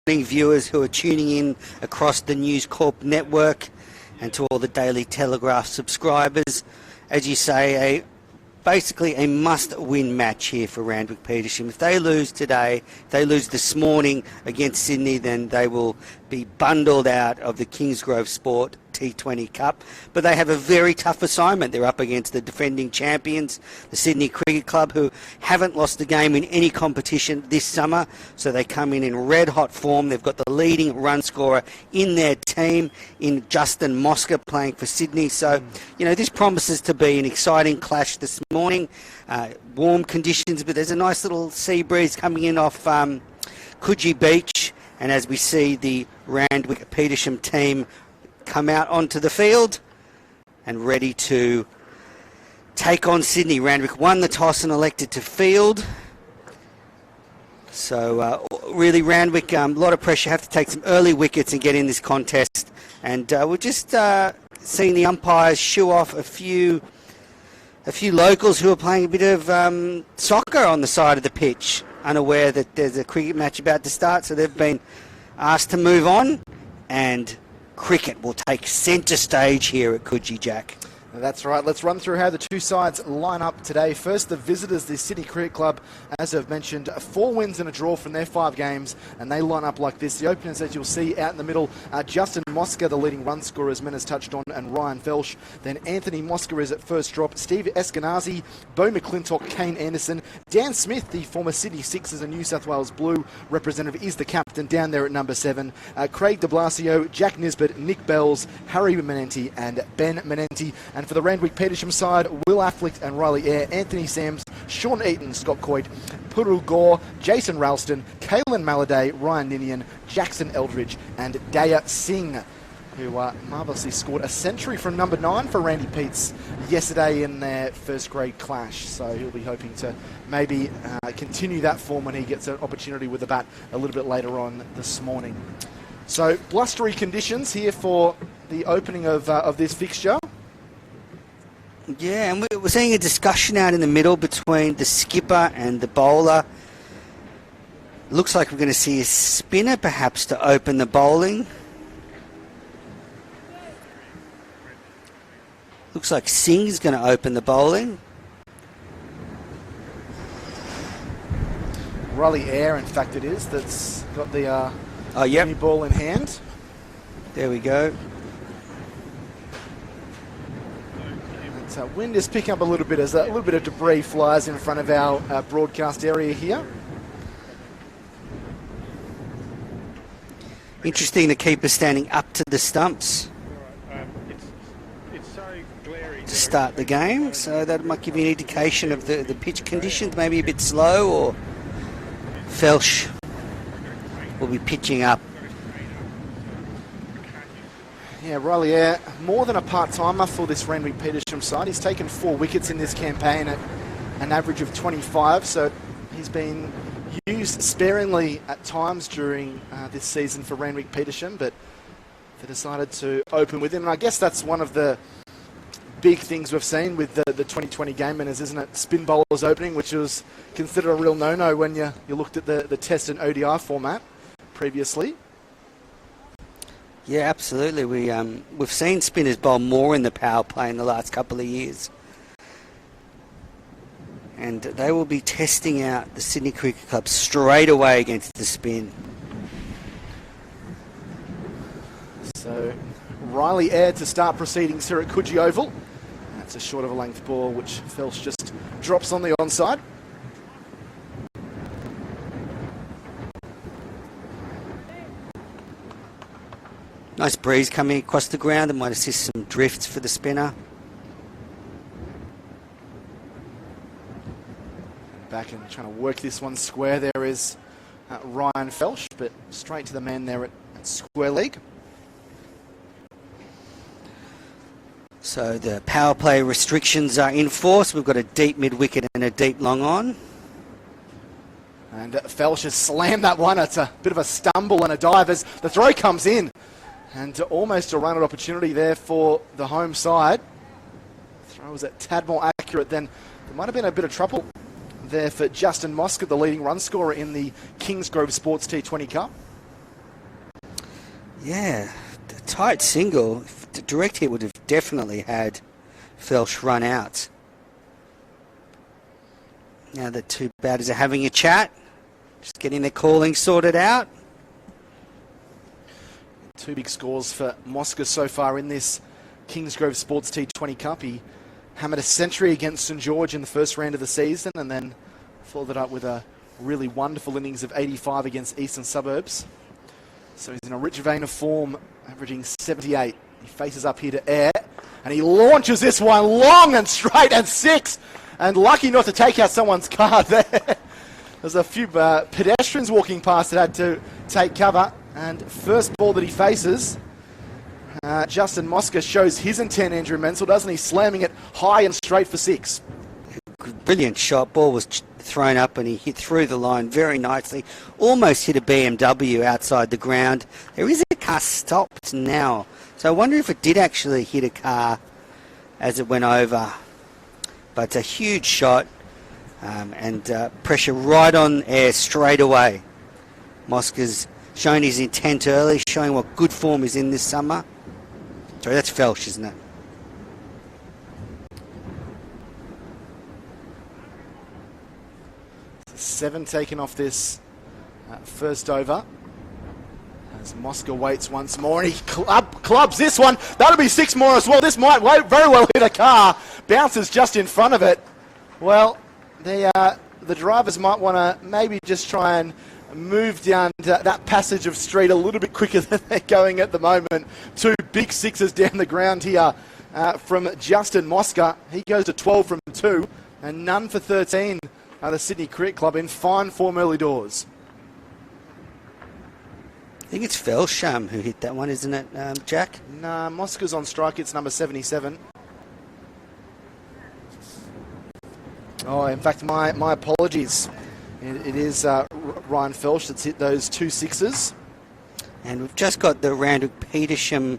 viewers who are tuning in across the News Corp network, and to all the Daily Telegraph subscribers. As you say, basically a must-win match here for Randwick Petersham. If they lose today, if they lose this morning against Sydney, then they will be bundled out of the Kingsgrove Sport T20 Cup. But they have a very tough assignment. They're up against the defending champions, the Sydney Cricket Club, who haven't lost a game in any competition this summer. So they come in red-hot form. They've got the leading run scorer in their team in Justin Mosca playing for Sydney. So, you know, this promises to be an exciting clash this morning. Warm conditions, but there's a nice little sea breeze coming in off Coogee Beach. And as we see the Randwick Petersham team come out onto the field and ready to take on Sydney. Randwick won the toss and elected to field. So really Randwick, a lot of pressure, have to take some early wickets and get in this contest. And we're just seeing the umpires shoo off a few locals who are playing a bit of soccer on the side of the pitch, unaware that there's a cricket match about to start. So they've been asked to move on, and cricket will take centre stage here at Coogee, Jack. That's right. Let's run through how the two sides line up today. First, the visitors, the Sydney Cricket Club, as I've mentioned, 4 wins and a draw from their 5 games, and they line up like this. The openers, as you'll see out in the middle, Justin Mosca, the leading run scorer, as Menace touched on, and Ryan Felsh. Then Anthony Mosca is at first drop. Steve Eskenazi, Bo McClintock, Kane Anderson. Dan Smith, the former Sydney Sixers and New South Wales Blue representative, is the captain down there at number 7. Craig de Blasio, Jack Nisbet, Nick Bells, Harry Menenti, and Ben Menenti. And for the Randwick Petersham side, Will Affleck and Riley Eyre, Anthony Sams, Sean Eaton, Scott Coit, Puru Gore, Jason Ralston, Kaylin Maladay, Ryan Ninian, Jackson Eldridge, and Daya Singh, who marvellously scored a century from number 9 for Randy Peets yesterday in their first grade clash. So he'll be hoping to maybe continue that form when he gets an opportunity with the bat a little bit later on this morning. So blustery conditions here for the opening of this fixture. Yeah, and we're seeing a discussion out in the middle between the skipper and the bowler. Looks like we're going to see a spinner perhaps to open the bowling. Looks like Singh's going to open the bowling. Riley Eyre, in fact, it is, that's got the yep, ball in hand. There we go. Wind is picking up a little bit as a little bit of debris flies in front of our broadcast area here. Interesting, the keeper standing up to the stumps It's so glary to start the game, so that might give you an indication of the pitch conditions, maybe a bit slow, or Felsh will be pitching up. Yeah, Riley Eyre, more than a part-timer for this Randwick Petersham side. He's taken 4 wickets in this campaign at an average of 25, so he's been used sparingly at times during this season for Randwick Petersham, but they decided to open with him. And I guess that's one of the big things we've seen with the 2020 game winners, isn't it? Spin bowlers opening, which was considered a real no-no when you looked at the Test and ODI format previously. Yeah, absolutely. We've seen spinners bowl more in the power play in the last couple of years. And they will be testing out the Sydney Cricket Club straight away against the spin. So Riley Eyre to start proceedings here at Coogee Oval. That's a short of a length ball, which Felsh just drops on the onside. Nice breeze coming across the ground that might assist some drifts for the spinner. Back and trying to work this one square. There is Ryan Felsh, but straight to the man there at square leg. So the power play restrictions are in force. We've got a deep mid-wicket and a deep long on. And Felsh has slammed that one. It's a bit of a stumble and a dive as the throw comes in. And almost a run-out opportunity there for the home side. Throw was a tad more accurate than there might have been a bit of trouble there for Justin Mosca, the leading run scorer in the Kingsgrove Sports T20 Cup. Yeah, the tight single. The direct hit would have definitely had Felsh run out. Now the two batters are having a chat, just getting their calling sorted out. Two big scores for Mosca so far in this Kingsgrove Sports T20 Cup. He hammered a century against St George in the first round of the season and then followed it up with a really wonderful innings of 85 against Eastern Suburbs. So he's in a rich vein of form, averaging 78. He faces up here to air, and he launches this one long and straight and 6. And lucky not to take out someone's car there. There's a few pedestrians walking past that had to take cover. And first ball that he faces, Justin Mosca shows his intent, Andrew Menzel, doesn't he? Slamming it high and straight for 6. Brilliant shot. Ball was thrown up and he hit through the line very nicely. Almost hit a BMW outside the ground. There is a car stopped now. So I wonder if it did actually hit a car as it went over. But it's a huge shot and pressure right on air straight away. Mosca's shown his intent early, showing what good form is in this summer. Sorry, that's Felsh, isn't it? Seven taken off this first over. As Mosca waits once more, and he clubs this one. That'll be 6 more as well. This might very well hit a car. Bounces just in front of it. Well, the drivers might want to maybe just try and move down that passage of street a little bit quicker than they're going at the moment. 2 big 6s down the ground here from Justin Mosca. He goes to 12 from 2 and none for 13. The Sydney Cricket Club in fine form early doors. I think it's Felsham who hit that one, isn't it, Jack? Nah, Mosca's on strike. It's number 77. Oh, in fact, my apologies. It is Ryan Felsh that's hit those 2 6s. And we've just got the Randwick Petersham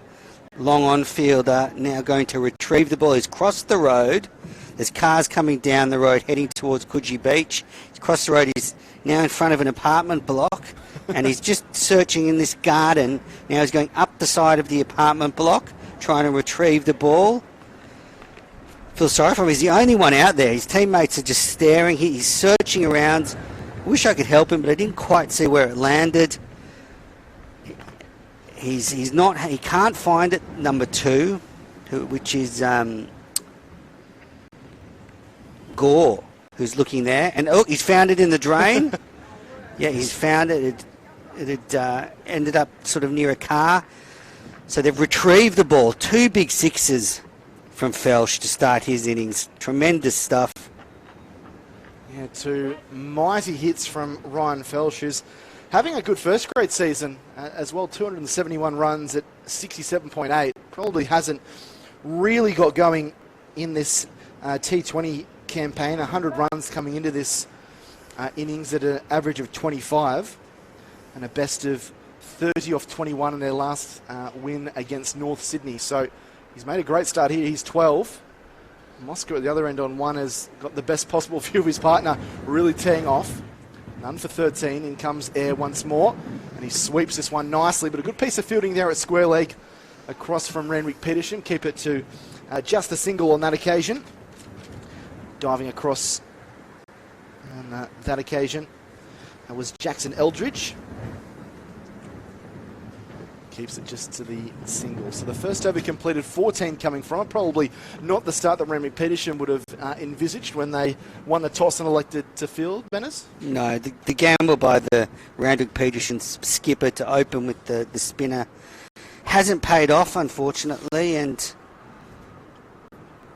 long on fielder now going to retrieve the ball. He's crossed the road. There's cars coming down the road heading towards Coogee Beach. He's crossed the road. He's now in front of an apartment block and he's just searching in this garden. Now he's going up the side of the apartment block trying to retrieve the ball. Feel sorry for him. He's the only one out there. His teammates are just staring. He's searching around. Wish I could help him, but I didn't quite see where it landed. He's not. He can't find it. Number 2, which is Gore, who's looking there, and oh, he's found it in the drain. Yeah, he's found it. It had ended up sort of near a car. So they've retrieved the ball. 2 big 6s from Felsh to start his innings. Tremendous stuff. Yeah, 2 mighty hits from Ryan Felsh, who's having a good first grade season as well. 271 runs at 67.8. Probably hasn't really got going in this T20 campaign. 100 runs coming into this innings at an average of 25 and a best of 30 off 21 in their last win against North Sydney. So he's made a great start here. He's 12. Mosca at the other end on 1 has got the best possible view of his partner really teeing off. None for 13. In comes air once more and he sweeps this one nicely, but a good piece of fielding there at square leg across from Randwick Petersham. Keep it to just a single on that occasion. Diving across on that occasion was Jackson Eldridge. Keeps it just to the single. So the first over completed, 14 coming from it. Probably not the start that Randwick Petersham would have envisaged when they won the toss and elected to field, Benners? No, the gamble by the Randwick Petersham skipper to open with the spinner hasn't paid off, unfortunately, and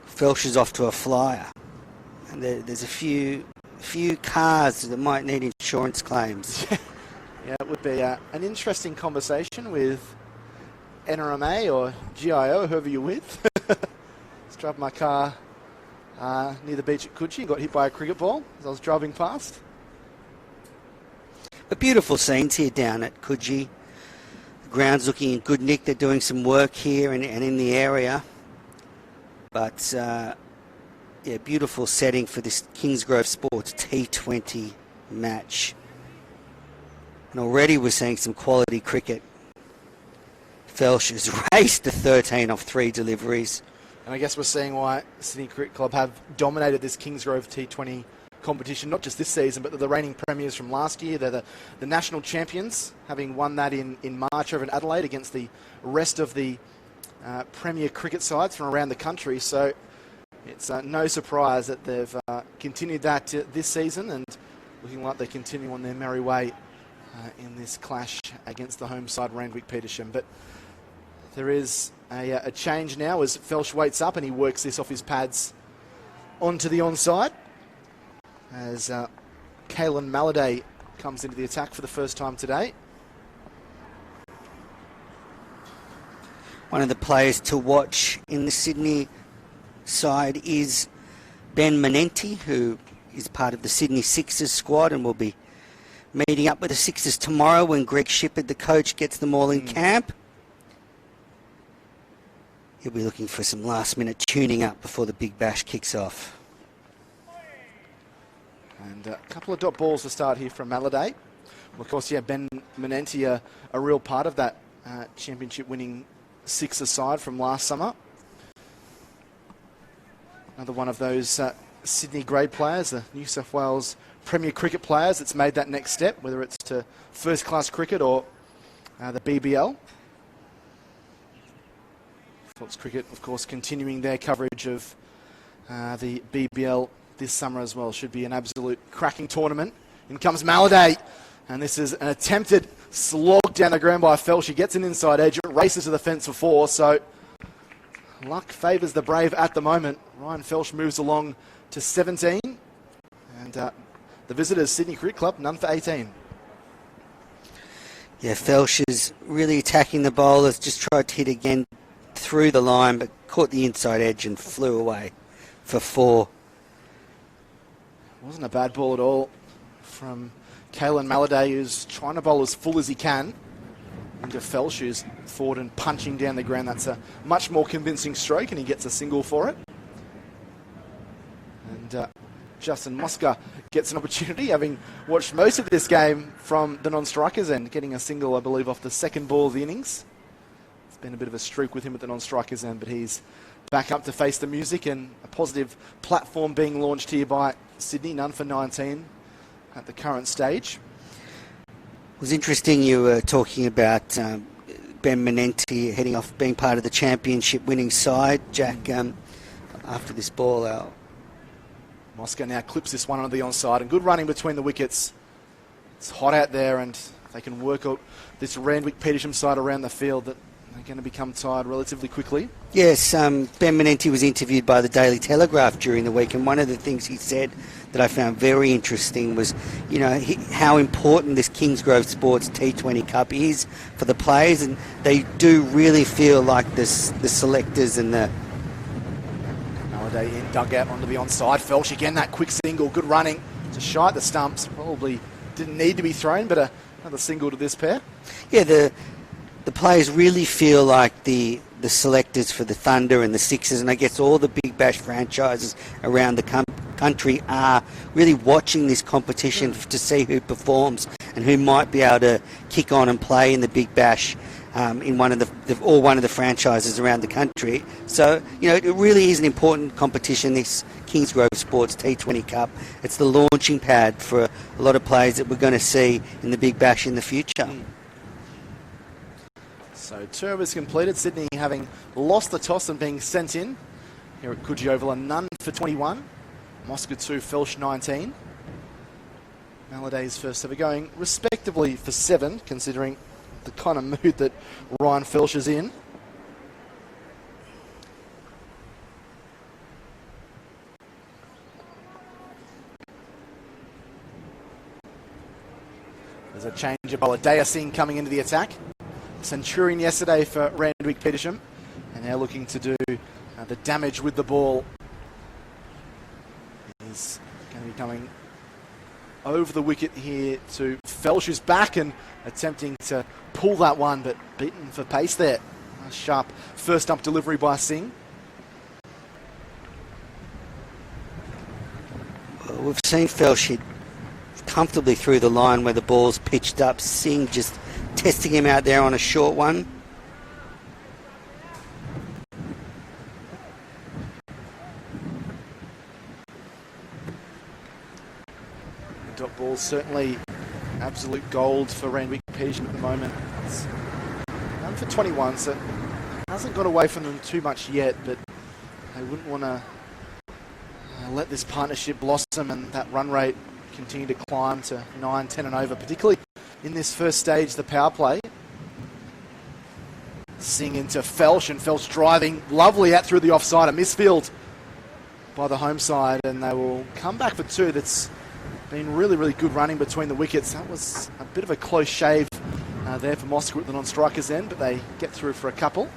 Felsh is off to a flyer. And there's a few cars that might need insurance claims. Yeah, it would be an interesting conversation with NRMA or GIO, whoever you're with. Just drove my car near the beach at Coogee and got hit by a cricket ball as I was driving past. But beautiful scenes here down at Coogee. The ground's looking in good nick. They're doing some work here and in the area. But, yeah, beautiful setting for this Kingsgrove Sports T20 match. And already we're seeing some quality cricket. Felsh has raced to 13 off 3 deliveries. And I guess we're seeing why Sydney Cricket Club have dominated this Kingsgrove T20 competition, not just this season, but they're the reigning premiers from last year. They're the national champions, having won that in March over in Adelaide against the rest of the premier cricket sides from around the country. So it's no surprise that they've continued that this season and looking like they continue on their merry way in this clash against the home side, Randwick Petersham. But there is a change now as Felsh waits up and he works this off his pads onto the onside as Kalen Malladay comes into the attack for the first time today. One of the players to watch in the Sydney side is Ben Manenti, who is part of the Sydney Sixers squad and will be meeting up with the Sixers tomorrow when Greg Shippard, the coach, gets them all in camp. He'll be looking for some last-minute tuning up before the Big Bash kicks off. And a couple of dot balls to start here from Malladay. Well, of course, yeah, Ben Manenti, a real part of that championship-winning Sixers side from last summer. Another one of those Sydney grade players, the New South Wales Premier Cricket players that's made that next step, whether it's to first-class cricket or the BBL. Fox Cricket, of course, continuing their coverage of the BBL this summer as well. Should be an absolute cracking tournament. In comes Malladay, and this is an attempted slog down the ground by Felsh. He gets an inside edge, it races to the fence for 4, so luck favours the brave at the moment. Ryan Felsh moves along to 17, and the visitors, Sydney Cricket Club, none for 18. Yeah, Felsh is really attacking the bowlers, just tried to hit again through the line, but caught the inside edge and flew away for 4. Wasn't a bad ball at all from Kalen Malladay, who's trying to bowl as full as he can into Felsh, who's forward and punching down the ground. That's a much more convincing stroke, and he gets a single for it. And Justin Mosca gets an opportunity, having watched most of this game from the non-strikers end, getting a single, I believe, off the second ball of the innings. It's been a bit of a streak with him at the non-strikers end, but he's back up to face the music, and a positive platform being launched here by Sydney, none for 19 at the current stage. It was interesting you were talking about Ben Manenti heading off, being part of the championship winning side. Jack, after this ball out. Mosca now clips this one onto the onside, and good running between the wickets. It's hot out there, and they can work out this Randwick Petersham side around the field that they're going to become tired relatively quickly. Yes, Ben Manenti was interviewed by the Daily Telegraph during the week, and one of the things he said that I found very interesting was, you know, how important this Kingsgrove Sports T20 Cup is for the players, and they do really feel like the selectors and the... Malladay in dugout onto the onside. Felsh again, that quick single, good running to shy at the stumps. Probably didn't need to be thrown, but another single to this pair. Yeah, the players really feel like the selectors for the Thunder and the Sixers, and I guess all the Big Bash franchises around the country are really watching this competition to see who performs and who might be able to kick on and play in the Big Bash in one of the franchises around the country. So, you know, it really is an important competition, this Kingsgrove Sports T20 Cup. It's the launching pad for a lot of players that we're going to see in the Big Bash in the future. So 2 overs completed, Sydney having lost the toss and being sent in. Here at Coogee Oval, a none for 21. Mosca 2, Felsh 19. Malladay's first ever going respectively for 7, considering the kind of mood that Ryan Felsh is in. There's a change of bowler. Daya Singh coming into the attack. Centurion yesterday for Randwick Petersham, and now looking to do the damage with the ball. He's going to be coming over the wicket here to Felsh, who's back and attempting to pull that one, but beaten for pace there. A sharp first up delivery by Singh. Well, we've seen Felsh hit comfortably through the line where the ball's pitched up. Singh just testing him out there on a short one. dot ball certainly absolute gold for Randwick Petersham at the moment. It's none for 21, so hasn't got away from them too much yet, but they wouldn't want to let this partnership blossom and that run rate continue to climb to 9, 10 and over, particularly in this first stage, the power play. Sing into Felsh, and Felsh driving lovely out through the offside, a misfield by the home side, and they will come back for two. That's been really, really good running between the wickets. That was a bit of a close shave there for Moscow at the non-strikers end, but they get through for a couple.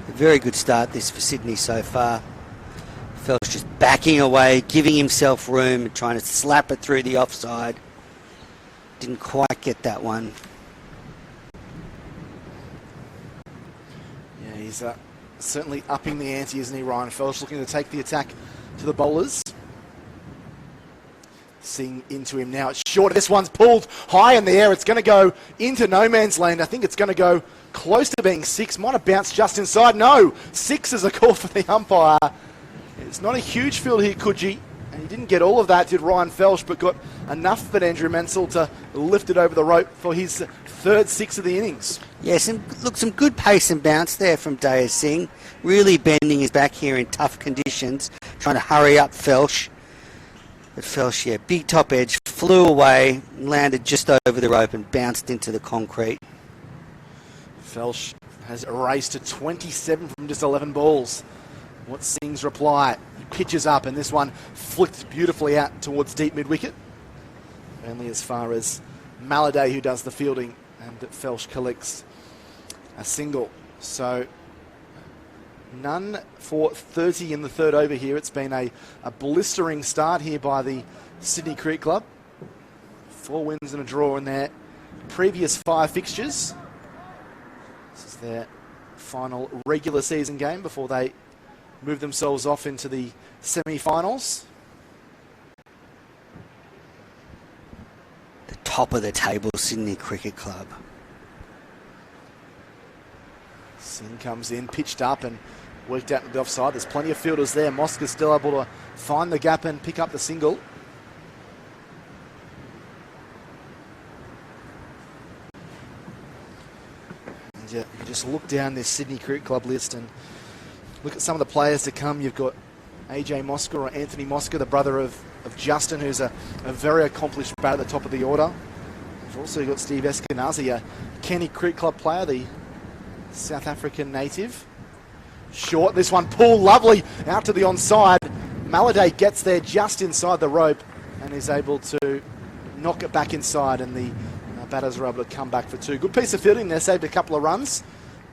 A very good start this for Sydney so far. Felsh just backing away, giving himself room, trying to slap it through the offside. Didn't quite get that one. Yeah, he's certainly upping the ante, isn't he, Ryan Felsh, looking to take the attack to the bowlers. Sing into him now. It's short. This one's pulled high in the air. It's going to go into no man's land. I think it's going to go close to being six. Might have bounced just inside. No, six is a call for the umpire. It's not a huge field here, Coogee. And he didn't get all of that, did Ryan Felsh, but got enough for Andrew Mansell to lift it over the rope for his third six of the innings. Yes, and look, some good pace and bounce there from Daya Singh. Really bending his back here in tough conditions, trying to hurry up Felsh. But Felsh, yeah, big top edge, flew away, landed just over the rope and bounced into the concrete. Felsh has erased to 27 from just 11 balls. What's Singh's reply? He pitches up, and this one flicked beautifully out towards deep mid-wicket. Only as far as Maladay, who does the fielding, and Felsh collects a single. So none for 30 in the third over here. It's been a blistering start here by the Sydney Cricket Club. 4 wins and a draw in their previous 5 fixtures. This is their final regular season game before they move themselves off into the semi-finals. The top of the table, Sydney Cricket Club. Singh comes in, pitched up and worked out to the offside. There's plenty of fielders there. Mosca's still able to find the gap and pick up the single. And you just look down this Sydney Cricket Club list and look at some of the players to come. You've got AJ Mosca, or Anthony Mosca, the brother of Justin, who's a very accomplished batter at the top of the order. You've also got Steve Eskenazi, a Kenny Cricket Club player, the South African native. Short, this one pulled lovely out to the onside. Maladay gets there just inside the rope and is able to knock it back inside, and the batters are able to come back for 2. Good piece of fielding there, saved a couple of runs,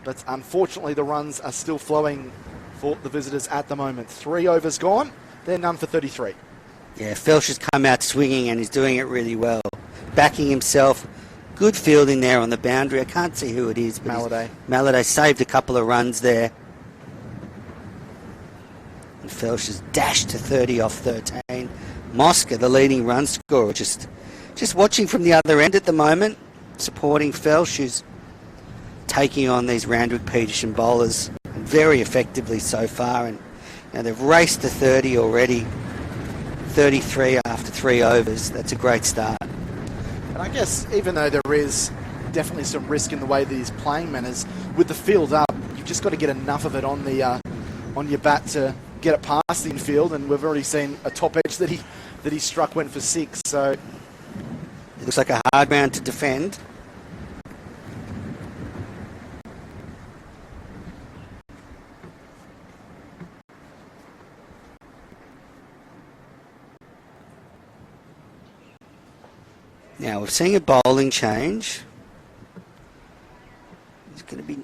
but unfortunately the runs are still flowing for the visitors at the moment. 3 overs gone, they're none for 33. Yeah, Felsh has come out swinging and he's doing it really well. Backing himself. Good fielding there on the boundary. I can't see who it is. But Maladay saved a couple of runs there. And Felsh has dashed to 30 off 13. Mosca, the leading run scorer, just watching from the other end at the moment, supporting Felsh, who's taking on these Randwick Petersham bowlers very effectively so far. And now they've raced to 30 already. 33 after 3 overs. That's a great start. And I guess even though there is definitely some risk in the way these playing manners, with the field up, you've just got to get enough of it on the on your bat to get it past the infield. And we've already seen a top edge that he struck went for 6. So it looks like a hard round to defend. Now we're seeing a bowling change. It's going to be.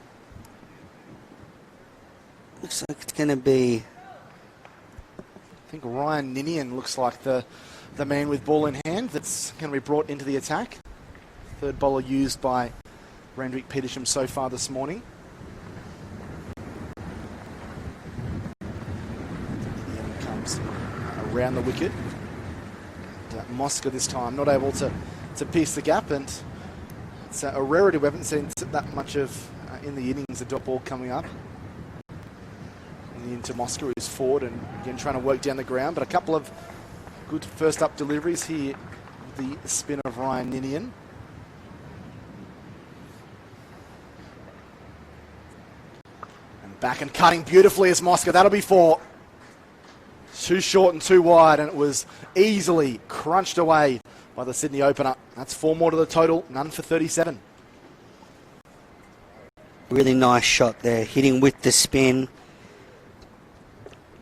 Looks like it's going to be. I think Ryan Ninian looks like the man with ball in hand that's going to be brought into the attack. Third bowler used by Randwick Petersham so far this morning. Ninian comes around the wicket. And, Mosca this time not able to pierce the gap, and it's a rarity. We haven't seen that much of in the innings, a dot ball coming up. And into Mosca, who's forward and again trying to work down the ground, but a couple of good first up deliveries here with the spin of Ryan Ninian. And back and cutting beautifully is Mosca. That'll be 4. Too short and too wide, and it was easily crunched away by the Sydney opener. That's 4 more to the total, none for 37. Really nice shot there, hitting with the spin.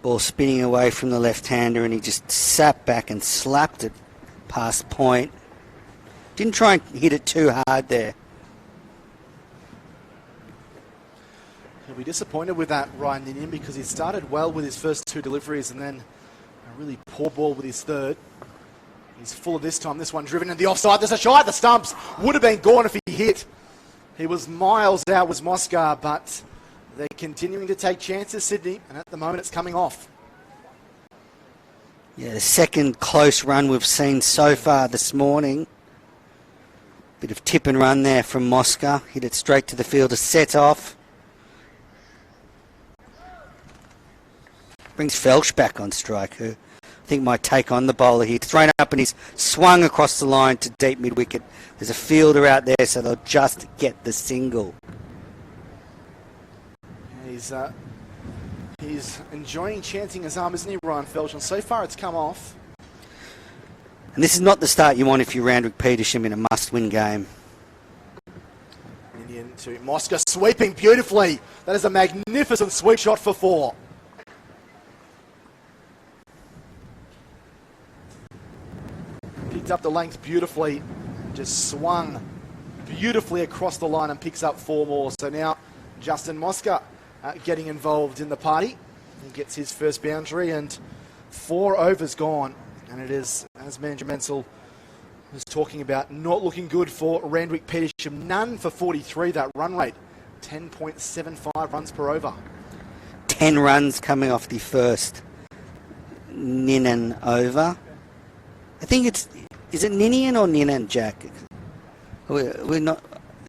Ball spinning away from the left-hander, and he just sat back and slapped it past point. Didn't try and hit it too hard there. He'll be disappointed with that, Ryan Ninian, because he started well with his first 2 deliveries and then a really poor ball with his third. He's full of this time. This one driven in the offside. There's a shot at the stumps. Would have been gone if he hit. He was miles out with Mosca, but they're continuing to take chances, Sydney, and at the moment it's coming off. Yeah, the second close run we've seen so far this morning. Bit of tip and run there from Mosca. Hit it straight to the fielder, set off. Brings Felsch back on strike, who I think might take on the bowler here. Thrown up and he's swung across the line to deep mid-wicket. There's a fielder out there, so they'll just get the single. He's enjoying chancing his arm, isn't he, Ryan Felsch? And so far it's come off. And this is not the start you want if you're Randwick Petersham in a must-win game. Indian to Mosca, sweeping beautifully. That is a magnificent sweep shot for 4. Picked up the length beautifully, just swung beautifully across the line and picks up 4 more. So now Justin Mosca getting involved in the party. He gets his first boundary and 4 overs gone. And it is, as Manager Menzel was talking about, not looking good for Randwick Petersham. None for 43, that run rate. 10.75 runs per over. 10 runs coming off the first Ninian over. I think is it Ninian or Ninian, Jack? We're not,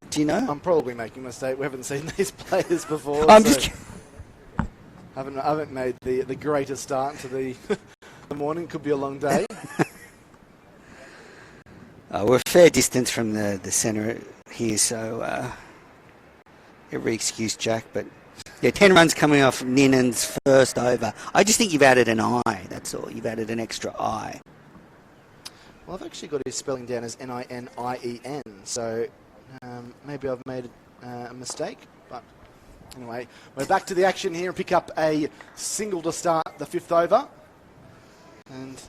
do you know? I'm probably making a mistake. We haven't seen these players before. I'm so just haven't made the greatest start to the morning. Could be a long day. We're a fair distance from the centre here, so every excuse, Jack. But yeah, 10 runs coming off Ninan's first over. I just think you've added an I, that's all. You've added an extra I. Well, I've actually got his spelling down as Ninien, so maybe I've made a mistake. But anyway, we're back to the action here and pick up a single to start the 5th over. And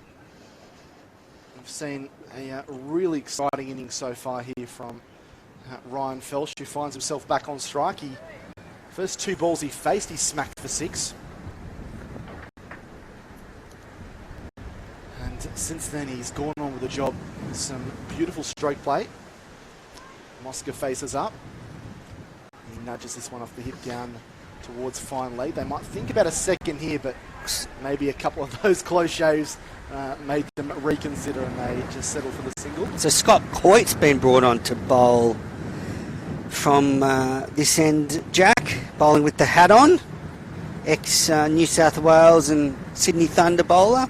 we've seen a really exciting inning so far here from Ryan Felsch, who finds himself back on strike. First 2 balls he faced, he smacked for 6. And since then he's gone on with the job. Some beautiful stroke play. Mosca faces up. He nudges this one off the hip down towards fine lead. They might think about a second here, but maybe a couple of those close shaves made them reconsider, and they just settle for the single. So Scott Coyte's been brought on to bowl from this end, Jack, bowling with the hat on. Ex-New South Wales and Sydney Thunder bowler.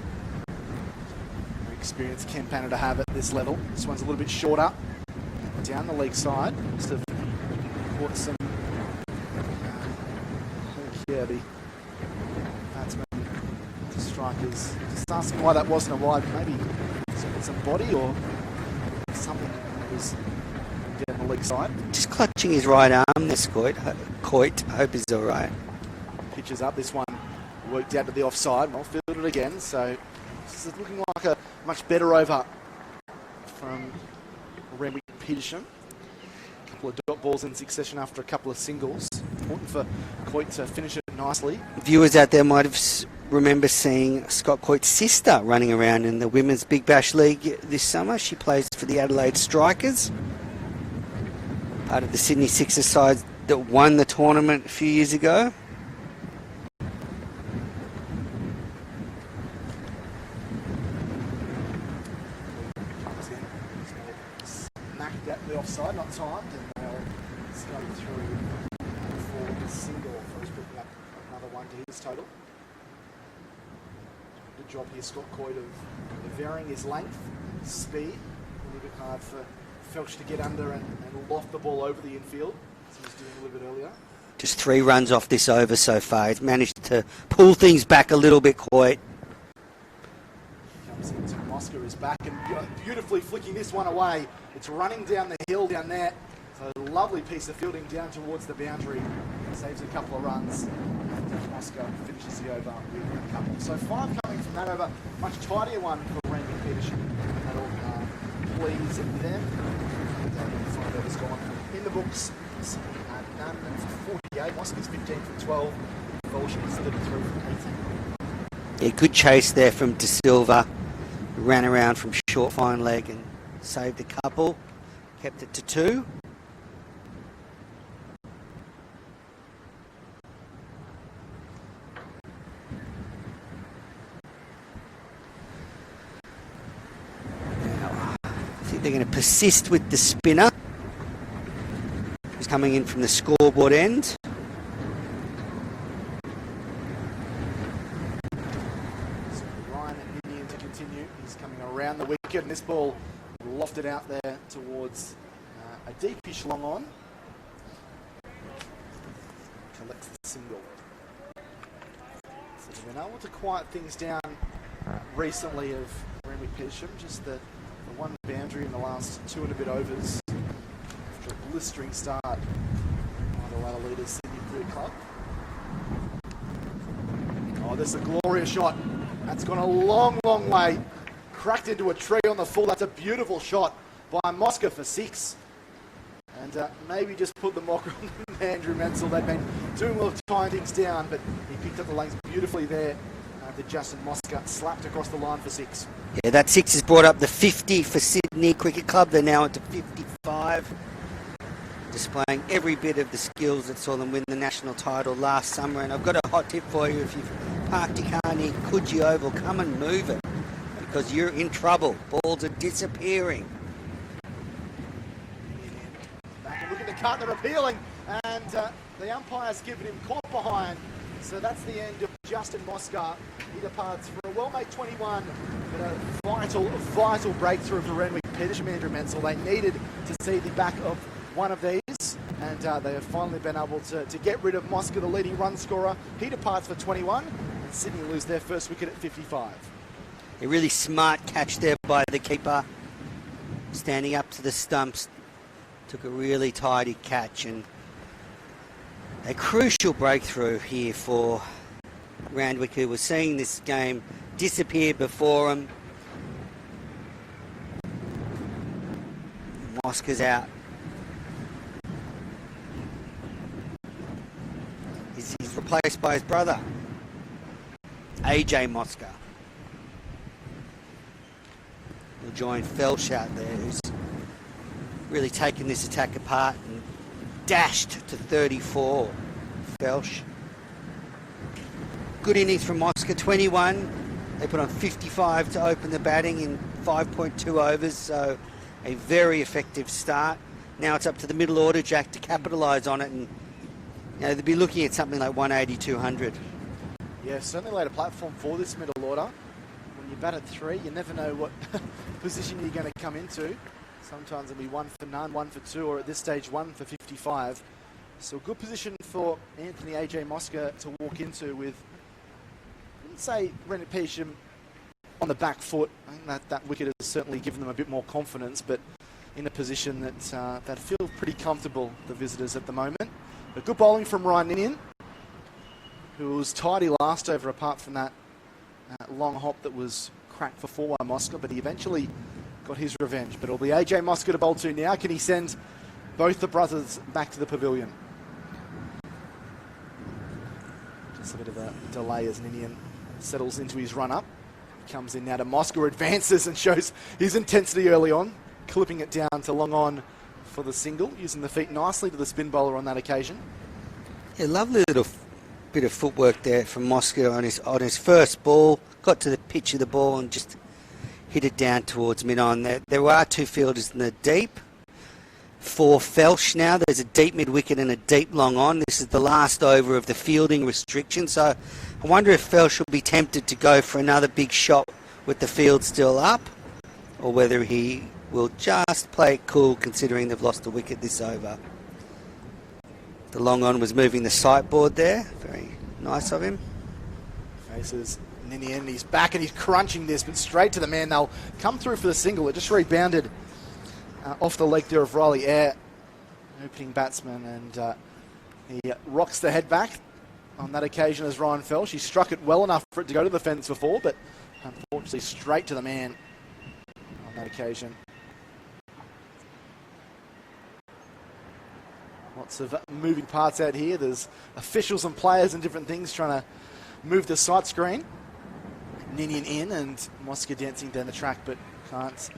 Very experienced campaigner to have at this level. This one's a little bit shorter. Down the leg side. Must have caught some... the batsman, the strikers, just asking why that wasn't a wide. Maybe some body or something that was down the leg side. Just clutching his right arm there, Coyte. I hope he's all right. Pitches up. This one worked out to the offside. Well fielded again. So this is looking like a much better over from Randwick Petersham. A couple of dot balls in succession after a couple of singles. Important for Coyte to finish it nicely. Viewers out there might have remember seeing Scott Coyte's sister running around in the Women's Big Bash League this summer. She plays for the Adelaide Strikers, part of the Sydney Sixers side that won the tournament a few years ago. Smacked at the offside, not timed, and it's going through for the single. So he's picking up another one to his total. The job here, Scott Coyd, of varying his length and speed. A little bit hard for Felch to get under and loft the ball over the infield, as he was doing a little bit earlier. Just 3 runs off this over so far. He's managed to pull things back a little bit, Coyd. Comes into Mosca is back and beautifully flicking this one away. It's running down the hill down there. So a lovely piece of fielding down towards the boundary. Saves a couple of runs. And Mosca finishes the over with a couple. So 5 coming from that over. Much tidier one for Randwick Petersham. That'll please them. And 5 overs gone in the books. None for 48. Mosca's 15 for 12. Felch is 33 for 18. Yeah, good chase there from De Silva. Ran around from short fine leg and saved a couple. Kept it to 2. Now, I think they're going to persist with the spinner. He's coming in from the scoreboard end. So Ryan Indian to continue. He's coming around the wicket, and this ball lofted out there towards a deepish long on. Collects the single. So they've been able to quiet things down recently of Randwick Petersham. Just the one boundary in the last 2 and a bit overs. After a blistering start by the ladder leaders, Sydney Cricket Club. Oh, this is a glorious shot. That's gone a long, long way. Cracked into a tree on the full. That's a beautiful shot by Mosca for 6. And maybe just put the mocker on Andrew Menzel. They've been doing well to tying things down, but he picked up the lanes beautifully there. The Justin Mosca slapped across the line for 6. Yeah, that 6 has brought up the 50 for Sydney Cricket Club. They're now at 55. Displaying every bit of the skills that saw them win the national title last summer. And I've got a hot tip for you. If you've parked your car near Coogee Oval, come and move it, because you're in trouble. Balls are disappearing. Back and looking to cut, they're appealing, and the umpire's given him caught behind. So that's the end of Justin Mosca. He departs for a well-made 21, but a vital breakthrough for Randwick Petersham. Andrew Menzel. They needed to see the back of one of these, and they have finally been able to get rid of Mosca, the leading run scorer. He departs for 21, and Sydney lose their first wicket at 55. A really smart catch there by the keeper. Standing up to the stumps. Took a really tidy catch, and a crucial breakthrough here for Randwick, who was seeing this game disappear before them. Mosca's out. He's replaced by his brother, AJ Mosca. He'll join Felch out there, who's really taken this attack apart and dashed to 34. Felch. Good innings from Mosca, 21. They put on 55 to open the batting in 5.2 overs, so a very effective start. Now it's up to the middle order, Jack, to capitalise on it, and they'll be looking at something like 180, 200. Yeah, certainly laid a platform for this middle order. When you bat at 3, you never know what position you're going to come into. Sometimes it'll be 1 for none, 1 for 2, or at this stage 1 for 55. So a good position for Anthony AJ Mosca to walk into with, I wouldn't say Randwick Petersham on the back foot. I think that wicket has certainly given them a bit more confidence, but in a position that feel pretty comfortable, the visitors at the moment. But good bowling from Ryan Ninian, who was tidy last over, apart from that long hop that was cracked for 4 by Mosca, but he eventually got his revenge. But it'll be AJ Mosca to bowl to now. Can he send both the brothers back to the pavilion? Just a bit of a delay as Ninian settles into his run-up. Comes in now to Mosca, advances and shows his intensity early on, clipping it down to long on for the single, using the feet nicely to the spin bowler on that occasion. Yeah, lovely little bit of footwork there from Mosca on his first ball. Got to the pitch of the ball and just hit it down towards mid-on. There are 2 fielders in the deep. For Felch now, there's a deep mid-wicket and a deep long on. This is the last over of the fielding restriction, so I wonder if Felsh will be tempted to go for another big shot with the field still up, or whether he will just play it cool considering they've lost a wicket this over. The long on was moving the sight board there. Very nice of him. Faces Ninian, he's back and he's crunching this, but straight to the man. They'll come through for the single. It just rebounded off the leg there of Riley Eyre, opening batsman, and he rocks the head back on that occasion as Ryan Felsh. He struck it well enough for it to go to the fence before, but unfortunately straight to the man on that occasion. Lots of moving parts out here. There's officials and players and different things trying to move the sight screen. Ninian in and Mosca dancing down the track, but can't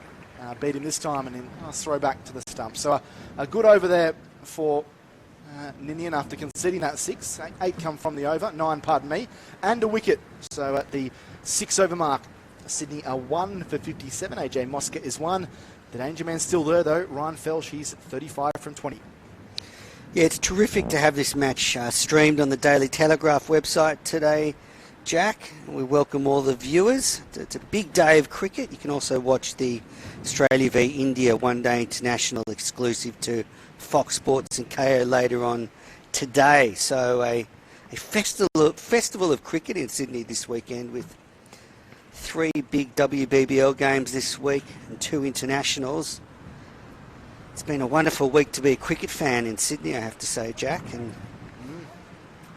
beat him this time, and then throw back to the stump. So a good over there for Ninian after conceding that 6. 8 come from the over, 9, pardon me, and a wicket. So at the 6 over mark, Sydney are 1 for 57. AJ Mosca is 1. The danger man's still there though. Ryan Felsh, he's 35 from 20. Yeah, it's terrific to have this match streamed on the Daily Telegraph website today, Jack. We welcome all the viewers. It's a big day of cricket. You can also watch the Australia v India One Day International exclusive to Fox Sports and KO later on today. So a festival of cricket in Sydney this weekend, with 3 big WBBL games this week and 2 internationals. It's been a wonderful week to be a cricket fan in Sydney, I have to say, Jack. And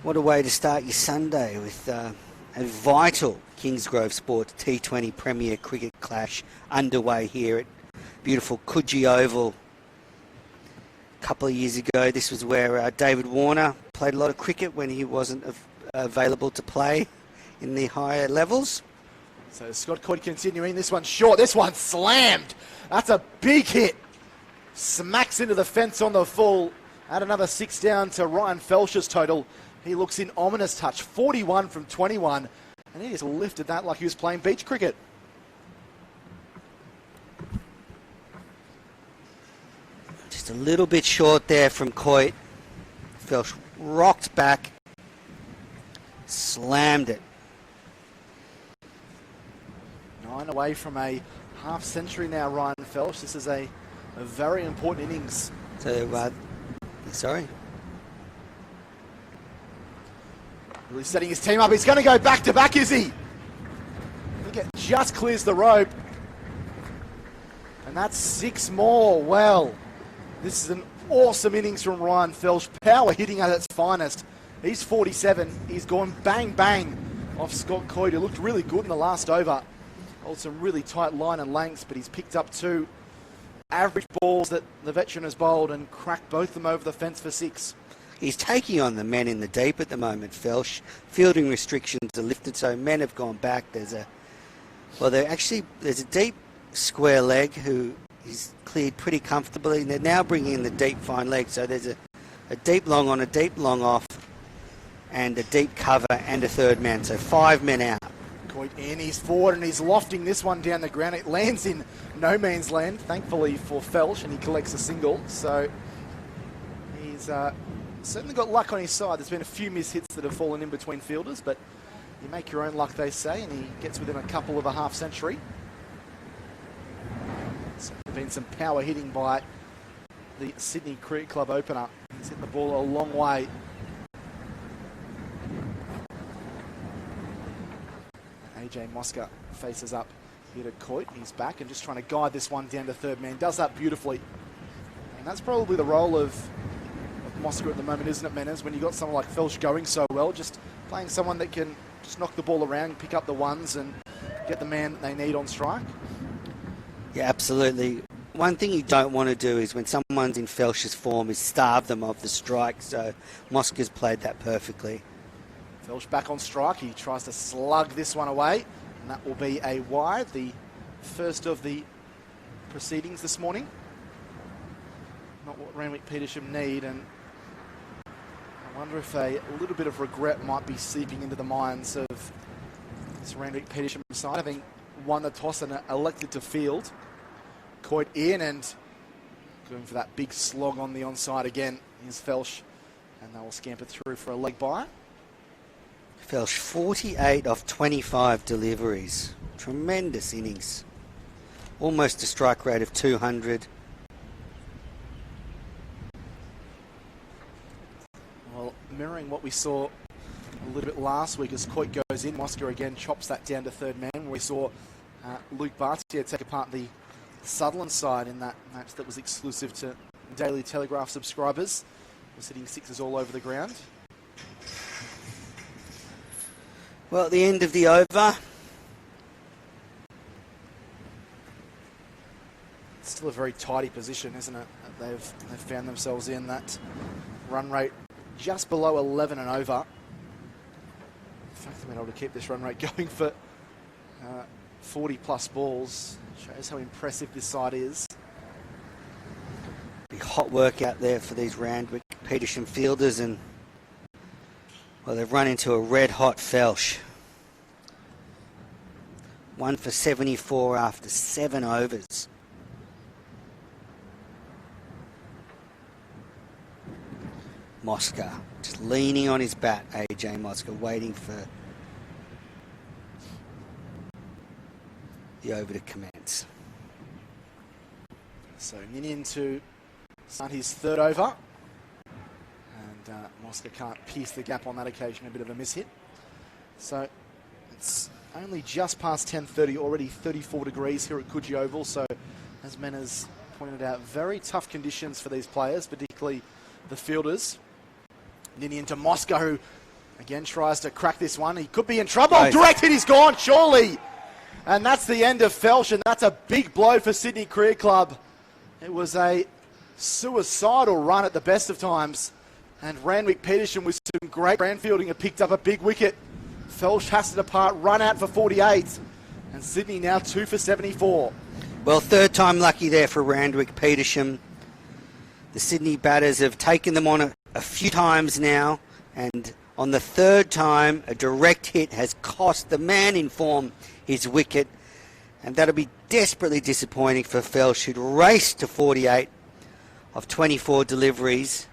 what a way to start your Sunday with a vital Kingsgrove Sports T20 Premier Cricket Clash underway here at beautiful Coogee Oval. A couple of years ago, this was where David Warner played a lot of cricket when he wasn't available to play in the higher levels. So Scott Coyd continuing. This one's short. This one's slammed. That's a big hit. Smacks into the fence on the full. Add another 6 down to Ryan Felsh's total. He looks in ominous touch. 41 from 21. And he just lifted that like he was playing beach cricket. Just a little bit short there from Coit. Felsh rocked back. Slammed it. 9 away from a half century now, Ryan Felsh. This is a very important innings. So, sorry. Really setting his team up. He's going to go back to back, is he? I think it just clears the rope. And that's 6 more. Well, this is an awesome innings from Ryan Felsh. Power hitting at its finest. He's 47. He's gone bang, bang off Scott Coyd, who looked really good in the last over. Hold some really tight line and lengths, but he's picked up 2 average balls that the veteran has bowled and cracked both of them over the fence for 6. He's taking on the men in the deep at the moment, Felsh. Fielding restrictions are lifted, so men have gone back. There's a deep square leg who is cleared pretty comfortably, and they're now bringing in the deep fine leg. So there's a deep long on, a deep long off, and a deep cover and a third man. So 5 men out. Coit in, he's forward and he's lofting this one down the ground. It lands in no man's land, thankfully for Felsh, and he collects a single. So he's certainly got luck on his side. There's been a few mishits that have fallen in between fielders, but you make your own luck, they say, and he gets within a couple of a half century. So there's been some power hitting by the Sydney Cricket Club opener. He's hit the ball a long way. AJ Mosca faces up here to Coit. He's back and just trying to guide this one down to third man. Does that beautifully. And that's probably the role of Mosca at the moment, isn't it, Menas? When you've got someone like Felsh going so well, just playing someone that can just knock the ball around, pick up the ones and get the man that they need on strike. Yeah, absolutely. One thing you don't want to do is when someone's in Felsh's form is starve them of the strike. So Mosca's played that perfectly. Felsh back on strike. He tries to slug this one away, and that will be a wide, the first of the proceedings this morning. Not what Randwick Petersham need, and I wonder if a little bit of regret might be seeping into the minds of this Randwick Petersham side, having won the toss and elected to field. Coit in and going for that big slog on the onside again is Felsh, and they will scamper through for a leg bye. Felsh 48 off 25 deliveries. Tremendous innings. Almost a strike rate of 200. Well, mirroring what we saw a little bit last week as Coit goes in, Mosca again chops that down to third man. We saw Luke Bartier take apart the Sutherland side in that match that was exclusive to Daily Telegraph subscribers. Was hitting sixes all over the ground. Well, at the end of the over, still a very tidy position, isn't it? They've found themselves in that run rate just below 11 and over. The fact they've been able to keep this run rate going for 40 plus balls shows how impressive this side is. big hot work out there for these Randwick Petersham fielders, and well, they've run into a red hot Felsh. 1 for 74 after 7 overs. Mosca just leaning on his bat, AJ Mosca, waiting for the over to commence. So Ninian to start his third over. And Mosca can't pierce the gap on that occasion, a bit of a miss hit. So it's only just past 10:30, already 34 degrees here at Coogee Oval. So as Men has pointed out, very tough conditions for these players, particularly the fielders. Ninian to Mosca, who again tries to crack this one. He could be in trouble. Nice. Direct hit is gone, surely. And that's the end of Felsh, and that's a big blow for Sydney Cricket Club. It was a suicidal run at the best of times. And Randwick Petersham with some great ground fielding have picked up a big wicket. Felsh has to depart, run out for 48. And Sydney now 2 for 74. Well, third time lucky there for Randwick Petersham. The Sydney batters have taken them on a few times now, and on the third time, a direct hit has cost the man in form his wicket, and that'll be desperately disappointing for Felsh, who'd raced to 48 of 24 deliveries,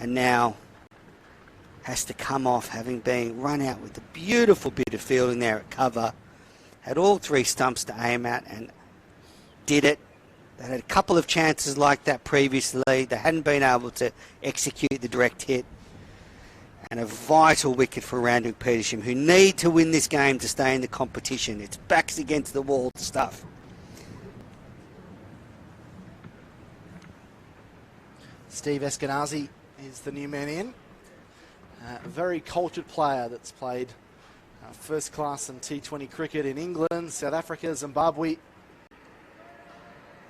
and now has to come off having been run out with a beautiful bit of fielding there at cover. Had all 3 stumps to aim at and did it. They had a couple of chances like that previously. They hadn't been able to execute the direct hit. And a vital wicket for Randwick Petersham, who need to win this game to stay in the competition. It's backs against the wall stuff. Steve Eskenazi is the new man in. A very cultured player that's played first class and T20 cricket in England, South Africa, Zimbabwe.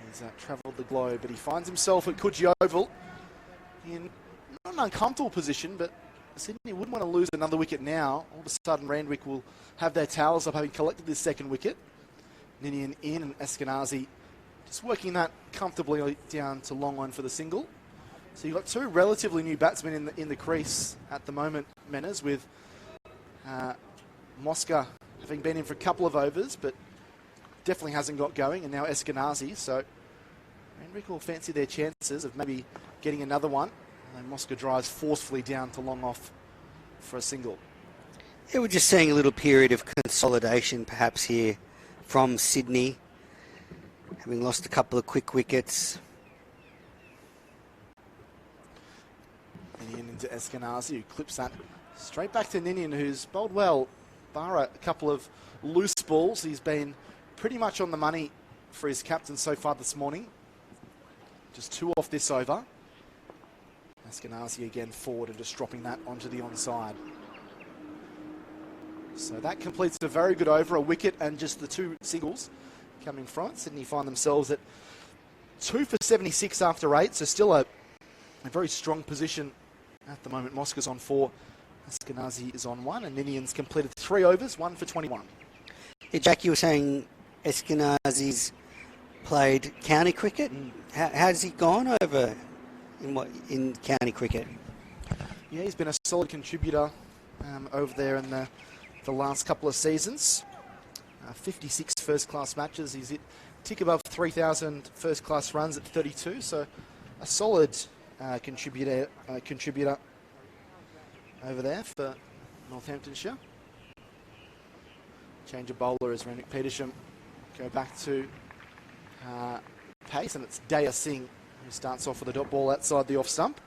He's travelled the globe, but he finds himself at Coogee Oval in not an uncomfortable position, but Sydney wouldn't want to lose another wicket now. All of a sudden, Randwick will have their towels up, having collected this second wicket. Ninian in, and Eskenazi just working that comfortably down to long on for the single. So you've got 2 relatively new batsmen in the crease at the moment, Menners, with Mosca having been in for a couple of overs, but definitely hasn't got going, and now Eskenazi. So Randwick will fancy their chances of maybe getting another one. And Mosca drives forcefully down to long off for a single. Yeah, we're just seeing a little period of consolidation perhaps here from Sydney, having lost a couple of quick wickets. Ninian into Eskenazi, who clips that straight back to Ninian, who's bowled well, bar a couple of loose balls. He's been pretty much on the money for his captain so far this morning. Just 2 off this over. Eskenazi again forward and just dropping that onto the onside. So that completes a very good over, a wicket and just the 2 singles coming from it. Sydney find themselves at 2 for 76 after 8, so still a very strong position at the moment. Mosca's on 4, Eskenazi is on 1, and Ninian's completed 3 overs, 1 for 21. Yeah, Jack, you were saying Eskenazi's played county cricket. How's he gone over in county cricket? Yeah, he's been a solid contributor over there in the last couple of seasons. 56 first-class matches. He's hit tick above 3,000 first-class runs at 32, so a solid contributor over there for Northamptonshire. Change of bowler as Randwick Petersham go back to pace, and it's Daya Singh who starts off with a dot ball outside the off stump.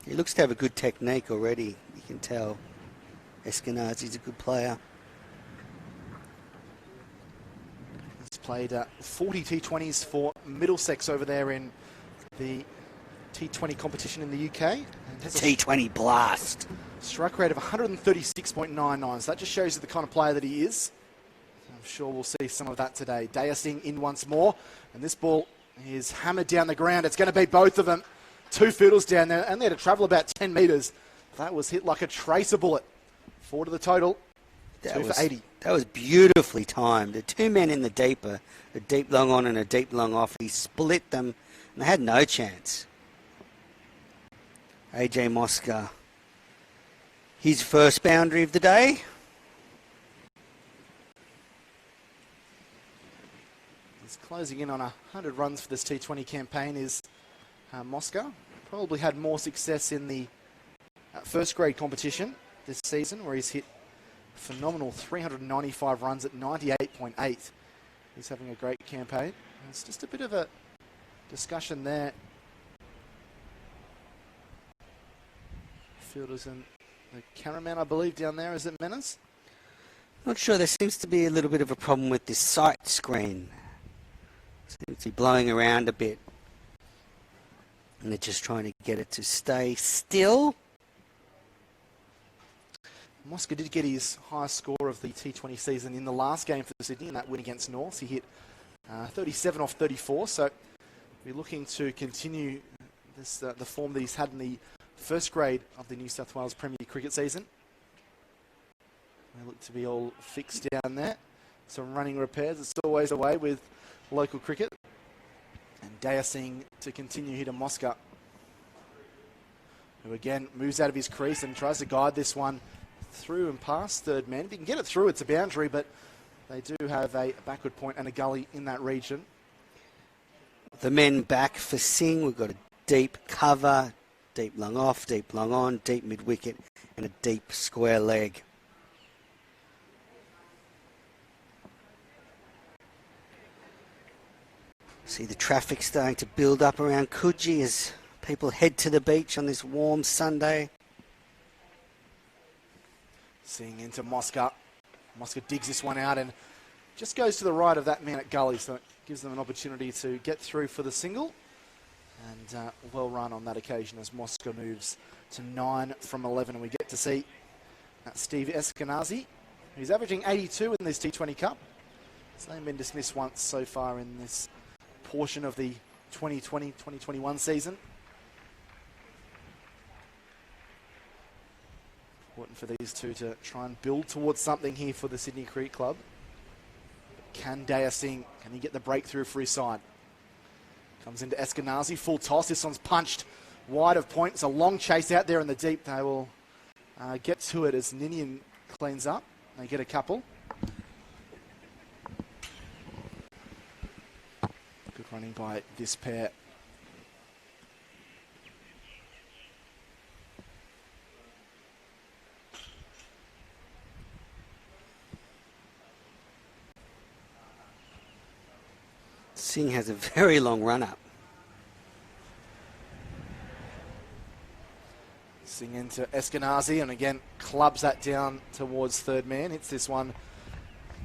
He looks to have a good technique already, you can tell. Eskenazi's a good player. He's played 40 T20s for Middlesex over there in the T20 competition in the UK. And has a T20 blast. strike rate of 136.99, so that just shows you the kind of player that he is. I'm sure we'll see some of that today. Daya Singh in once more, and this ball is hammered down the ground. It's going to be both of them. Two fielders down there, and they had to travel about 10 metres. That was hit like a tracer bullet. 4 to the total, 2 for 80. That was beautifully timed. The two men in the deeper, a deep long on and a deep long off, he split them, and they had no chance. AJ Mosca, his first boundary of the day. He's closing in on 100 runs for this T20 campaign is Mosca. Probably had more success in the first grade competition this season, where he's hit phenomenal 395 runs at 98.8. He's having a great campaign. And it's just a bit of a discussion there. Fielders and the cameraman, I believe, down there. Is it Menas? Not sure. There seems to be a little bit of a problem with this sight screen. Seems to be blowing around a bit. And they're just trying to get it to stay still. Mosca did get his highest score of the T20 season in the last game for Sydney in that win against Norths. He hit 37 off 34, so we're looking to continue this the form that he's had in the first grade of the New South Wales Premier Cricket season. They look to be all fixed down there. Some running repairs. It's always the way with local cricket. And Daya Singh to continue here to Mosca, who again moves out of his crease and tries to guide this one through and past third man. If he can get it through, it's a boundary, but they do have a backward point and a gully in that region. The men back for Singh. We've got a deep cover, deep long off, deep long on, deep mid-wicket, and a deep square leg. See the traffic starting to build up around Coogee as people head to the beach on this warm Sunday. Seeing into Mosca. Mosca digs this one out and just goes to the right of that man at gully, so it gives them an opportunity to get through for the single. And well run on that occasion as Mosca moves to 9 from 11. And we get to see Steve Eskenazi, who's averaging 82 in this T20 Cup. He's only been dismissed once so far in this portion of the 2020-2021 season. Important for these two to try and build towards something here for the Sydney Cricket Club. Can Daya Singh, can he get the breakthrough for his side? Comes into Eskenazi, full toss. This one's punched wide of point. It's a long chase out there in the deep. They will get to it as Ninian cleans up. They get a couple. Good running by this pair. Singh has a very long run-up. Singh into Eskenazi, and again clubs that down towards third man. Hits this one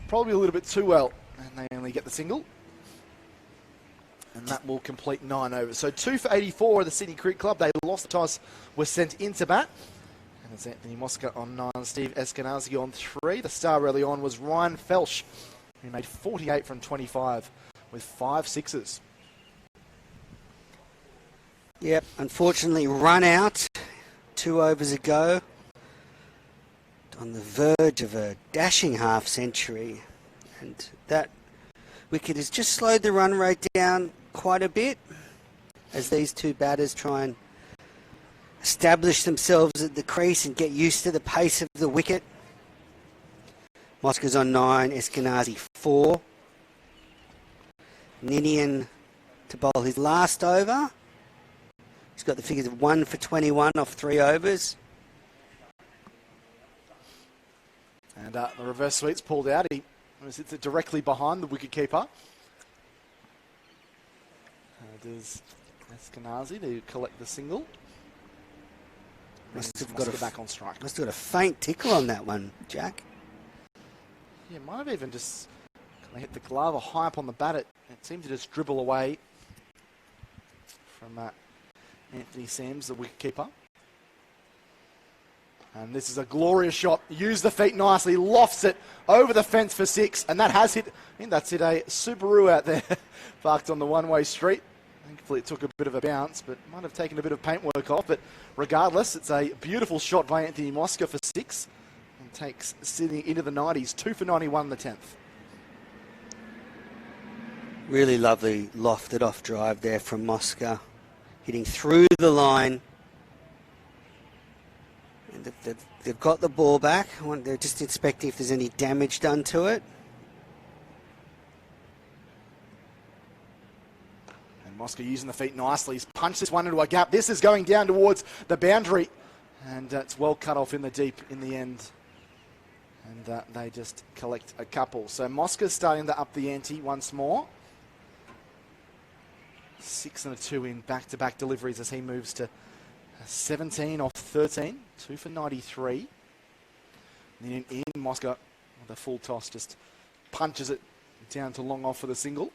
probably a little bit too well, and they only get the single. And that will complete 9 overs. So 2 for 84 of the Sydney Cricket Club. They lost the toss, were sent into bat. And it's Anthony Mosca on 9, Steve Eskenazi on 3. The star early on was Ryan Felsh, who made 48 from 25 with 5 sixes. Yep, unfortunately run out 2 overs ago. On the verge of a dashing half century. And that wicket has just slowed the run rate down quite a bit as these two batters try and establish themselves at the crease and get used to the pace of the wicket. Mosca's on 9, Eskenazi 4. Ninian to bowl his last over. He's got the figures of 1 for 21 off 3 overs. And the reverse sweep's pulled out. He sits it directly behind the wicketkeeper. Does Eskenazi to collect the single. Must have got back on strike. Must have got a faint tickle on that one, Jack. Yeah, might have even just hit the glove or high up on the bat. It seemed to just dribble away from Anthony Sams, the wicketkeeper. And this is a glorious shot. Used the feet nicely, lofts it over the fence for 6, and that has hit. I think that's hit a Subaru out there, parked on the one-way street. Thankfully, it took a bit of a bounce, but might have taken a bit of paintwork off. But regardless, it's a beautiful shot by Anthony Mosca for 6, and takes Sydney into the 90s, 2 for 91 in the 10th. Really lovely lofted off drive there from Mosca, hitting through the line. And they've got the ball back. They're just inspecting if there's any damage done to it. And Mosca using the feet nicely. He's punched this one into a gap. This is going down towards the boundary. And it's well cut off in the deep in the end. And they just collect a couple. So Mosca's starting to up the ante once more. 6 and a 2 in back-to-back deliveries as he moves to 17 off 13, 2 for 93. And then in Mosca, with a full toss, just punches it down to long off for the single.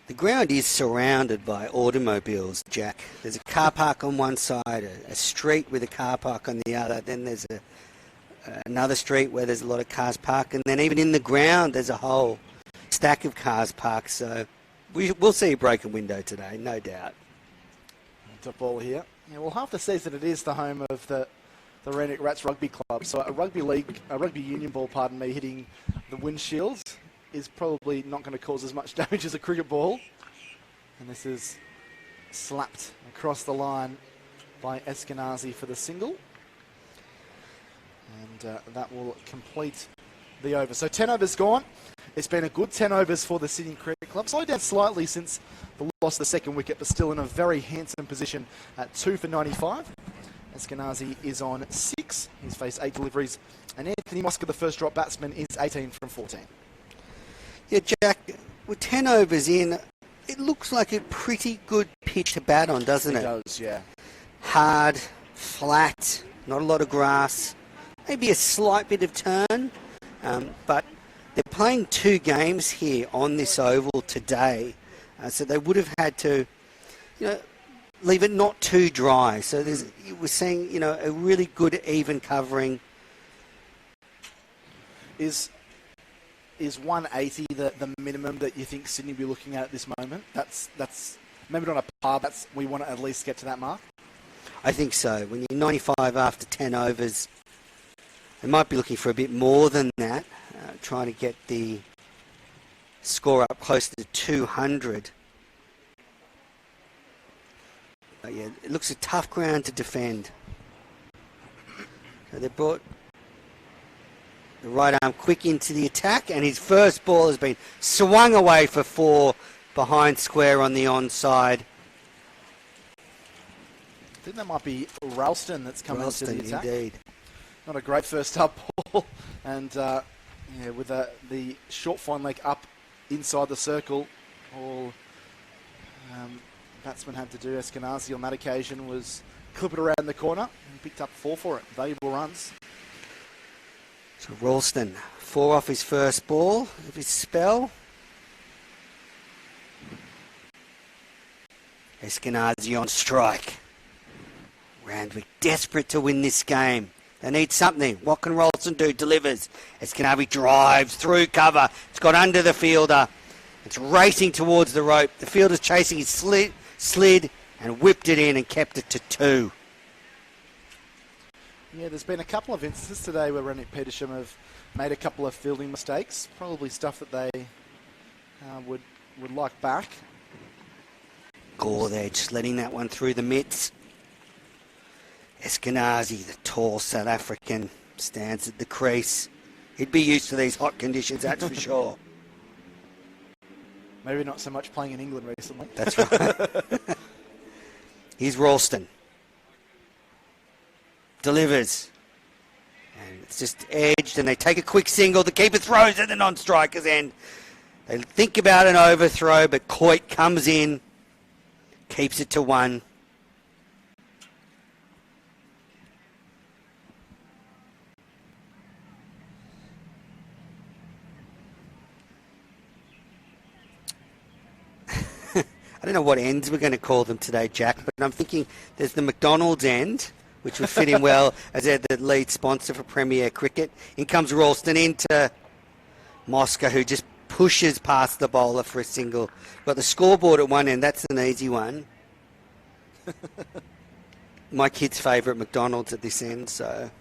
The ground is surrounded by automobiles, Jack. There's a car park on one side, a street with a car park on the other. Then there's another street where there's a lot of cars parked, and then even in the ground there's a whole stack of cars parked. So we'll see a broken window today, no doubt. Top ball here. Yeah, well, half the season it is the home of the Randwick Rats Rugby Club. So a rugby union ball, pardon me, hitting the windshields is probably not going to cause as much damage as a cricket ball. And this is slapped across the line by Eskenazi for the single. And that will complete the over. So 10 overs gone. It's been a good 10 overs for the Sydney Cricket Club. Slowed down slightly since the loss of the second wicket, but still in a very handsome position at 2 for 95. Eskenazi is on 6. He's faced 8 deliveries. And Anthony Mosca, the first drop batsman, is 18 from 14. Yeah, Jack, with 10 overs in, it looks like a pretty good pitch to bat on, doesn't it? It does, yeah. Hard, flat, not a lot of grass. Maybe a slight bit of turn, but they're playing 2 games here on this oval today, so they would have had to, leave it not too dry. So we're seeing, a really good even covering. Is 180 the minimum that you think Sydney will be looking at this moment? That's maybe not a par. We want to at least get to that mark. I think so. When you're 95 after 10 overs. They might be looking for a bit more than that, trying to get the score up close to 200. But yeah, it looks a tough ground to defend. So they brought the right arm quick into the attack, and his first ball has been swung away for 4 behind square on the onside. I think that might be Ralston that's come into the attack. Indeed. Not a great first up ball, and with the short fine leg up inside the circle, all batsman had to do, Eskenazi on that occasion, was clip it around the corner and picked up 4 for it. Valuable runs. So Ralston, 4 off his first ball of his spell. Eskenazi on strike. Randwick desperate to win this game. They need something. What can Ralston do? Delivers. Eskenazi drives through cover. It's got under the fielder. It's racing towards the rope. The fielder's chasing. He slid and whipped it in and kept it to 2. Yeah, there's been a couple of instances today where Randwick Petersham have made a couple of fielding mistakes. Probably stuff that they would like back. Gore there, just letting that one through the mitts. Eskenazi, the tall South African, stands at the crease. He'd be used to these hot conditions, that's for sure. Maybe not so much playing in England recently. That's right. Here's Ralston. Delivers. And it's just edged, and they take a quick single. The keeper throws at the non-striker's end. They think about an overthrow, but Coit comes in, keeps it to 1. I don't know what ends we're going to call them today, Jack, but I'm thinking there's the McDonald's end, which would fit in well as they're the lead sponsor for Premier Cricket. In comes Ralston into Moscow, who just pushes past the bowler for a single. Got the scoreboard at one end. That's an easy one. My kid's favourite McDonald's at this end, so...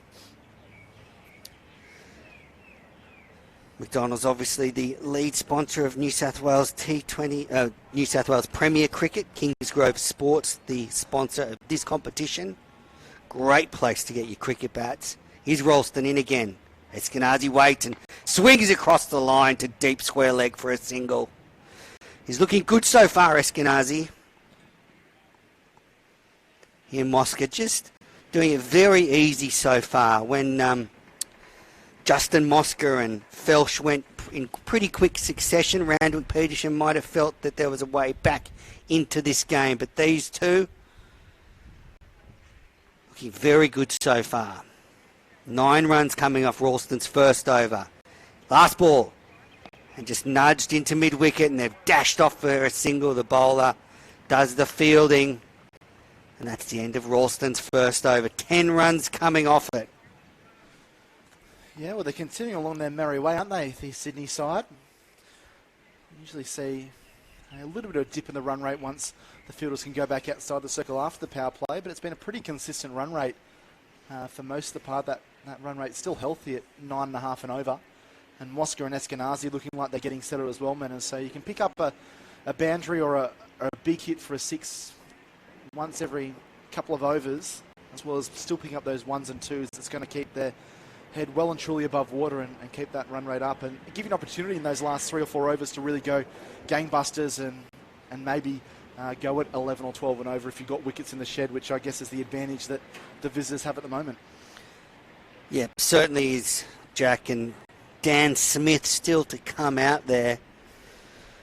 McDonald's obviously the lead sponsor of New South Wales T20, New South Wales Premier Cricket. Kingsgrove Sports, the sponsor of this competition. Great place to get your cricket bats. Here's Ralston in again. Eskenazi waits and swings across the line to deep square leg for a single. He's looking good so far, Eskenazi. Here Mosca just doing it very easy so far. When Justin Mosca and Felsh went in pretty quick succession, Randwick Petersham might have felt that there was a way back into this game. But these two, looking very good so far. 9 runs coming off Ralston's first over. Last ball. And just nudged into mid-wicket, and they've dashed off for a single. The bowler does the fielding. And that's the end of Ralston's first over. 10 runs coming off it. Yeah, well, they're continuing along their merry way, aren't they, the Sydney side? Usually see a little bit of a dip in the run rate once the fielders can go back outside the circle after the power play, but it's been a pretty consistent run rate for most of the part. That run rate's still healthy at 9.5 and over. And Mosca and Eskenazi looking like they're getting settled as well, man. So you can pick up a boundary or a big hit for a 6 once every couple of overs, as well as still picking up those 1s and 2s. It's going to keep their head well and truly above water and keep that run rate up and give you an opportunity in those last 3 or 4 overs to really go gangbusters and maybe go at 11 or 12 and over if you've got wickets in the shed, which I guess is the advantage that the visitors have at the moment. Yeah, certainly is, Jack, and Dan Smith still to come out there.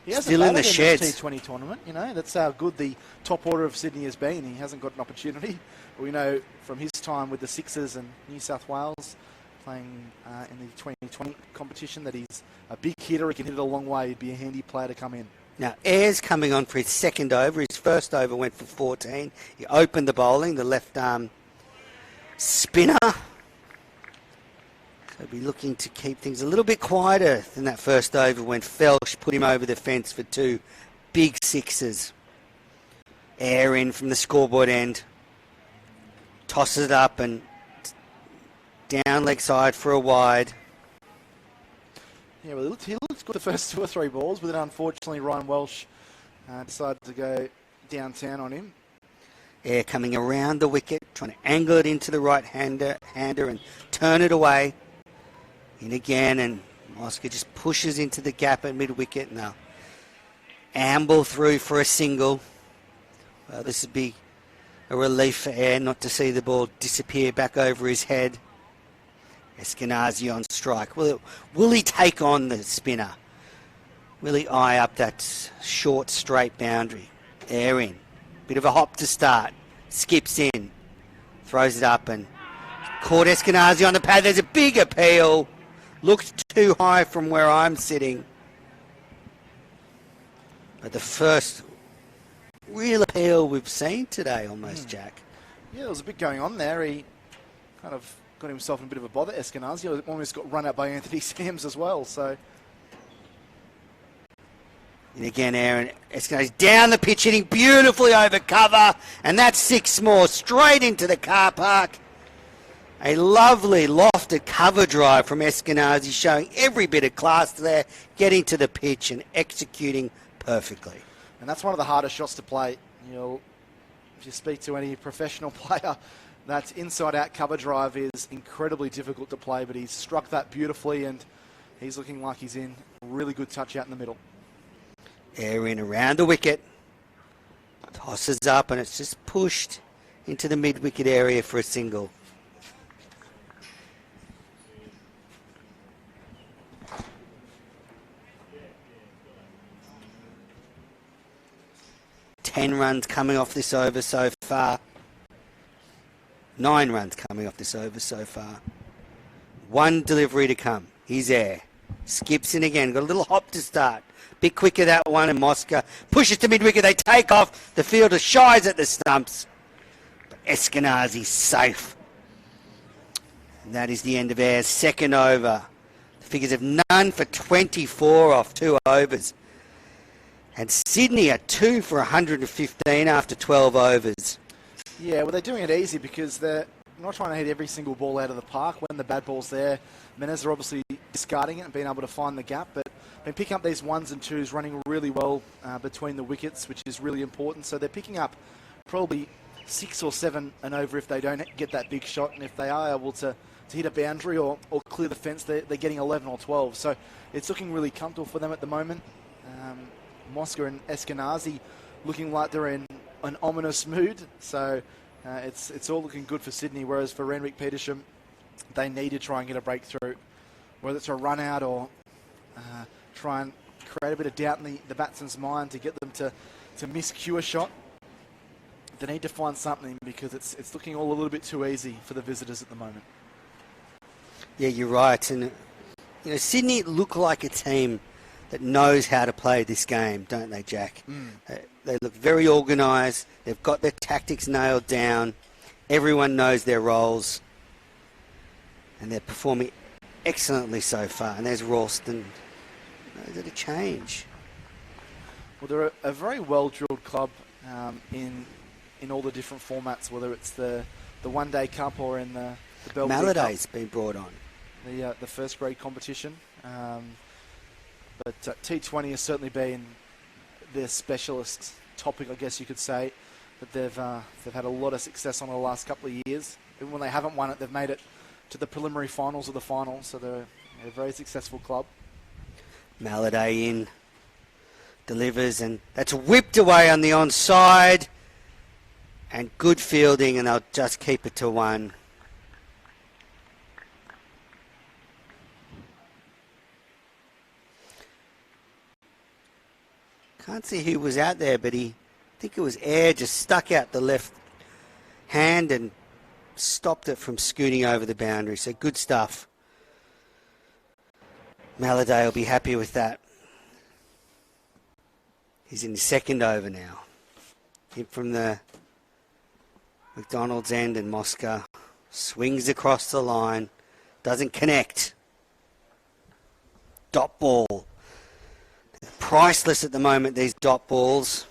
He hasn't still in the batted sheds. This T20 tournament, you know, that's how good the top order of Sydney has been. He hasn't got an opportunity. We know from his time with the Sixers and New South Wales playing in the 2020 competition that he's a big hitter. He can hit it a long way. He'd be a handy player to come in. Now, Ayres coming on for his second over. His first over went for 14. He opened the bowling, the left arm spinner. So he'll be looking to keep things a little bit quieter than that first over when Felsh put him over the fence for 2 big sixes. Ayre in from the scoreboard end. Tosses it up and down leg side for a wide. Yeah, well, he looked good the first 2 or 3 balls, but then unfortunately Ryan Welsh decided to go downtown on him. Ayre coming around the wicket, trying to angle it into the right-hander and turn it away. In again, and Mosca just pushes into the gap at mid-wicket. Now, amble through for a single. Well, this would be a relief for Ayre not to see the ball disappear back over his head. Eskenazi on strike. Will he take on the spinner? Will he eye up that short, straight boundary? Ayre in. Bit of a hop to start. Skips in. Throws it up and caught Eskenazi on the pad. There's a big appeal. Looked too high from where I'm sitting. But the first real appeal we've seen today almost, Jack. Yeah, there was a bit going on there. He kind of got himself in a bit of a bother, Eskenazi. Almost got run out by Anthony Sams as well. So, and again, Aaron Eskenazi down the pitch, hitting beautifully over cover. And that's 6 more, straight into the car park. A lovely lofted cover drive from Eskenazi, showing every bit of class there, getting to the pitch and executing perfectly. And that's one of the hardest shots to play. If you speak to any professional player, that inside-out cover drive is incredibly difficult to play, but he's struck that beautifully, and he's looking like he's in a really good touch out in the middle. Air in around the wicket. Tosses up and it's just pushed into the mid-wicket area for a single. Ten runs coming off this over so far. 9 runs coming off this over so far. One delivery to come. He's there. Skips in again. Got a little hop to start. Bit quicker that one, and Mosca pushes to mid-wicket. They take off. The fielder shies at the stumps. But Eskenazi safe. And that is the end of Air's second over. The figures of none for 24 off 2 overs. And Sydney are 2 for 115 after 12 overs. Yeah, well, they're doing it easy because they're not trying to hit every single ball out of the park. When the bad ball's there, Menez are obviously discarding it and being able to find the gap, but been picking up these 1s and 2s, running really well between the wickets, which is really important. So they're picking up probably 6 or 7 and over if they don't get that big shot, and if they are able to hit a boundary or clear the fence, they're getting 11 or 12. So it's looking really comfortable for them at the moment. Mosca and Eskenazi looking like they're in an ominous mood, so it's all looking good for Sydney, whereas for Randwick Petersham, they need to try and get a breakthrough, whether it's a run out or try and create a bit of doubt in the batsman's mind to get them to miscue a shot. They need to find something because it's looking all a little bit too easy for the visitors at the moment. Yeah, you're right. And Sydney look like a team that knows how to play this game, don't they, Jack? They look very organised. They've got their tactics nailed down. Everyone knows their roles. And they're performing excellently so far. And there's Ralston. Knows how to change. Well, they're a very well-drilled club in all the different formats, whether it's the one-day cup or in the Belvedere Cup. Malladay's been brought on. The first grade competition. But T20 has certainly been their specialist topic, I guess you could say. But they've had a lot of success on the last couple of years. Even when they haven't won it, they've made it to the preliminary finals or the final. So they're a very successful club. Malladay in, delivers, and that's whipped away on the onside. And good fielding, and they'll just keep it to 1. Can't see who was out there, but I think it was Air, just stuck out the left hand and stopped it from scooting over the boundary. So good stuff. Malladay will be happy with that. He's in his second over now. Hit from the McDonald's end, and Mosca swings across the line. Doesn't connect. Dot ball. Priceless at the moment, these dot balls.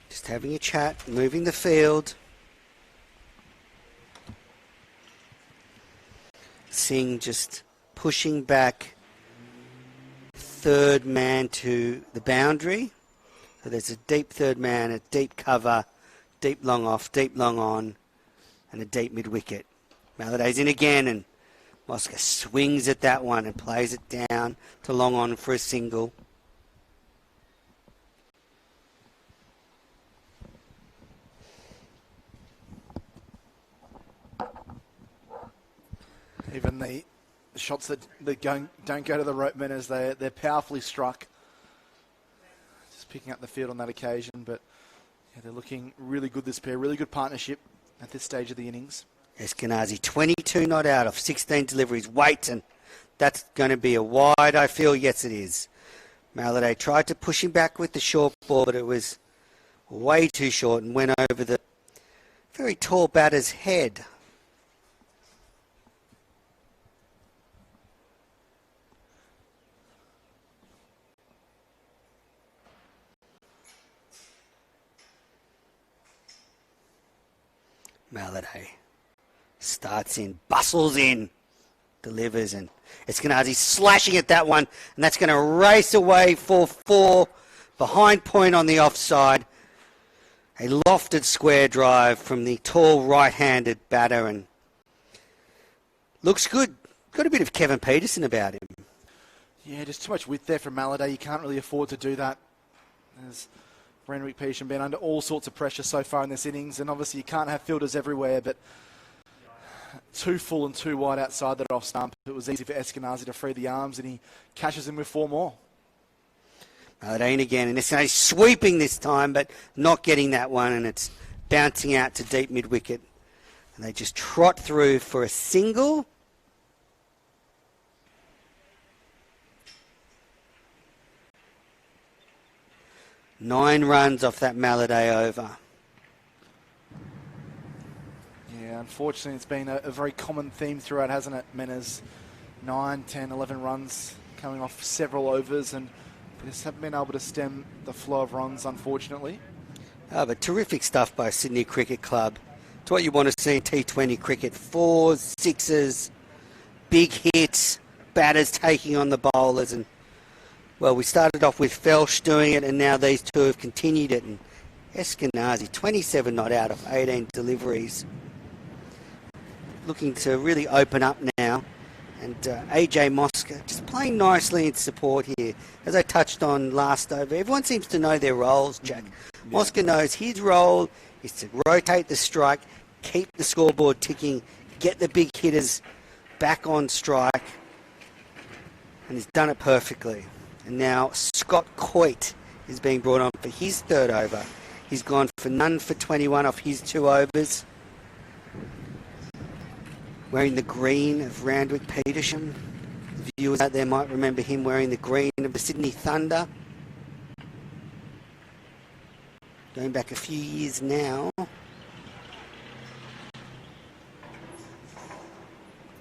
Just having a chat, moving the field. Singh just pushing back third man to the boundary. So there's a deep third man, a deep cover, deep long off, deep long on, and a deep mid-wicket. Malladay's in again, and Mosca swings at that one and plays it down to long on for a single. Even the shots that don't go to the rope men, as they're powerfully struck. Just picking up the field on that occasion, but yeah, they're looking really good, this pair. Really good partnership at this stage of the innings. Eskenazi, 22 not out of 16 deliveries. Wait, and that's going to be a wide, I feel. Yes, it is. Malladay tried to push him back with the short ball, but it was way too short and went over the very tall batter's head. Malladay starts in, bustles in. delivers, and Eskenazi slashing at that one, and that's going to race away for 4 behind point on the offside. A lofted square drive from the tall right-handed batter, and looks good. Got a bit of Kevin Peterson about him. Yeah, just too much width there from Maladay. You can't really afford to do that. As Randwick Petersham been under all sorts of pressure so far in this innings, and obviously you can't have fielders everywhere, but 2 full and 2 wide outside that off stump. It was easy for Eskenazi to free the arms, and he cashes in with 4 more. Maladay in again, and Eskenazi sweeping this time, but not getting that one, and it's bouncing out to deep mid-wicket. And they just trot through for a single. Nine runs off that Maladay over. Yeah, unfortunately it's been a very common theme throughout, hasn't it, Menas? 9, 10, 11 runs coming off several overs, and they just haven't been able to stem the flow of runs, unfortunately. Oh, but terrific stuff by Sydney Cricket Club. It's what you want to see in T20 cricket. 4s, 6s, big hits, batters taking on the bowlers, and well, we started off with Felsh doing it, and now these two have continued it. And Eskenazi, 27 not out of 18 deliveries. Looking to really open up now. And AJ Mosca just playing nicely in support here. As I touched on last over, everyone seems to know their roles, Jack. Yeah. Mosca knows his role is to rotate the strike, keep the scoreboard ticking, get the big hitters back on strike. And he's done it perfectly. And now Scott Coit is being brought on for his 3rd over. He's gone for none for 21 off his 2 overs. Wearing the green of Randwick Petersham. The viewers out there might remember him wearing the green of the Sydney Thunder. Going back a few years now.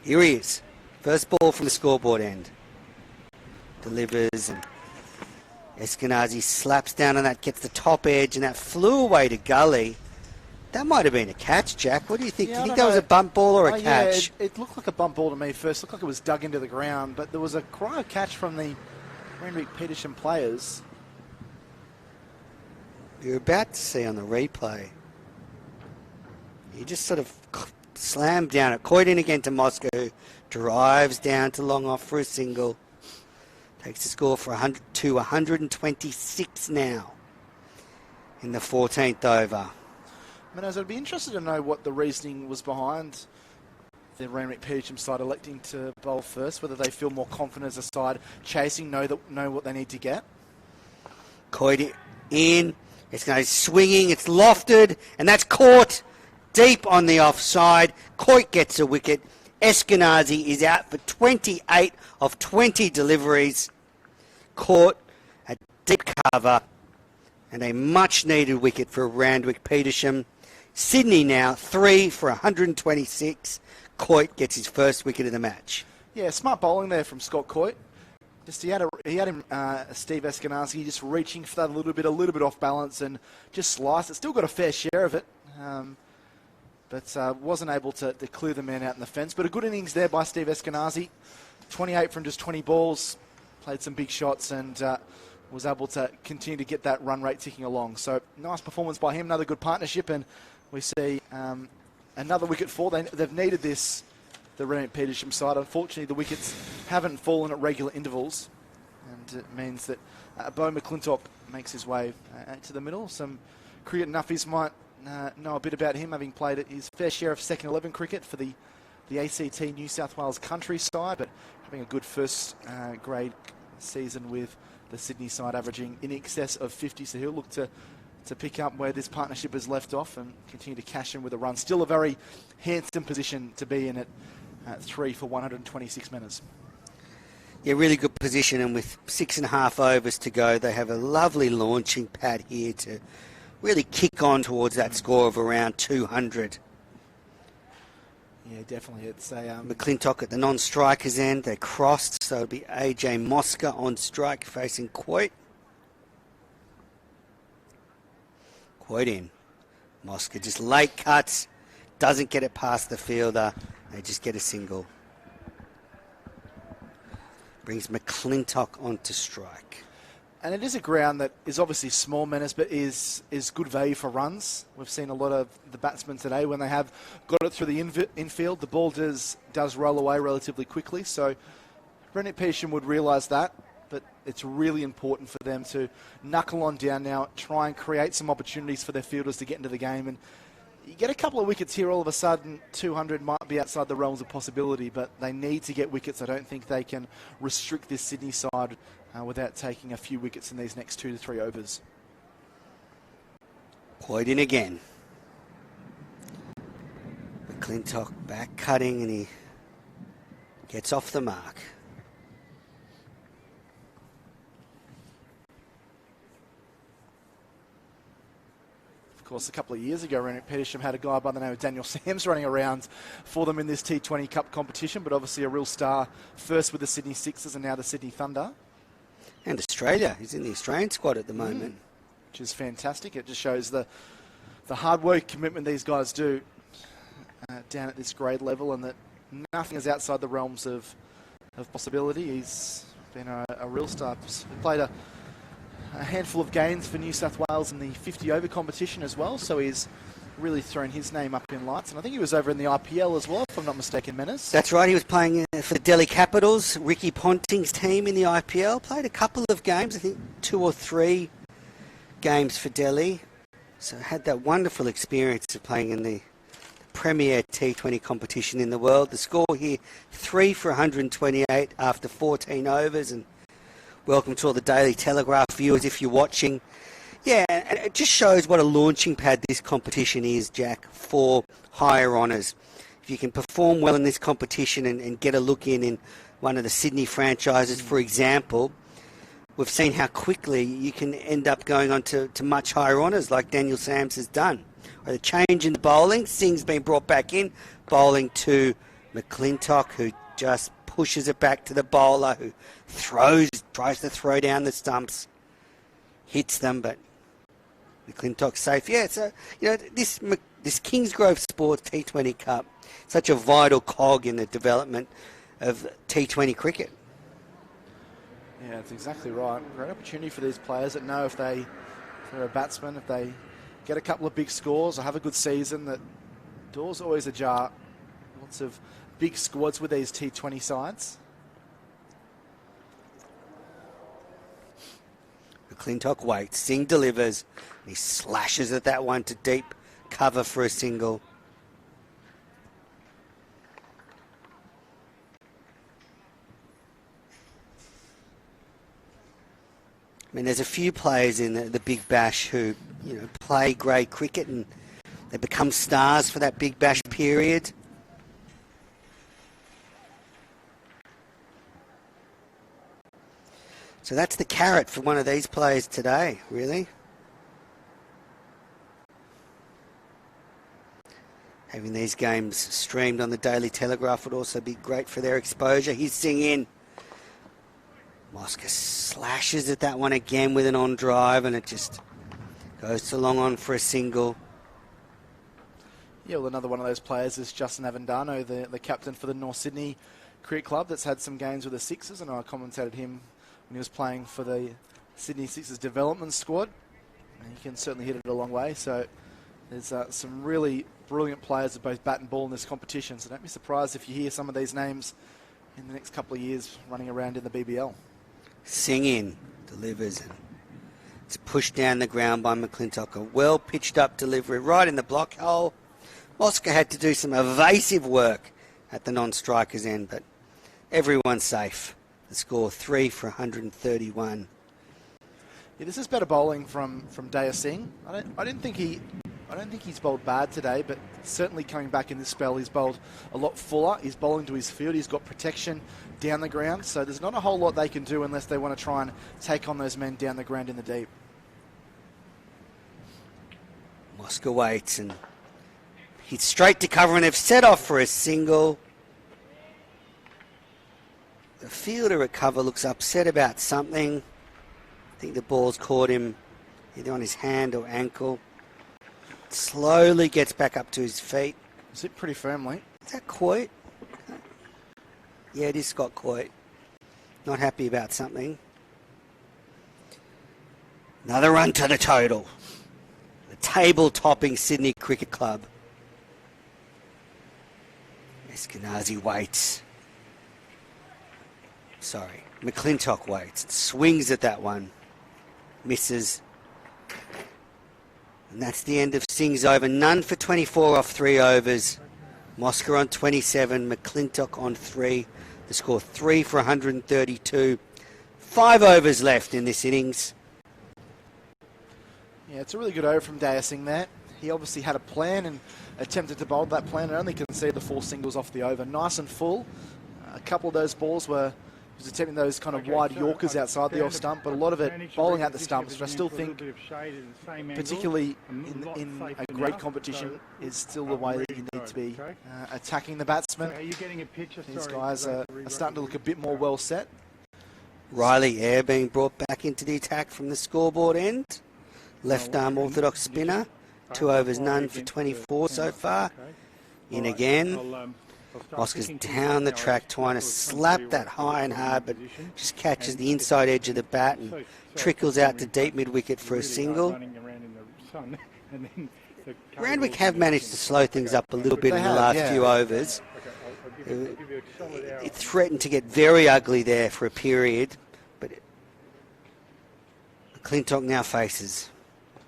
Here he is. First ball from the scoreboard end. Delivers, and Eskenazi slaps down on that, gets the top edge, and that flew away to gully. That might have been a catch, Jack. What do you think? Yeah, do you think that was a bump ball or a catch? Yeah, it looked like a bump ball to me first. It looked like it was dug into the ground, but there was a cry of catch from the Randwick Petersham players. You're about to see on the replay. He just sort of slammed down it. Coit in again to Moscow, who drives down to long off for a single. Takes the score for 100 to 126 now in the 14th over. Menas, I'd be interested to know what the reasoning was behind the Randwick Petersham side electing to bowl first, whether they feel more confident as a side chasing, know what they need to get. Coit in, it's going swinging, it's lofted, and that's caught deep on the offside. Coit gets a wicket. Eskenazi is out for 28 of 20 deliveries. Caught a deep cover and a much needed wicket for Randwick Petersham. Sydney now 3 for 126. Coit gets his first wicket of the match. Yeah, smart bowling there from Scott Coit. Just he had him Steve Eskenazi just reaching for that a little bit off balance and just sliced it. Still got a fair share of it. But wasn't able to clear the man out in the fence. But a good innings there by Steve Eskenazi. 28 from just 20 balls. Played some big shots and was able to continue to get that run rate ticking along. So nice performance by him. Another good partnership. And we see another wicket fall. They've needed this, the Randwick Petersham side. Unfortunately, the wickets haven't fallen at regular intervals. And it means that Bo McClintock makes his way to the middle. Some cricket nuffies might know a bit about him, having played his fair share of second 11 cricket for the ACT New South Wales countryside, but having a good first grade season with the Sydney side averaging in excess of 50, so he'll look to pick up where this partnership has left off and continue to cash in with a run. Still a very handsome position to be in at 3 for 126 minutes. Yeah, really good position, and with 6.5 overs to go, they have a lovely launching pad here to really kick on towards that score of around 200. Yeah, definitely. It's a McClintock at the non-strikers end. They crossed, so it'll be AJ Mosca on strike facing Coit. Coit in. Mosca just late cuts, doesn't get it past the fielder. They just get a single. Brings McClintock onto strike. And it is a ground that is obviously small, Menace, but is good value for runs. We've seen a lot of the batsmen today, when they have got it through the infield, the ball does roll away relatively quickly. So Randwick Petersham would realise that, but it's really important for them to knuckle on down now, try and create some opportunities for their fielders to get into the game. And you get a couple of wickets here, all of a sudden 200 might be outside the realms of possibility, but they need to get wickets. I don't think they can restrict this Sydney side without taking a few wickets in these next 2 to 3 overs. Poyed in again. McClintock back cutting, and he gets off the mark. Of course, a couple of years ago, Randwick Petersham had a guy by the name of Daniel Sams running around for them in this T20 Cup competition, but obviously a real star, first with the Sydney Sixers and now the Sydney Thunder. And Australia. He's in the Australian squad at the moment. Which is fantastic. It just shows the hard work, commitment these guys do down at this grade level, and that nothing is outside the realms of possibility. He's been a real star. He played a handful of games for New South Wales in the 50-over competition as well, so he's really thrown his name up in lights. And I think he was over in the IPL as well, if I'm not mistaken, Menace. That's right, he was playing for the Delhi Capitals, Ricky Ponting's team in the IPL. Played a couple of games, I think 2 or 3 games for Delhi. So had that wonderful experience of playing in the premier T20 competition in the world. The score here, 3 for 128 after 14 overs. And welcome to all the Daily Telegraph viewers if you're watching. Yeah, and it just shows what a launching pad this competition is, Jack, for higher honours. If you can perform well in this competition and get a look in one of the Sydney franchises, for example, we've seen how quickly you can end up going on to much higher honours like Daniel Sams has done. Or the change in the bowling, Singh's been brought back in, bowling to McClintock, who just pushes it back to the bowler, who tries to throw down the stumps, hits them, but McClintock's safe. Yeah, so, this Kingsgrove Sports T20 Cup, such a vital cog in the development of T20 cricket. Yeah, that's exactly right. Great opportunity for these players that know if they're a batsman, if they get a couple of big scores or have a good season, that doors always ajar. Lots of big squads with these T20 sides. McClintock waits, Singh delivers, he slashes at that one to deep cover for a single. I mean, there's a few players in the Big Bash who, play great cricket and they become stars for that Big Bash period. So that's the carrot for one of these players today, really. Having these games streamed on the Daily Telegraph would also be great for their exposure. He's Singh in. Mosca slashes at that one again with an on drive, and it just goes to long on for a single. Yeah, well, another one of those players is Justin Avendano, the captain for the North Sydney Cricket Club, that's had some games with the Sixers, and I commentated him when he was playing for the Sydney Sixers development squad. And he can certainly hit it a long way. So there's some really brilliant players that both bat and ball in this competition. So don't be surprised if you hear some of these names in the next couple of years running around in the BBL. Singh in, delivers, and it's pushed down the ground by McClintock. A well pitched up delivery right in the block hole. Mosca had to do some evasive work at the non-striker's end, but everyone's safe. The score 3 for 131. Yeah, this is better bowling from Daya Singh. I don't think he's bowled bad today, but certainly coming back in this spell, he's bowled a lot fuller. He's bowling to his field. He's got protection down the ground, so there's not a whole lot they can do unless they want to try and take on those men down the ground in the deep. Mosca waits and hits straight to cover, and they've set off for a single. The fielder at cover looks upset about something. I think the ball's caught him either on his hand or ankle. Slowly gets back up to his feet. Is it pretty firmly? Is that Coit? Yeah, it is Scott Coit. not happy about something. Another run to the total. The table-topping Sydney Cricket Club. Eskenazi waits. Sorry, McClintock waits. Swings at that one. Misses. And that's the end of Singh's over. None for 24 off 3 overs. Mosca on 27, McClintock on 3. The score 3 for 132. 5 overs left in this innings. Yeah, it's a really good over from Daya Singh there. He obviously had a plan and attempted to bowl that plan and only conceded the 4 singles off the over. Nice and full. A couple of those balls were... He was attempting those kind of wide Yorkers outside the off stump, but a lot of it bowling out the stumps, which I still think, particularly in a great competition, is still the way that you need to be attacking the batsman. These guys are starting to look a bit more well set. Riley Eyre being brought back into the attack from the scoreboard end. Left arm orthodox spinner. 2 overs, none for 24 so far. In again. Mosca's down the track trying to slap that high and hard, but just catches the inside edge of the bat and trickles out to deep mid-wicket for a single. Randwick have managed to slow things up a little bit in the last few overs. It threatened to get very ugly there for a period, but McClintock now faces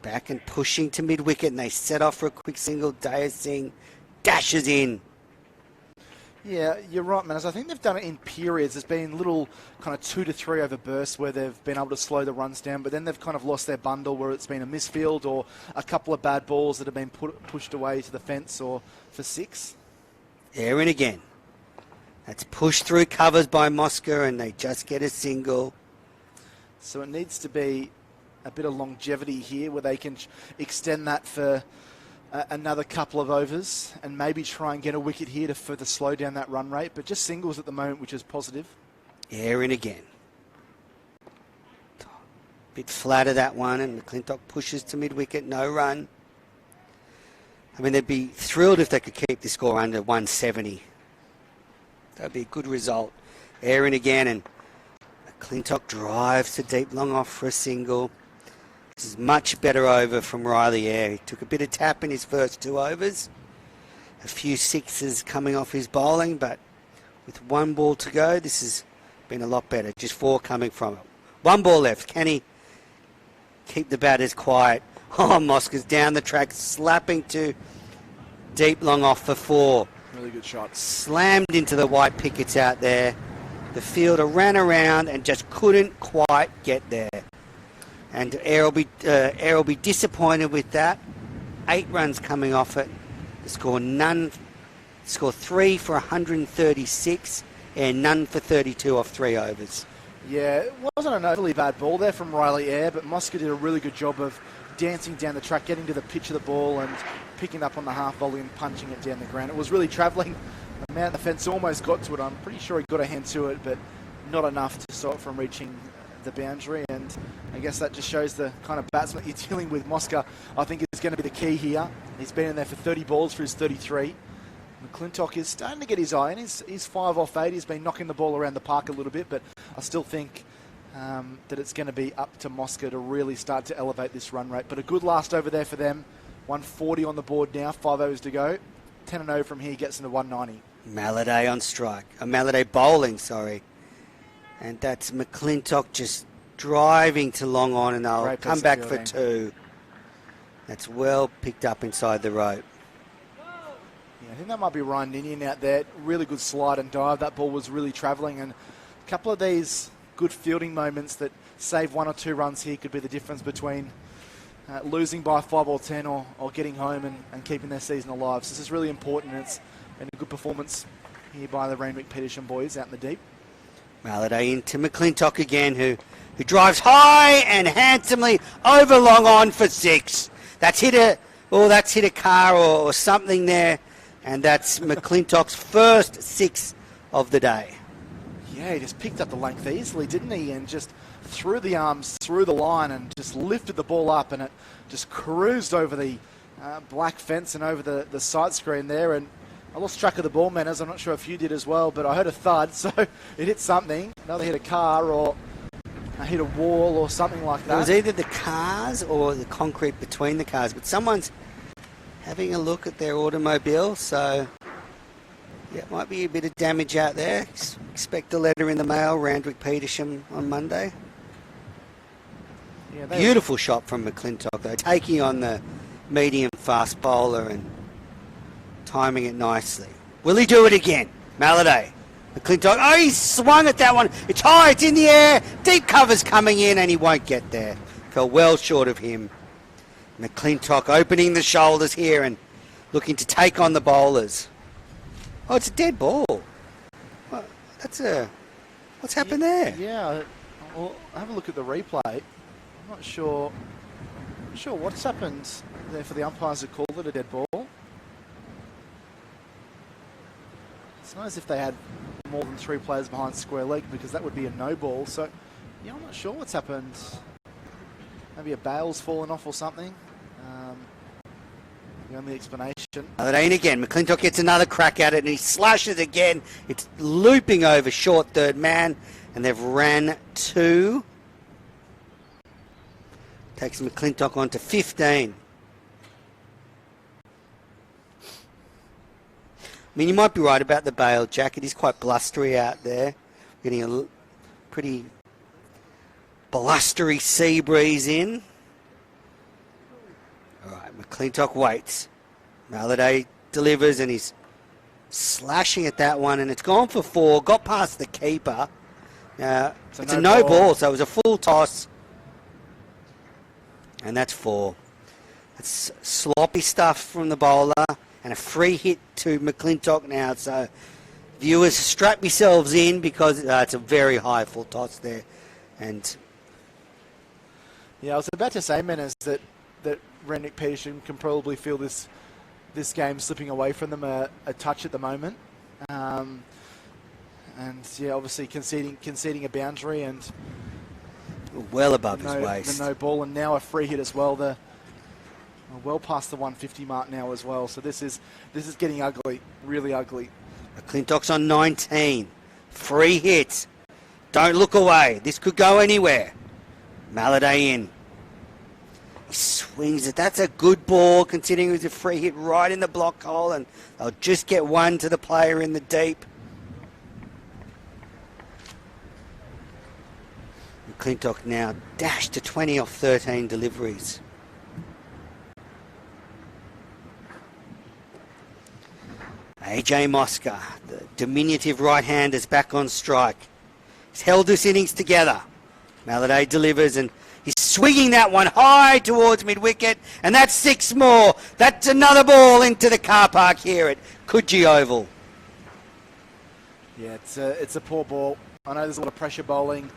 back and pushing to mid-wicket, and they set off for a quick single. Daya Singh dashes in. Yeah, you're right, man. I think they've done it in periods. There's been little kind of 2 to 3 over bursts where they've been able to slow the runs down, but then they've kind of lost their bundle where it's been a misfield or a couple of bad balls that have been pushed away to the fence or for 6. Eyre in again. That's pushed through covers by Mosca and they just get a single. So it needs to be a bit of longevity here where they can extend that for another couple of overs and maybe try and get a wicket here to further slow down that run rate, but just singles at the moment, which is positive. Eyre in again. Bit flatter that one, and McClintock pushes to mid-wicket, no run. I mean, they'd be thrilled if they could keep the score under 170. That'd be a good result. Eyre in again, and McClintock drives to deep long off for a single. This is much better over from Riley Eyre. He took a bit of tap in his first 2 overs. A few sixes coming off his bowling, but with 1 ball to go, this has been a lot better. Just 4 coming from it. 1 ball left. Can he keep the batters quiet? Oh, Mosca's down the track, slapping to deep long off for 4. Really good shot. Slammed into the white pickets out there. The fielder ran around and just couldn't quite get there. And Eyre will be disappointed with that. 8 runs coming off it. The score 3 for 136 and none for 32 off 3 overs. Yeah, it wasn't an overly bad ball there from Riley Eyre, but Mosca did a really good job of dancing down the track, getting to the pitch of the ball and picking up on the half volley and punching it down the ground. It was really travelling. The man at the fence almost got to it. I'm pretty sure he got a hand to it, but not enough to stop it from reaching the boundary, and I guess that just shows the kind of batsman you're dealing with. Mosca, I think, is going to be the key here. He's been in there for 30 balls for his 33. McClintock is starting to get his eye in. He's 5 off 8. He's been knocking the ball around the park a little bit, but I still think that it's going to be up to Mosca to really start to elevate this run rate. But a good last over there for them. 140 on the board now, 5 overs to go. 10-0 from here gets into 190. Maladay on strike. Maladay bowling, sorry. And that's McClintock just driving to long on, and they'll come back for 2. That's well picked up inside the rope. Yeah, I think that might be Ryan Ninian out there. Really good slide and dive. That ball was really travelling, and a couple of these good fielding moments that save 1 or 2 runs here could be the difference between losing by 5 or 10 or getting home and keeping their season alive. So this is really important. It's been a good performance here by the Randwick Petersham boys out in the deep. Maladay into McClintock again, who drives high and handsomely over long on for 6. That's hit a car or something there, and that's McClintock's first 6 of the day. Yeah, he just picked up the length easily, didn't he? And just threw the arms through the line and just lifted the ball up, and it just cruised over the black fence and over the sight screen there, and I lost track of the ball, Manners. I'm not sure if you did as well, but I heard a thud, so it hit something. Another hit a car or hit a wall or something like that. It was either the cars or the concrete between the cars, but someone's having a look at their automobile, so yeah, it might be a bit of damage out there. Expect a letter in the mail, Randwick Petersham on Monday. Yeah, Beautiful shot from McClintock, though, taking on the medium fast bowler and timing it nicely. Will he do it again? Maladay. McClintock. Oh, he swung at that one. It's high, it's in the air. Deep cover's coming in, and he won't get there. Fell well short of him. McClintock opening the shoulders here and looking to take on the bowlers. Oh, it's a dead ball. Well, what's happened there? Yeah, well, have a look at the replay. I'm not sure what's happened there for the umpires that called it a dead ball. It's not as if they had more than 3 players behind square leg, because that would be a no ball. So, yeah, I'm not sure what's happened. Maybe a bail's fallen off or something. The only explanation. It ain't again. McClintock gets another crack at it and he slashes again. It's looping over short third man, and they've ran 2. Takes McClintock on to 15. I mean, you might be right about the bail, Jack. It is quite blustery out there. Getting a pretty blustery sea breeze in. All right, McClintock waits. Maladay delivers and he's slashing at that one, and it's gone for 4. Got past the keeper. It's a no ball, so it was a full toss. And that's 4. It's sloppy stuff from the bowler and a free hit to McClintock now. So viewers, strap yourselves in, because it's a very high full toss there. And yeah, I was about to say, Menas, that Randwick Petersham can probably feel this game slipping away from them a touch at the moment. And yeah, obviously conceding a boundary and well above his waist. The no ball, and now a free hit as well. Well past the 150 mark now as well. So this is getting ugly, really ugly. McClintock's on 19. Free hit. Don't look away. This could go anywhere. Maladay in. He swings it. That's a good ball, considering it was a free hit right in the block hole, and they'll just get 1 to the player in the deep. McClintock now dashed to 20 off 13 deliveries. AJ Mosca, the diminutive right-hander's back on strike. He's held this innings together. Maladay delivers, and he's swinging that one high towards mid-wicket, and that's 6 more. That's another ball into the car park here at Coogee Oval. Yeah, it's a poor ball. I know there's a lot of pressure bowling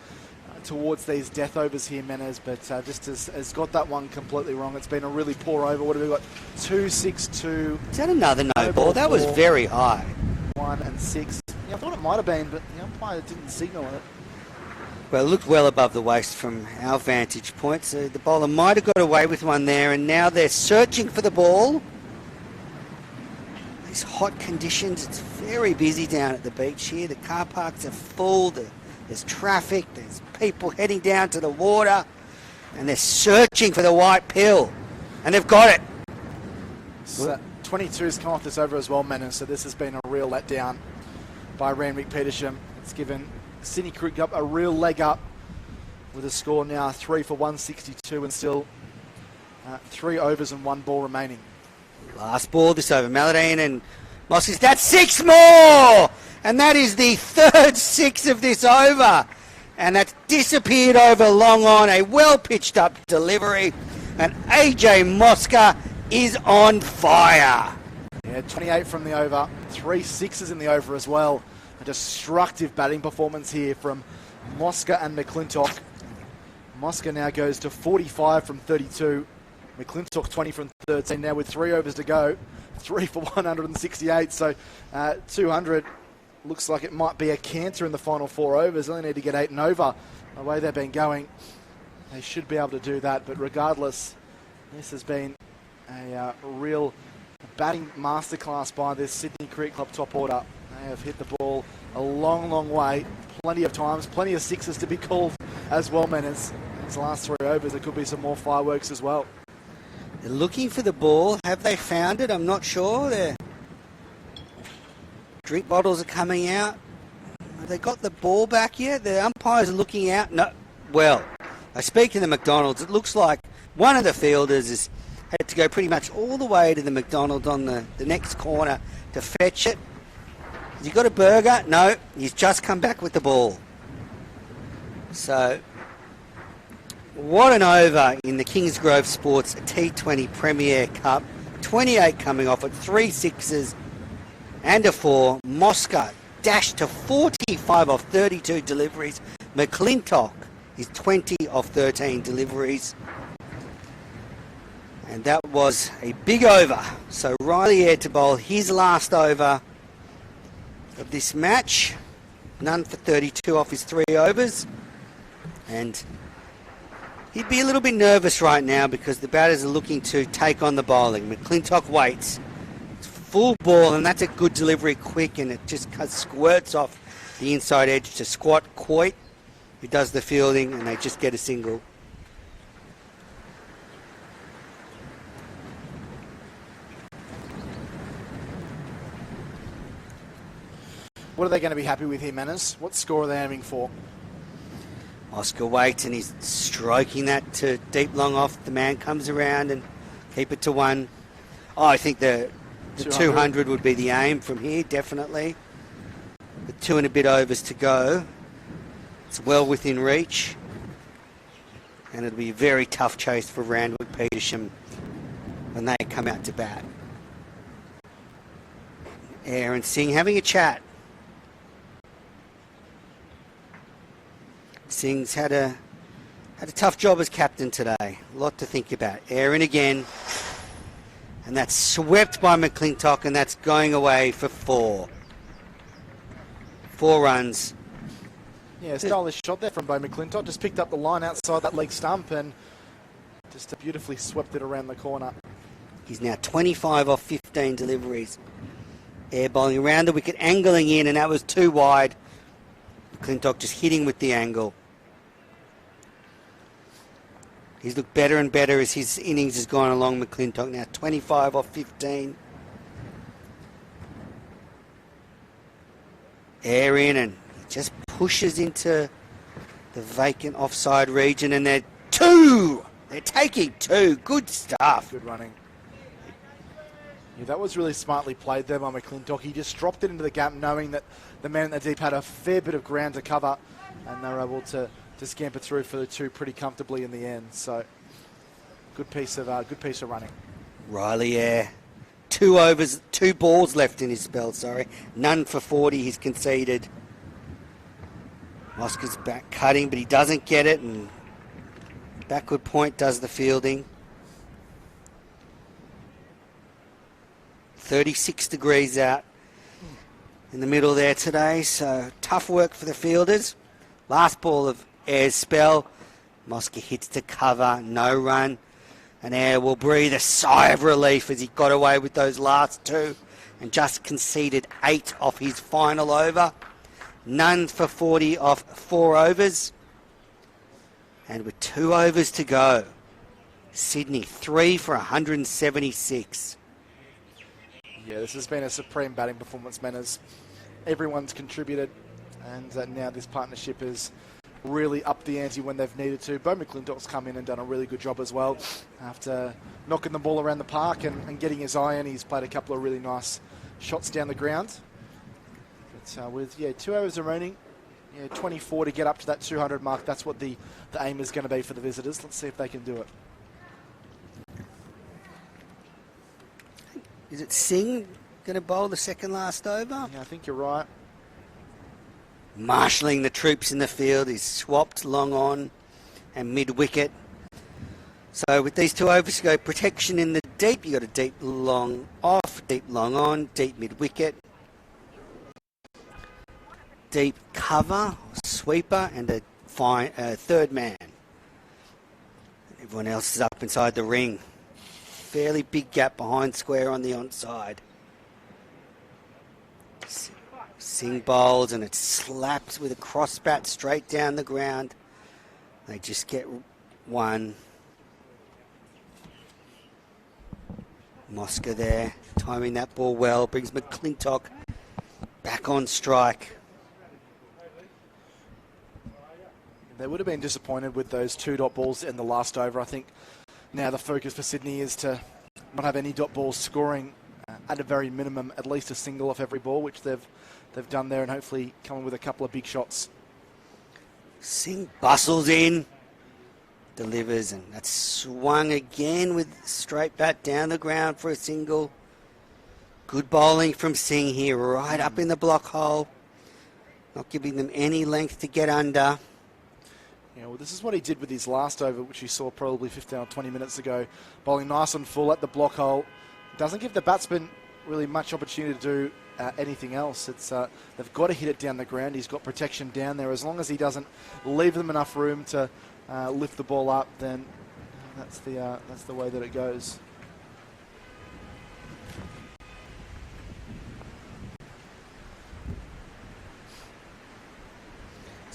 towards these death overs here, Menas, but just has got that one completely wrong. It's been a really poor over. What have we got? 2, 6, 2. Is that another no ball? That was very high. 1 and 6. Yeah, I thought it might have been, but the umpire didn't signal it. Well, it looked well above the waist from our vantage point, so the bowler might have got away with one there, and now they're searching for the ball. These hot conditions, it's very busy down at the beach here. The car parks are full, there's traffic, there's people heading down to the water, and they're searching for the white pill, and they've got it. So 22's come off this over as well, Menas, so this has been a real letdown by Randwick Petersham. It's given Sydney Cricket Club a real leg up with a score now 3 for 162 and still 3 overs and 1 ball remaining. Last ball this over. Maladay and Mosques. That's 6 more! And that is the 3rd 6 of this over. And that's disappeared over long on. A well-pitched up delivery. And AJ Mosca is on fire. Yeah, 28 from the over. 3 6s in the over as well. A destructive batting performance here from Mosca and McClintock. Mosca now goes to 45 from 32. McClintock 20 from 13 now with 3 overs to go. 3 for 168, so 200 looks like it might be a canter in the final 4 overs. They only need to get 8 and over. The way they've been going, they should be able to do that, but regardless, this has been a real batting masterclass by this Sydney Cricket Club top order. They have hit the ball a long, long way, plenty of times, plenty of sixes to be called as well, Menas. These last 3 overs, there could be some more fireworks as well. They're looking for the ball. Have they found it? I'm not sure. Their drink bottles are coming out. Have they got the ball back yet? The umpires are looking out. No. Well, I speak of the McDonald's. It looks like one of the fielders has had to go pretty much all the way to the McDonald's on the next corner to fetch it. Has he got a burger? No. He's just come back with the ball. So, what an over in the Kingsgrove Sports T20 Premier Cup. 28 coming off at 3 sixes and a 4. Mosca dashed to 45 off 32 deliveries. McClintock is 20 off 13 deliveries. And that was a big over. So Riley Air to bowl his last over of this match. None for 32 off his 3 overs. And he'd be a little bit nervous right now because the batters are looking to take on the bowling. McClintock waits. It's full ball, and that's a good delivery, quick, and it just squirts off the inside edge to Squat Coit, who does the fielding, and they just get a single. What are they going to be happy with here, Menas? What score are they aiming for? Oscar waits and he's stroking that to deep long off. The man comes around and keep it to 1. Oh, I think the 200 would be the aim from here, definitely. With 2 and a bit overs to go. It's well within reach. And it'll be a very tough chase for Randwick Petersham when they come out to bat. Air and Singh having a chat. Singh's had a tough job as captain today. A lot to think about. Aaron again. And that's swept by McClintock, and that's going away for 4. 4 runs. Yeah, stylish shot there from Bo McClintock. Just picked up the line outside that leg stump and just beautifully swept it around the corner. He's now 25 off 15 deliveries. Air bowling around the wicket, angling in, and that was too wide. McClintock just hitting with the angle. He's looked better and better as his innings has gone along. McClintock now 25 off 15. Air in, and he just pushes into the vacant offside region, and they're 2. They're taking 2. Good stuff. Good running. Yeah, that was really smartly played there by McClintock. He just dropped it into the gap knowing that the man in the deep had a fair bit of ground to cover, and they were able to scamper through for the 2 pretty comfortably in the end. So good piece of running. Riley Air, 2 overs, 2 balls left in his spell, none for 40 he's conceded. Mosca's back cutting, but he doesn't get it, and backward point does the fielding. 36 degrees out in the middle there today, so tough work for the fielders. Last ball of Air's spell. Mosca hits to cover, no run. And Air will breathe a sigh of relief as he got away with those last 2 and just conceded 8 off his final over. None for 40 off 4 overs. And with 2 overs to go, Sydney 3 for 176. Yeah, this has been a supreme batting performance, Menas. Everyone's contributed, and now this partnership has really upped the ante when they've needed to. Bo McClintock's come in and done a really good job as well. After knocking the ball around the park and getting his eye in, he's played a couple of really nice shots down the ground. But with 2 overs remaining, 24 to get up to that 200 mark, that's what the aim is going to be for the visitors. Let's see if they can do it. Is it Singh going to bowl the second last over? Yeah, I think you're right. Marshalling the troops in the field. He's swapped long on and mid-wicket. So with these 2 overs to go, protection in the deep. You got a deep long off, deep long on, deep mid-wicket. Deep cover, sweeper, and a third man. Everyone else is up inside the ring. fairly big gap behind square on the onside. Singh bowls and it slaps with a cross bat straight down the ground. They just get one. Mosca there, timing that ball well, brings McClintock back on strike. They would have been disappointed with those 2 dot balls in the last over. I think now the focus for Sydney is to not have any dot balls scoring at a very minimum, at least a single off every ball, which they've done there, and hopefully coming with a couple of big shots. Singh bustles in, delivers, and that's swung again with straight bat down the ground for a single. Good bowling from Singh here, right up in the block hole, not giving them any length to get under. Yeah, well, this is what he did with his last over, which you saw probably 15 or 20 minutes ago. Bowling nice and full at the block hole. Doesn't give the batsman really much opportunity to do anything else. It's they've got to hit it down the ground. He's got protection down there. As long as he doesn't leave them enough room to lift the ball up, then that's the way that it goes.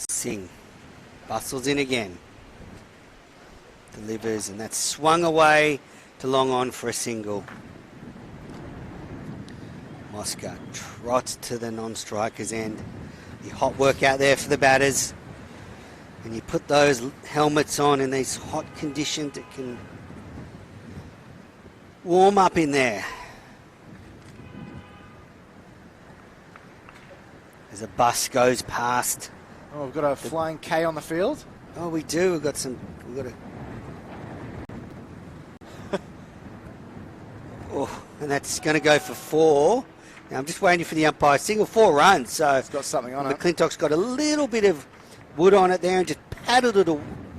Singh bustles in again, delivers, and that's swung away to long on for a single. Mosca trots to the non-striker's end. The hot work out there for the batters, and you put those helmets on in these hot conditions, it can warm up in there. As a bus goes past. Oh, we've got a flying K on the field. Oh, we do. We've got a. Oh, and that's going to go for 4. Now I'm just waiting for the umpire. Single 4 runs. So It's got something on it. McClintock's got a little bit of wood on it there and just paddled it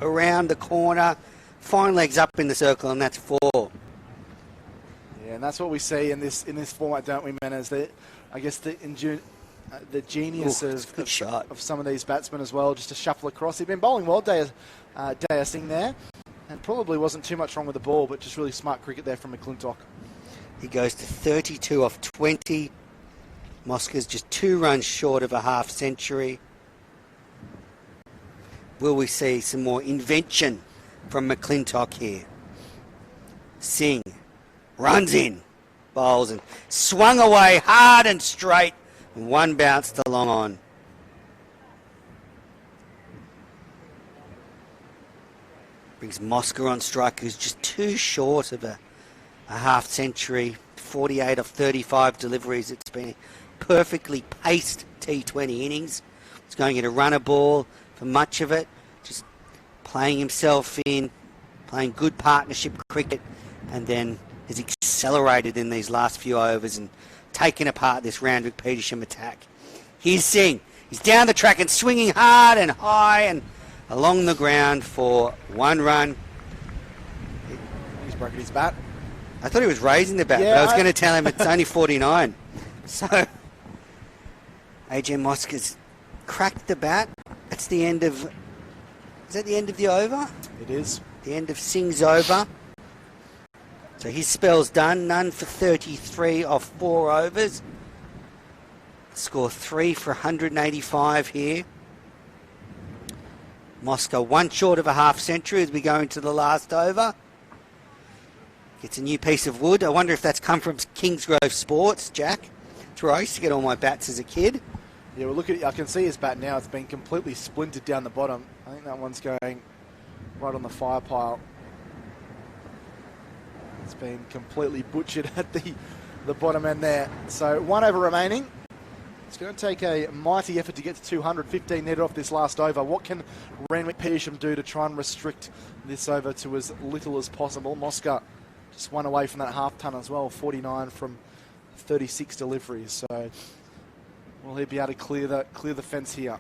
around the corner. Fine legs up in the circle, and that's 4. Yeah, and that's what we see in this format, don't we, Manners? I guess the genius of some of these batsmen as well, just to shuffle across. He'd been bowling well, Daya Singh there, and probably wasn't too much wrong with the ball, but just really smart cricket there from McClintock. He goes to 32 off 20. Mosca's just 2 runs short of a half century. Will we see some more invention from McClintock here? Singh runs in, bowls and swung away hard and straight. One bounce to long on. Brings Mosca on strike, who's just 2 short of a half century. 48 of 35 deliveries. It's been a perfectly paced T20 innings. He's going in a runner ball for much of it. Just playing himself in, playing good partnership cricket, and then has accelerated in these last few overs and taken apart this Randwick Petersham attack. Here's Singh. He's down the track and swinging hard and high and along the ground for 1 run. He's broken his bat. I thought he was raising the bat, but I was going to tell him it's only 49. So AJ Mosca's cracked the bat. That's the end of... Is that the end of the over? It is. The end of Singh's over. So his spell's done. None for 33 off 4 overs. Score 3 for 185 here. Mosca 1 short of a half century as we go into the last over. Gets a new piece of wood. I wonder if that's come from Kingsgrove Sports, Jack. It's where I used to get all my bats as a kid. Yeah, well, look at it. I can see his bat now. It's been completely splintered down the bottom. I think that one's going right on the fire pile. It's been completely butchered at the bottom end there. So 1 over remaining. It's going to take a mighty effort to get to 215 netted off this last over. What can Randwick Petersham do to try and restrict this over to as little as possible? Mosca just 1 away from that half ton as well, 49 from 36 deliveries. So will he be able to clear the fence here?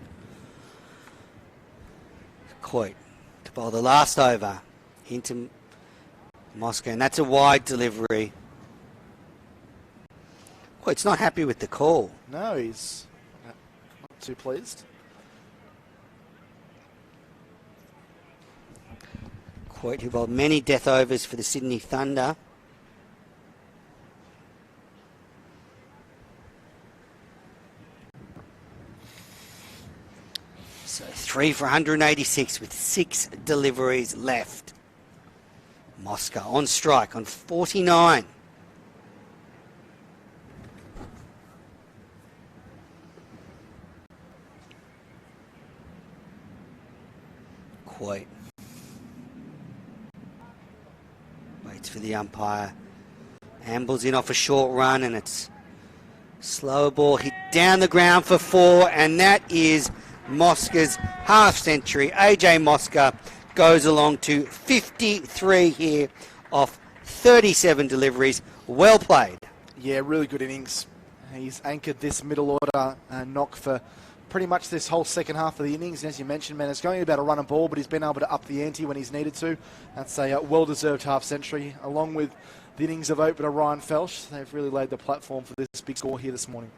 Coit to bowl the last over into Mosca, and that's a wide delivery. Coit's not happy with the call. No, he's not too pleased. Coit, who bowled many death overs for the Sydney Thunder. So 3 for 186 with 6 deliveries left. Mosca on strike on 49. Coit waits for the umpire. Ambles in off a short run, and it's slow ball hit down the ground for 4, and that is Mosca's half century. AJ Mosca goes along to 53 here off 37 deliveries. Well played. Yeah, really good innings. He's anchored this middle order knock for pretty much this whole second half of the innings. And as you mentioned, man, it's going about a run and ball, but he's been able to up the ante when he's needed to. That's a well-deserved half century, along with the innings of opener Ryan Felsch. They've really laid the platform for this big score here this morning.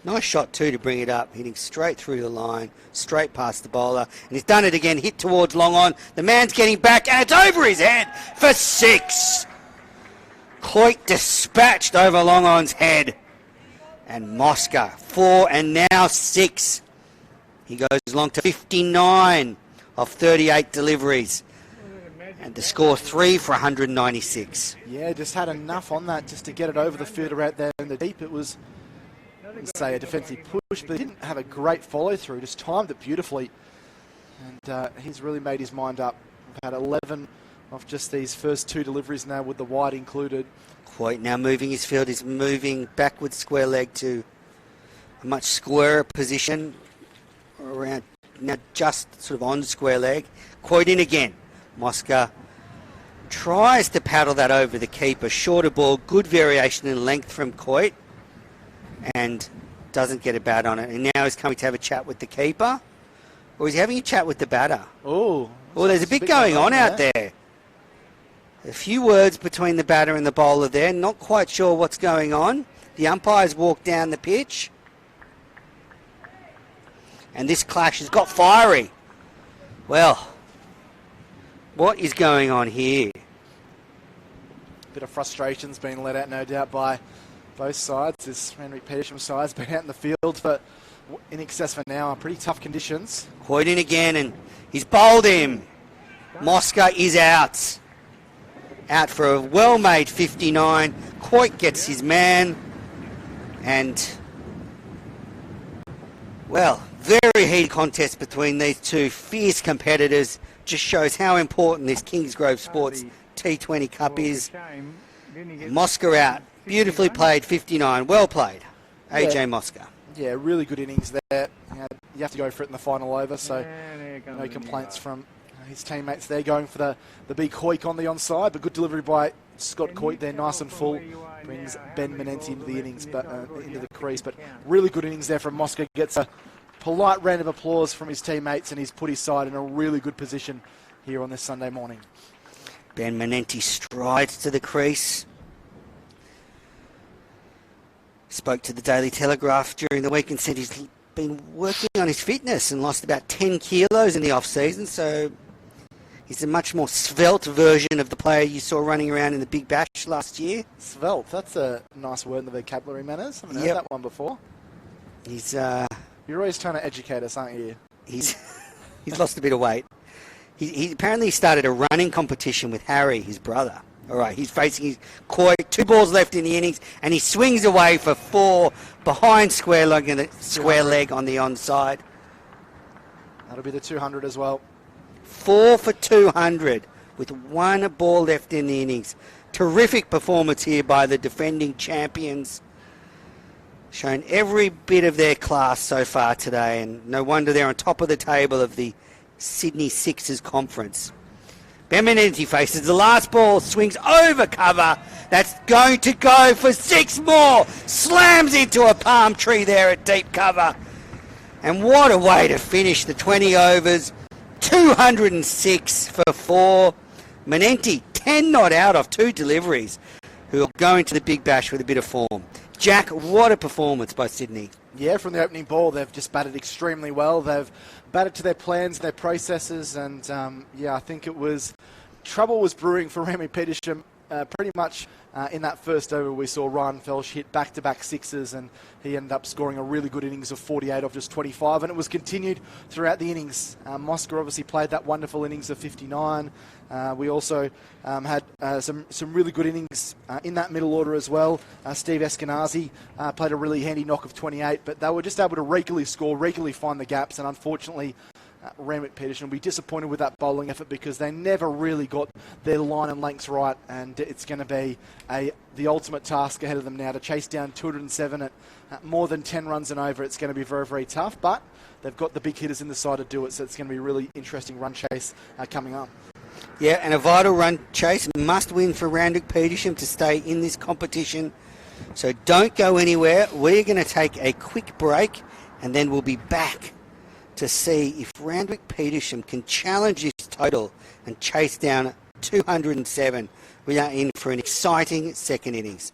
Nice shot too to bring it up, hitting straight through the line, straight past the bowler. And he's done it again, hit towards long on. The man's getting back, and it's over his head for 6. Coit dispatched over long on's head. And Mosca, 4 and now 6. He goes along to 59 of 38 deliveries. And the score 3 for 196. Yeah, just had enough on that just to get it over the fielder out there in the deep. It was, I wouldn't say a defensive push, but he didn't have a great follow through, just timed it beautifully. And he's really made his mind up. We've had 11 of just these first 2 deliveries now with the wide included. Coit now moving his field. He's moving backwards square leg to a much squarer position. Around now just sort of on square leg. Coit in again. Mosca tries to paddle that over the keeper. Shorter ball, good variation in length from Coit. And doesn't get a bat on it. And now he's coming to have a chat with the keeper. Or is he having a chat with the batter? Oh, there's a bit going on out there. A few words between the batter and the bowler there. Not quite sure what's going on. The umpires walk down the pitch. And this clash has got fiery. Well, what is going on here? Bit of frustration's been let out, no doubt, by both sides. This Randwick Petersham side's been out in the field for in excess of an hour. Pretty tough conditions. Coit in again, and he's bowled him. Mosca is out. Out for a well-made 59. Coit gets his man. And, well, very heated contest between these two fierce competitors. Just shows how important this Kingsgrove Sports T20 Cup is. Mosca out. Beautifully played, 59. Well played. AJ Mosca. Yeah, really good innings there. You have to go for it in the final over, so no complaints from his teammates there, going for the big hoik on the onside, but good delivery by Scott Coit there, nice and full. Brings Ben Menenti into the innings, but into the crease. But really good innings there from Mosca. Gets a polite round of applause from his teammates, and he's put his side in a really good position here on this Sunday morning. Ben Menenti strides to the crease. Spoke to the Daily Telegraph during the week and said he's been working on his fitness and lost about 10 kilos in the off-season, so he's a much more svelte version of the player you saw running around in the Big Bash last year. Svelte, that's a nice word in the vocabulary, manners. I haven't heard that one before. He's You're always trying to educate us, aren't you? He's lost a bit of weight. He apparently started a running competition with Harry, his brother. All right, he's facing his Coit, 2 balls left in the innings, and he swings away for 4 behind square leg on the onside. That'll be the 200 as well. 4 for 200 with 1 ball left in the innings. Terrific performance here by the defending champions. Shown every bit of their class so far today, and no wonder they're on top of the table of the Sydney Sixers conference. Ben Menenti faces the last ball, swings over cover. That's going to go for 6 more. Slams into a palm tree there at deep cover. And what a way to finish the 20 overs. 206 for 4. Menenti 10 not out of 2 deliveries, who are going to the Big Bash with a bit of form. Jack, what a performance by Sydney. Yeah, from the opening ball, they've just batted extremely well. They've batted to their plans, their processes, and I think trouble was brewing for Randwick Petersham pretty much in that first over, we saw Ryan Felsch hit back-to-back sixes, and he ended up scoring a really good innings of 48 off just 25, and it was continued throughout the innings. Mosca obviously played that wonderful innings of 59. We also had some really good innings in that middle order as well. Steve Eskenazi played a really handy knock of 28, but they were just able to regularly score, regularly find the gaps, and unfortunately Randwick Petersham will be disappointed with that bowling effort because they never really got their line and lengths right, and it's going to be the ultimate task ahead of them now to chase down 207 at more than 10 runs and over. It's going to be very, very tough, but they've got the big hitters in the side to do it, so it's going to be a really interesting run chase coming up. Yeah, and a vital run chase, must win for Randwick Petersham to stay in this competition. So don't go anywhere. We're going to take a quick break, and then we'll be back to see if Randwick Petersham can challenge this total and chase down 207. We are in for an exciting second innings.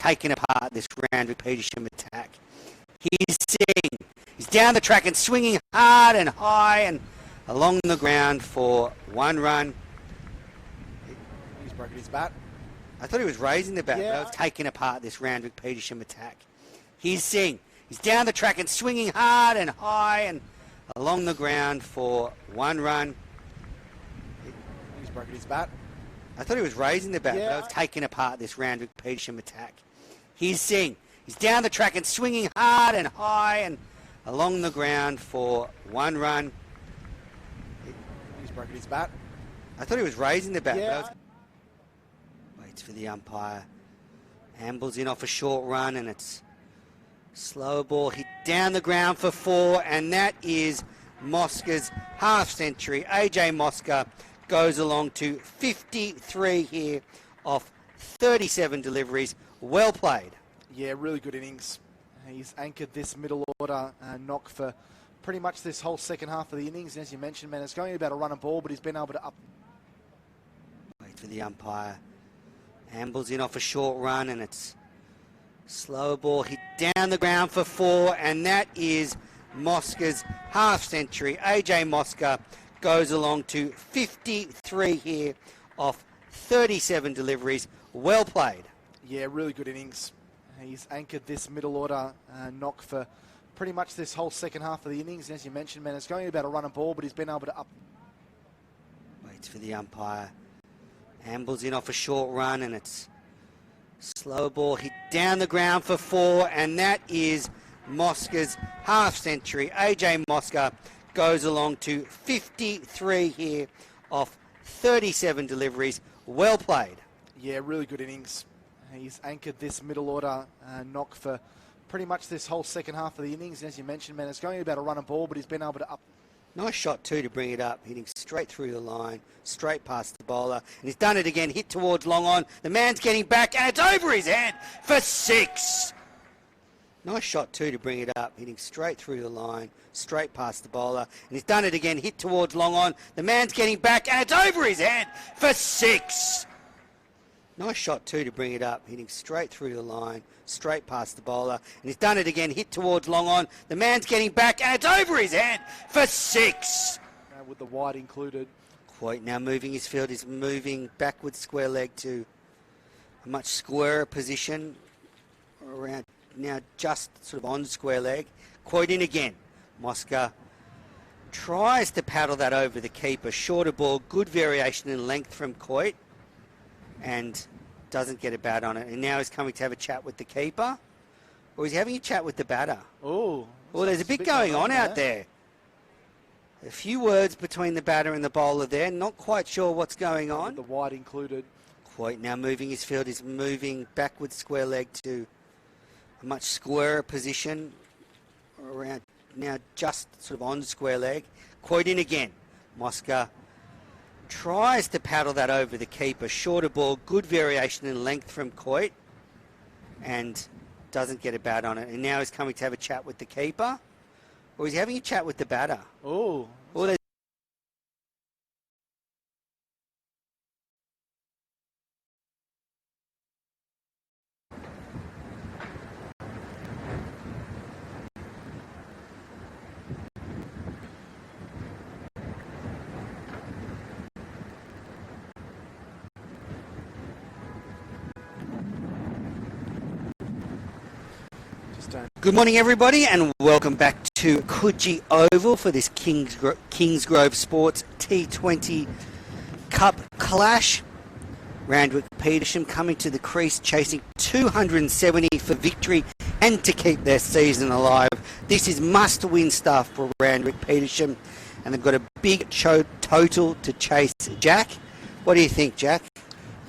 taking apart this Randwick Petersham attack. Here's Singh. He's down the track and swinging hard and high and along the ground for one run. He's broken his bat. I thought he was raising the bat, Yeah. but I was taking apart this Randwick Petersham attack. Here's Singh. He's down the track and swinging hard and high and along the ground for one run. He's broken his bat. I thought he was raising the bat, Yeah. but I was taking apart this Randwick Petersham attack. Here's Singh. He's down the track and swinging hard and high and along the ground for one run. He's broken his bat. I thought he was raising the bat, Yeah. but I was... Waits for the umpire. Ambles in off a short run and it's slow ball hit down the ground for four, and that is Mosca's half century. AJ Mosca goes along to 53 here off 37 deliveries. Well played. Yeah, really good innings. He's anchored this middle order knock for pretty much this whole second half of the innings. And as you mentioned, man, it's going about a run and ball, but he's been able to up. Wait for the umpire. Ambles in off a short run and it's slow ball hit down the ground for four, and that is Mosca's half century. AJ Mosca goes along to 53 here off 37 deliveries. Well played. Yeah, really good innings. He's anchored this middle order knock for pretty much this whole second half of the innings. And as you mentioned, man, it's going about a run and ball, but he's been able to up. Waits for the umpire. Ambles in off a short run and it's slow ball hit down the ground for four, and that is Mosca's half century. AJ Mosca goes along to 53 here off 37 deliveries. Well played. Yeah, really good innings. He's anchored this middle order knock for pretty much this whole second half of the innings. And as you mentioned, man, it's going about a run and ball, but he's been able to up. Nice shot too to bring it up, hitting straight through the line, straight past the bowler. And he's done it again, hit towards long on. The man's getting back and it's over his head for six. Nice shot too to bring it up, hitting straight through the line, straight past the bowler. And he's done it again, hit towards long on. The man's getting back and it's over his head for six. Nice shot too to bring it up, hitting straight through the line, straight past the bowler. And he's done it again, hit towards long on. The man's getting back and it's over his head for six. With the wide included. Quite now moving his field, is moving backwards square leg to a much squarer position. Around now just sort of on square leg. Quite in again. Mosca tries to paddle that over the keeper. Shorter ball, good variation in length from Coit, and doesn't get a bat on it. And now he's coming to have a chat with the keeper, or is he having a chat with the batter? Oh, Well, there's a bit going on out there. A few words between the batter and the bowler there. Not quite sure what's going With on. the wide included. Quite now moving his field, is moving backwards square leg to a much squarer position. Around now just sort of on square leg. Quite in again. Mosca tries to paddle that over the keeper. Shorter ball, good variation in length from Coit, and doesn't get a bat on it. And now he's coming to have a chat with the keeper, or is he having a chat with the batter? Oh, Well, there's just don't. Good morning, everybody, and welcome back to Coogee Oval for this Kingsgrove Sports T20 Cup clash. Randwick Petersham coming to the crease, chasing 270 for victory and to keep their season alive. This is must-win stuff for Randwick Petersham, and they've got a big total to chase. Jack, what do you think, Jack?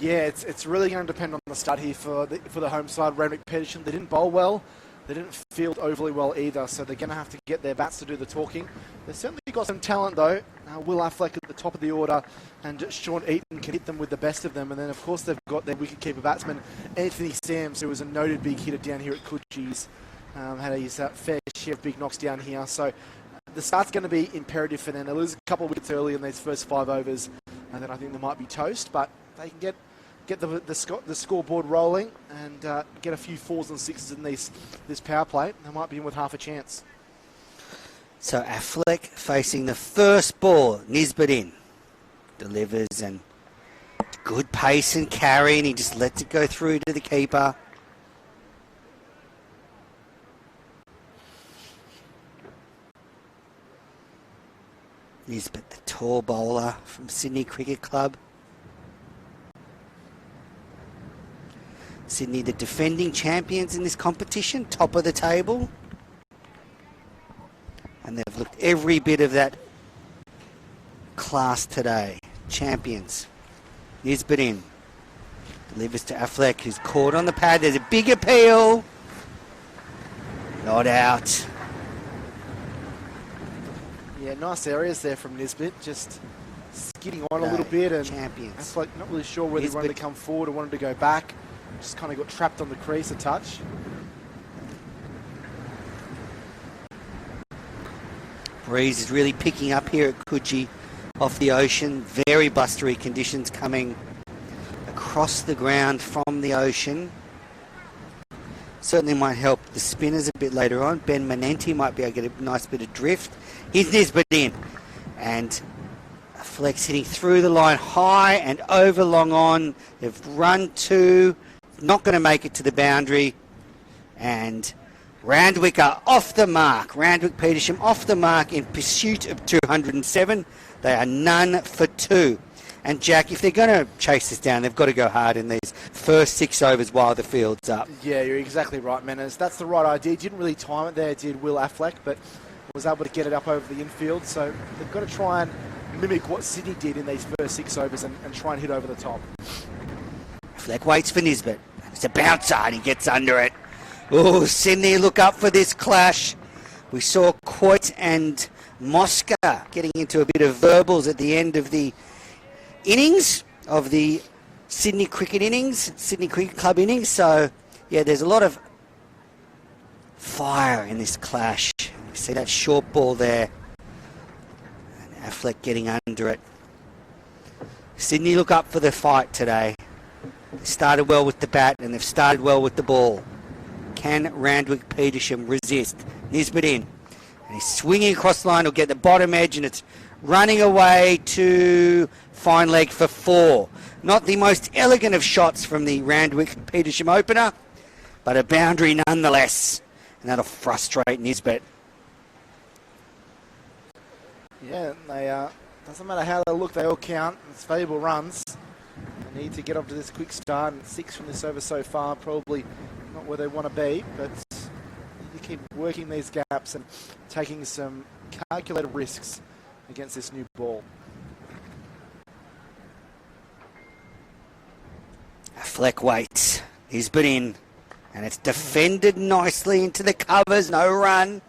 Yeah, it's really going to depend on the start here for the home side. Randwick Petersham, they didn't bowl well. They didn't field overly well either, so they're going to have to get their bats to do the talking. They've certainly got some talent, though. Will Affleck at the top of the order, and Sean Eaton can hit them with the best of them. And then, of course, they've got their wicketkeeper batsman, Anthony Sams, who was a noted big hitter down here at Coogie's. Had his fair share of big knocks down here. So the start's going to be imperative for them. They lose a couple of wickets early in these first 5 overs, and then I think they might be toast. But they can get get the scoreboard rolling and get a few 4s and 6s in this power play. They might be in with half a chance. So Affleck facing the first ball. Nisbet in. Delivers and good pace and carry, and he just lets it go through to the keeper. Nisbet, the tall bowler from Sydney Cricket Club. Sydney, the defending champions in this competition, top of the table. And they've looked every bit of that class today. Champions. Nisbet in. Delivers to Affleck, who's caught on the pad. There's a big appeal. Not out. Yeah, nice areas there from Nisbet. Just skidding on a little bit. And champions. Affleck not really sure whether he wanted to come forward or wanted to go back. Just kind of got trapped on the crease a touch. Breeze is really picking up here at Coogee off the ocean. Very blustery conditions coming across the ground from the ocean. Certainly might help the spinners a bit later on. Ben Manenti might be able to get a nice bit of drift. Here's Nisbet in. And Flex hitting through the line high and over long on. They've run two. Not going to make it to the boundary. And Randwick are off the mark. Randwick Petersham off the mark in pursuit of 207. They are none for 2. And Jack, if they're going to chase this down, they've got to go hard in these first 6 overs while the field's up. Yeah, you're exactly right, Menas. That's the right idea. Didn't really time it there, did Will Affleck, but was able to get it up over the infield. So they've got to try and mimic what Sydney did in these first 6 overs and try and hit over the top. Affleck waits for Nisbet. It's a bouncer and he gets under it. Oh, Sydney, look up for this clash. We saw Coit and Mosca getting into a bit of verbals at the end of the innings, of the Sydney Cricket innings, Sydney Cricket Club innings. So, yeah, there's a lot of fire in this clash. You see that short ball there. And Affleck getting under it. Sydney look up for the fight today. They started well with the bat and they've started well with the ball. Can Randwick Petersham resist? Nisbet in. And he's swinging across the line. He'll get the bottom edge and it's running away to fine leg for 4. Not the most elegant of shots from the Randwick Petersham opener, but a boundary nonetheless. And that'll frustrate Nisbet. Yeah, they doesn't matter how they look, they all count. It's valuable runs. They need to get off to this quick start, and 6 from this over so far, probably not where they want to be, but need to keep working these gaps and taking some calculated risks against this new ball. Fleck waits. He's been in, and it's defended nicely into the covers. No run.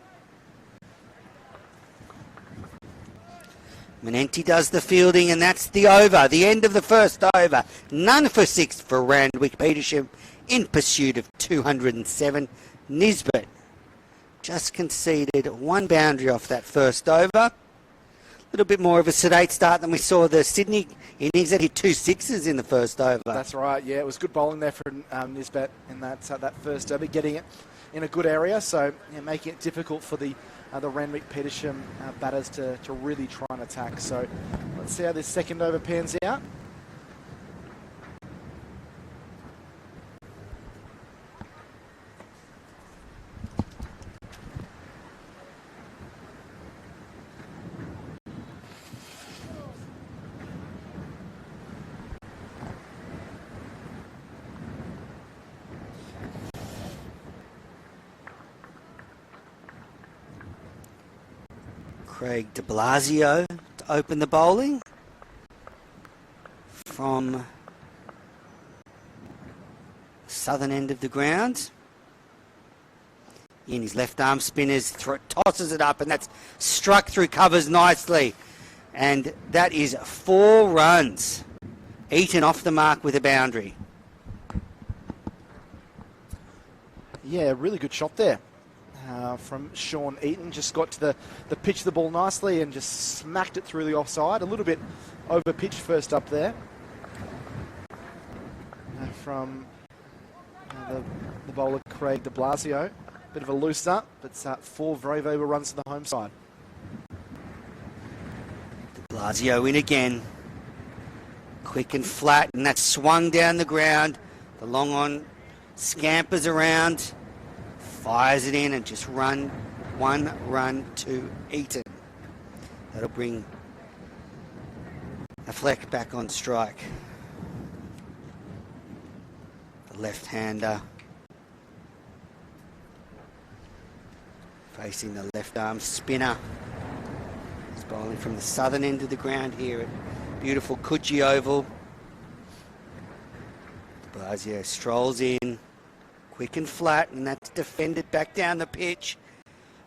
Manenti does the fielding, and that's the over. The end of the first over. None for 6 for Randwick Petersham in pursuit of 207. Nisbet just conceded 1 boundary off that first over. A little bit more of a sedate start than we saw the Sydney innings that hit 2 sixes in the first over. That's right, yeah. It was good bowling there for Nisbet in that first over, getting it in a good area, so yeah, making it difficult for the Randwick Petersham batters to really try and attack. So let's see how this second over pans out. Craig de Blasio to open the bowling from southern end of the ground. In his left arm spinners, tosses it up, and that's struck through covers nicely. And that is 4 runs. Eaton off the mark with a boundary. Yeah, really good shot there. From Sean Eaton, just got to the pitch of the ball nicely and just smacked it through the offside. A little bit over pitch first up there. from the bowler Craig de Blasio. Bit of a loosener, but 4 very valuable runs to the home side. De Blasio in again. Quick and flat, and that's swung down the ground. The long on scampers around, fires it in, and just one run to Eaton. That'll bring a Fleck back on strike. The left-hander facing the left arm spinner. He's bowling from the southern end of the ground here at beautiful Coogee Oval. De Blasio strolls in, quick and flat, and that's defended back down the pitch.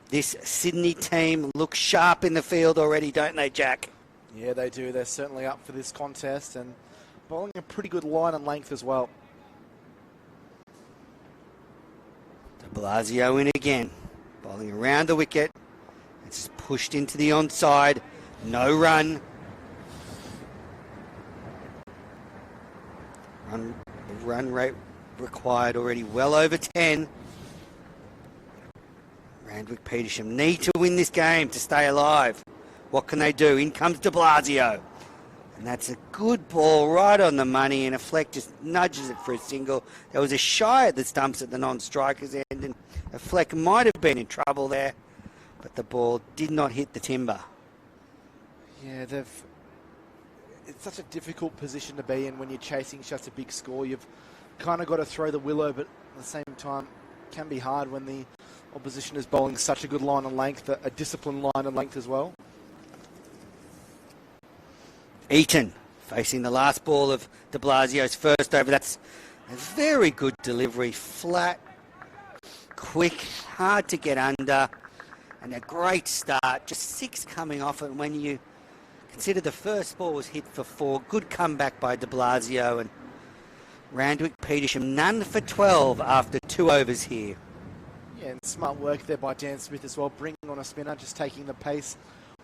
This Sydney team looks sharp in the field already, don't they, Jack? Yeah, they do. They're certainly up for this contest and bowling a pretty good line and length as well. De Blasio in again, bowling around the wicket. It's pushed into the onside. No run. Run rate required already well over 10. Randwick Petersham need to win this game to stay alive. What can they do? In comes de Blasio. And that's a good ball right on the money, and a Fleck just nudges it for a single. There was a shy at the stumps at the non-striker's end, and a Fleck might have been in trouble there, but the ball did not hit the timber. Yeah, it's such a difficult position to be in when you're chasing such a big score. You've kind of got to throw the willow, but at the same time, it can be hard when the opposition is bowling such a good line and length, a disciplined line and length as well. Eaton facing the last ball of de Blasio's first over. That's a very good delivery. Flat, quick, hard to get under, and a great start. Just 6 coming off it. When you consider the first ball was hit for 4, good comeback by de Blasio, and Randwick Petersham none for 12 after 2 overs here. Yeah, and smart work there by Dan Smith as well, bringing on a spinner, just taking the pace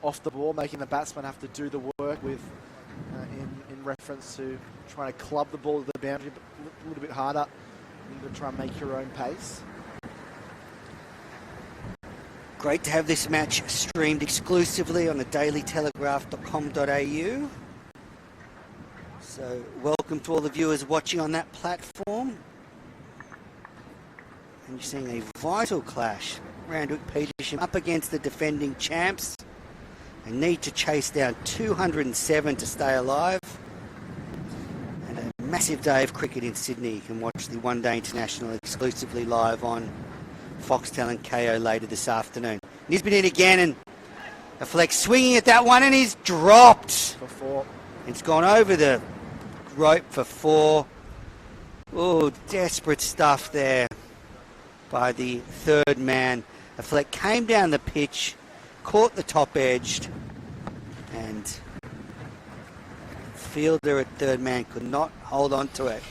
off the ball, making the batsman have to do the work with in reference to trying to club the ball to the boundary a little bit harder and to try and make your own pace. Great to have this match streamed exclusively on the dailytelegraph.com.au. So welcome to all the viewers watching on that platform. And you're seeing a vital clash. Randwick Petersham up against the defending champs. They need to chase down 207 to stay alive. And a massive day of cricket in Sydney. You can watch the One Day International exclusively live on Foxtel and KO later this afternoon. Nisbet in again, and a Fleck swinging at that one, and he's dropped. For 4. It's gone over the rope for 4. Oh, desperate stuff there by the third man. A Fleck came down the pitch, caught the top edge, and fielder at third man could not hold on to it.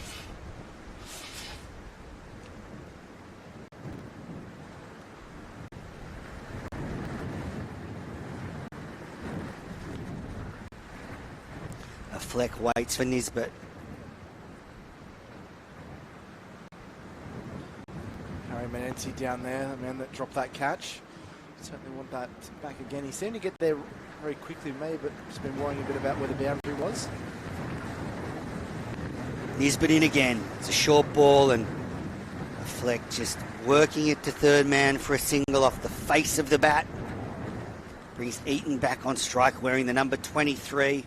A Fleck waits for Nisbet. Harry Manenti down there, the man that dropped that catch. Certainly want that back again. He seemed to get there very quickly, maybe, but just been worrying a bit about where the boundary was. Nisbet in again. It's a short ball, and a Fleck just working it to third man for a single off the face of the bat. Brings Eaton back on strike wearing the number 23.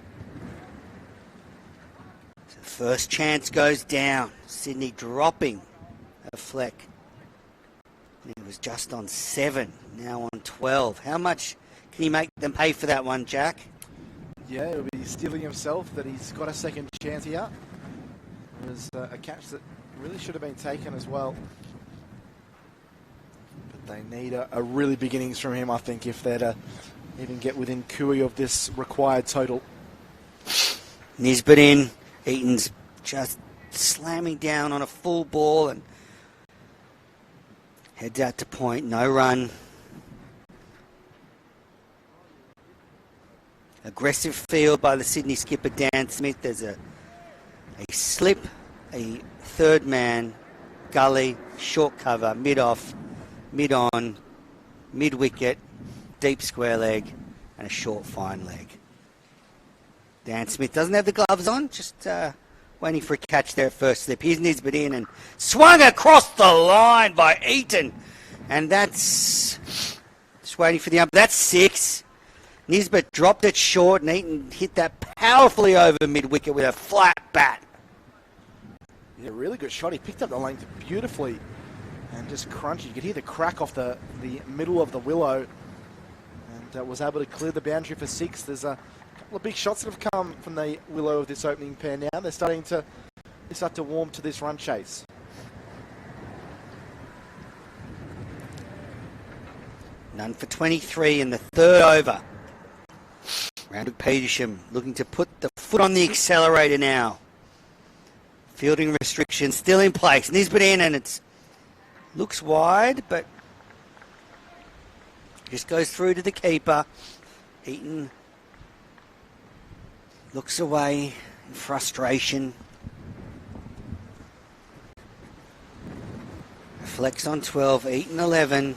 So first chance goes down. Sydney dropping a Fleck. He was just on 7, now on 12. How much can he make them pay for that one, Jack? Yeah, it'll be stealing himself that he's got a second chance here. It was a catch that really should have been taken as well. But they need a really big innings from him, I think, if they're to even get within cooey of this required total. Nisbet in. Eaton's just slamming down on a full ball and heads out to point. No run. Aggressive field by the Sydney skipper Dan Smith. There's a slip, a third man, gully, short cover, mid-off, mid-on, mid-wicket, deep square leg, and a short fine leg. Dan Smith doesn't have the gloves on, just waiting for a catch there at first slip. Here's Nisbet in and swung across the line by Eaton. And that's just waiting for the ump. That's 6. Nisbet dropped it short and Eaton hit that powerfully over mid-wicket with a flat bat. Yeah, really good shot. He picked up the length beautifully and just crunched. You could hear the crack off the middle of the willow and was able to clear the boundary for 6. There's a couple of big shots that have come from the willow of this opening pair now. They start to warm to this run chase. None for 23 in the third over. Randwick Petersham looking to put the foot on the accelerator now. Fielding restrictions still in place. Nisbet in and it looks wide, but just goes through to the keeper. Eaton looks away in frustration. Flex on 12, Eaton 11.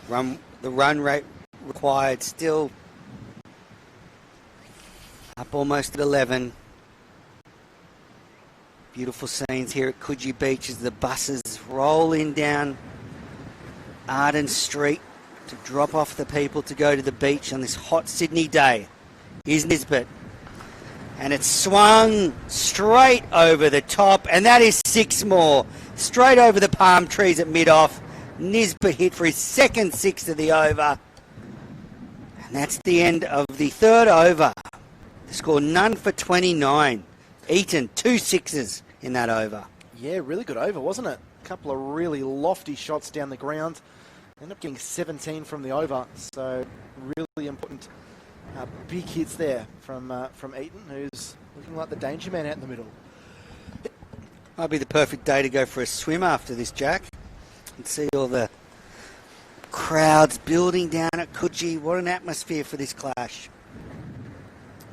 The run rate required still up almost at 11. Beautiful scenes here at Coogee Beach as the buses roll in down Arden Street to drop off the people to go to the beach on this hot Sydney day. Here's Nisbet. And it's swung straight over the top, and that is 6 more. Straight over the palm trees at mid-off. Nisbet hit for his second 6 of the over. And that's the end of the third over. The score none for 29. Eaton, 2 6s in that over. Yeah, really good over, wasn't it? A couple of really lofty shots down the ground. Ended up getting 17 from the over, so really important big hits there from Eaton, who's looking like the danger man out in the middle. Might be the perfect day to go for a swim after this, Jack. And see all the crowds building down at Coogee. What an atmosphere for this clash.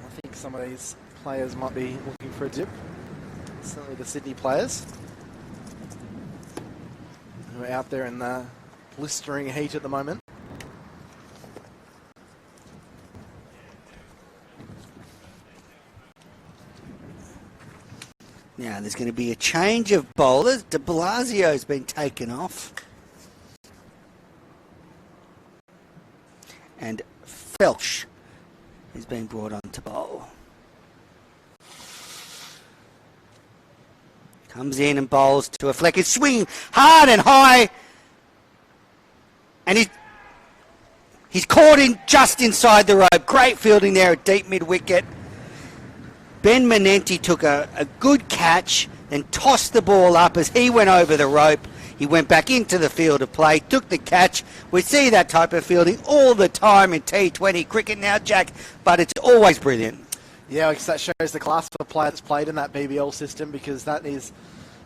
I think some of these players might be looking for a dip. Certainly the Sydney players who are out there in the blistering heat at the moment. Now there's going to be a change of bowlers. De Blasio's been taken off. And Felsh has been brought on to bowl. Comes in and bowls to a fleck. It's swinging hard and high. And he's caught in just inside the rope. Great fielding there at deep mid-wicket. Ben Manenti took a good catch, then tossed the ball up as he went over the rope. He went back into the field of play, took the catch. We see that type of fielding all the time in T20 cricket now, Jack, but it's always brilliant. Yeah, I guess that shows the class of the player that's played in that BBL system, because that is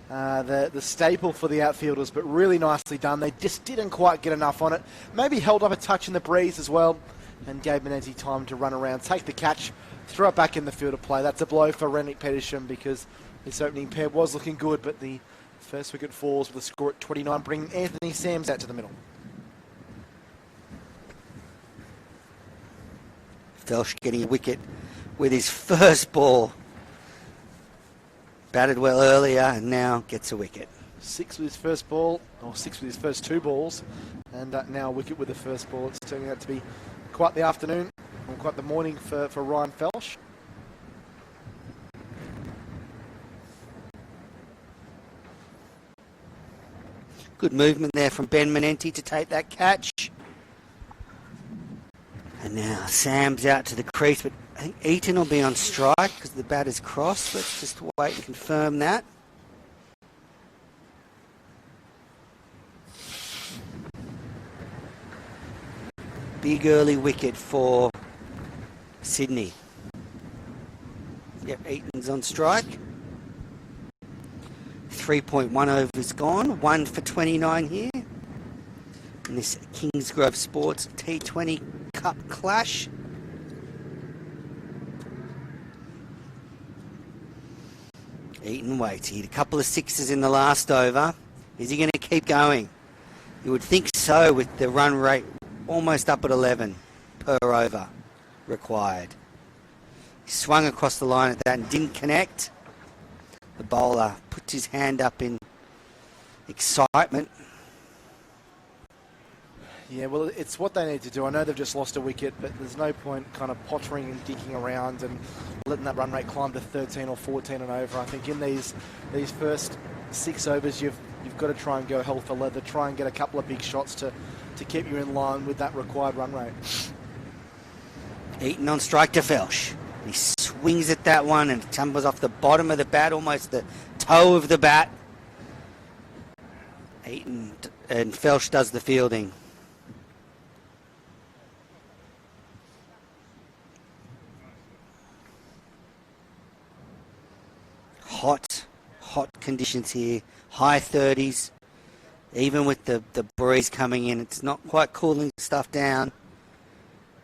the staple for the outfielders, but really nicely done. They just didn't quite get enough on it. Maybe held up a touch in the breeze as well and gave Manenti time to run around, take the catch, throw it back in the field of play. That's a blow for Randwick Petersham because this opening pair was looking good, but the first wicket falls with a score at 29, bringing Anthony Sams out to the middle. Felsh getting a wicket with his first ball. Batted well earlier and now gets a wicket. 6 with his first ball, or 6 with his first 2 balls, and now a wicket with the first ball. It's turning out to be quite the afternoon, or quite the morning for Ryan Felsh. Good movement there from Ben Manenti to take that catch. And now Sam's out to the crease, but I think Eaton will be on strike because the bat is crossed. Let's just wait and confirm that. Big early wicket for Sydney. Yep, Eaton's on strike. 3.1 overs gone, 1 for 29 here. In this Kingsgrove Sports T20 Cup clash. Eaton waits. He hit a couple of sixes in the last over. Is he going to keep going? You would think so, with the run rate almost up at 11 per over required. He swung across the line at that and didn't connect. The bowler puts his hand up in excitement. Yeah, well, it's what they need to do. I know they've just lost a wicket, but there's no point kind of pottering and digging around and letting that run rate climb to 13 or 14 and over. I think in these first 6 overs, you've got to try and go hell for leather, try and get a couple of big shots to keep you in line with that required run rate. Eaton on strike to Felsh. He swings at that one and it tumbles off the bottom of the bat, almost the toe of the bat. Eaton and Felsh does the fielding. Hot conditions here, high 30s. Even with the breeze coming in, it's not quite cooling stuff down.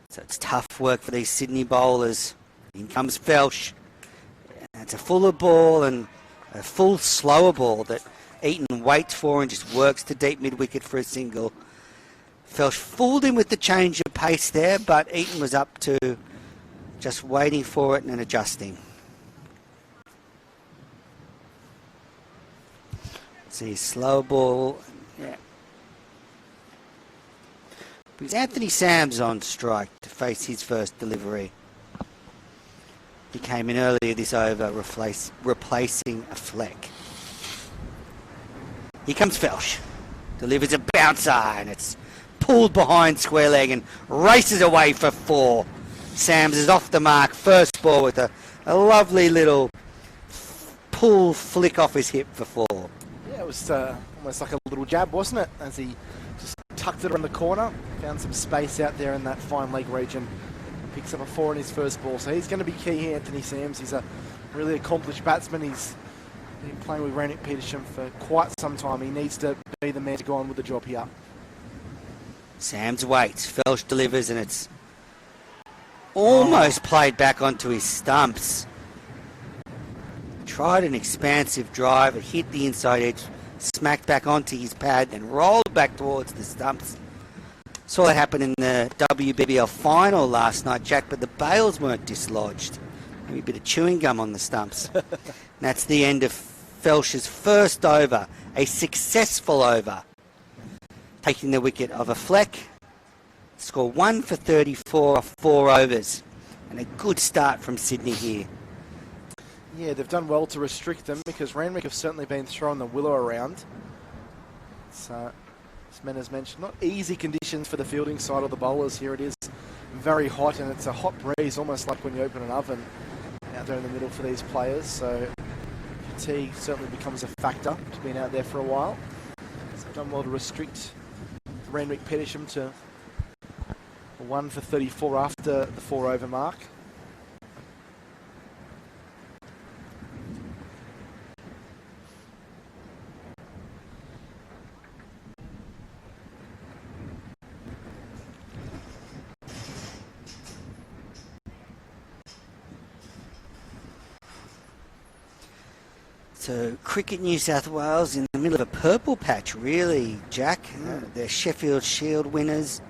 So it's tough work for these Sydney bowlers. In comes Felsh. It's a fuller ball and a full slower ball that Eaton waits for and just works to deep mid-wicket for a single. Felsh fooled him with the change of pace there, but Eaton was up to just waiting for it and adjusting. See, slow ball. Yeah. Because Anthony Sam's on strike to face his first delivery. He came in earlier this over, replacing a Fleck. Here comes Felsh. Delivers a bouncer, and it's pulled behind square leg and races away for 4. Sams is off the mark. First ball with a lovely little pull flick off his hip for 4. Yeah, it was almost like a little jab, wasn't it? As he just tucked it around the corner, found some space out there in that fine leg region. Picks up a 4 in his first ball. So he's going to be key here, Anthony Sams. He's a really accomplished batsman. He's been playing with Randwick Petersham for quite some time. He needs to be the man to go on with the job here. Sams waits. Felsh delivers, and it's almost played back onto his stumps. Tried an expansive drive. It hit the inside edge, smacked back onto his pad, and rolled back towards the stumps. Saw that happen in the WBBL final last night, Jack, but the bails weren't dislodged. Maybe a bit of chewing gum on the stumps. And that's the end of Felsh's first over, a successful over. Taking the wicket of a Fleck. Score 1 for 34 off 4 overs. And a good start from Sydney here. Yeah, they've done well to restrict them because Randwick have certainly been throwing the willow around. So, as Men has mentioned, not easy conditions for the fielding side of the bowlers. Here it is very hot, and it's a hot breeze, almost like when you open an oven out there in the middle for these players. So fatigue certainly becomes a factor to being out there for a while. So they've done well to restrict Randwick Petersham to 1 for 34 after the 4 over mark. So Cricket New South Wales in the middle of a purple patch, really, Jack. They're Sheffield Shield winners,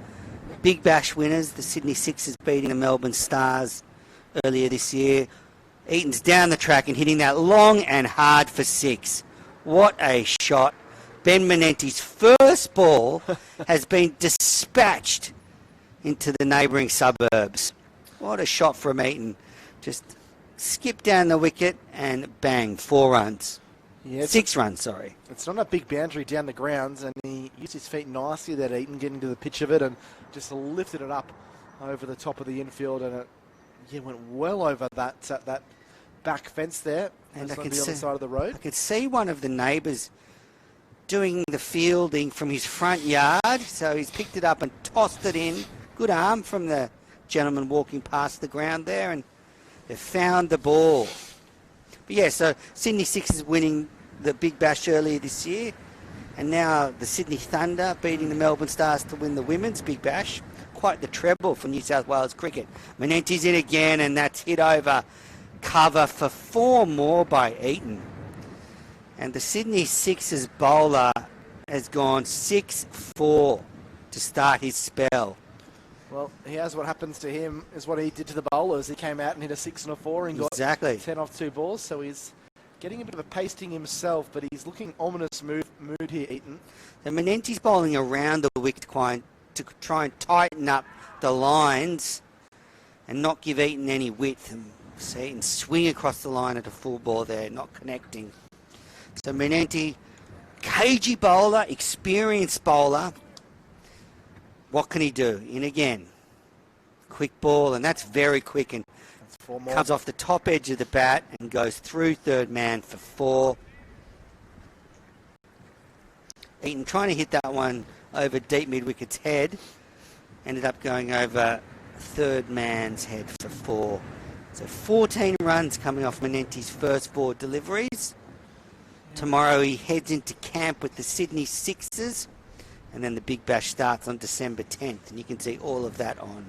Big Bash winners. The Sydney Sixers beating the Melbourne Stars earlier this year. Eaton's down the track and hitting that long and hard for 6. What a shot. Ben Menente's first ball has been dispatched into the neighbouring suburbs. What a shot from Eaton. Just skip down the wicket and bang, 4 runs. Yeah, 6 runs, sorry. It's not a big boundary down the grounds, and he used his feet nicely there, Eaton, getting to the pitch of it and just lifted it up over the top of the infield, and it went well over that back fence there. And I could see on the side of the road. I could see one of the neighbours doing the fielding from his front yard, so he's picked it up and tossed it in. Good arm from the gentleman walking past the ground there, and they found the ball. But yeah, so Sydney Sixers winning the Big Bash earlier this year, and now the Sydney Thunder beating the Melbourne Stars to win the Women's Big Bash. Quite the treble for New South Wales cricket. Menente's in again, and that's hit over cover for 4 more by Eaton. And the Sydney Sixers bowler has gone 6-4 to start his spell. Well, here's what happens to him is what he did to the bowlers. He came out and hit a 6 and a 4 and got 10 off 2 balls. So he's getting a bit of a pasting himself, but he's looking ominous mood here, Eaton. So Manenti's bowling around the wicket to try and tighten up the lines and not give Eaton any width. And see Eaton swing across the line at a full ball there, not connecting. So Manenti, cagey bowler, experienced bowler. What can he do? In again. Quick ball, and that's very quick and comes off the top edge of the bat and goes through third man for 4. Eaton trying to hit that one over deep mid-wicket's head. Ended up going over third man's head for 4. So 14 runs coming off Manenti's first 4 deliveries. Tomorrow he heads into camp with the Sydney Sixers, and then the Big Bash starts on December 10th, and you can see all of that on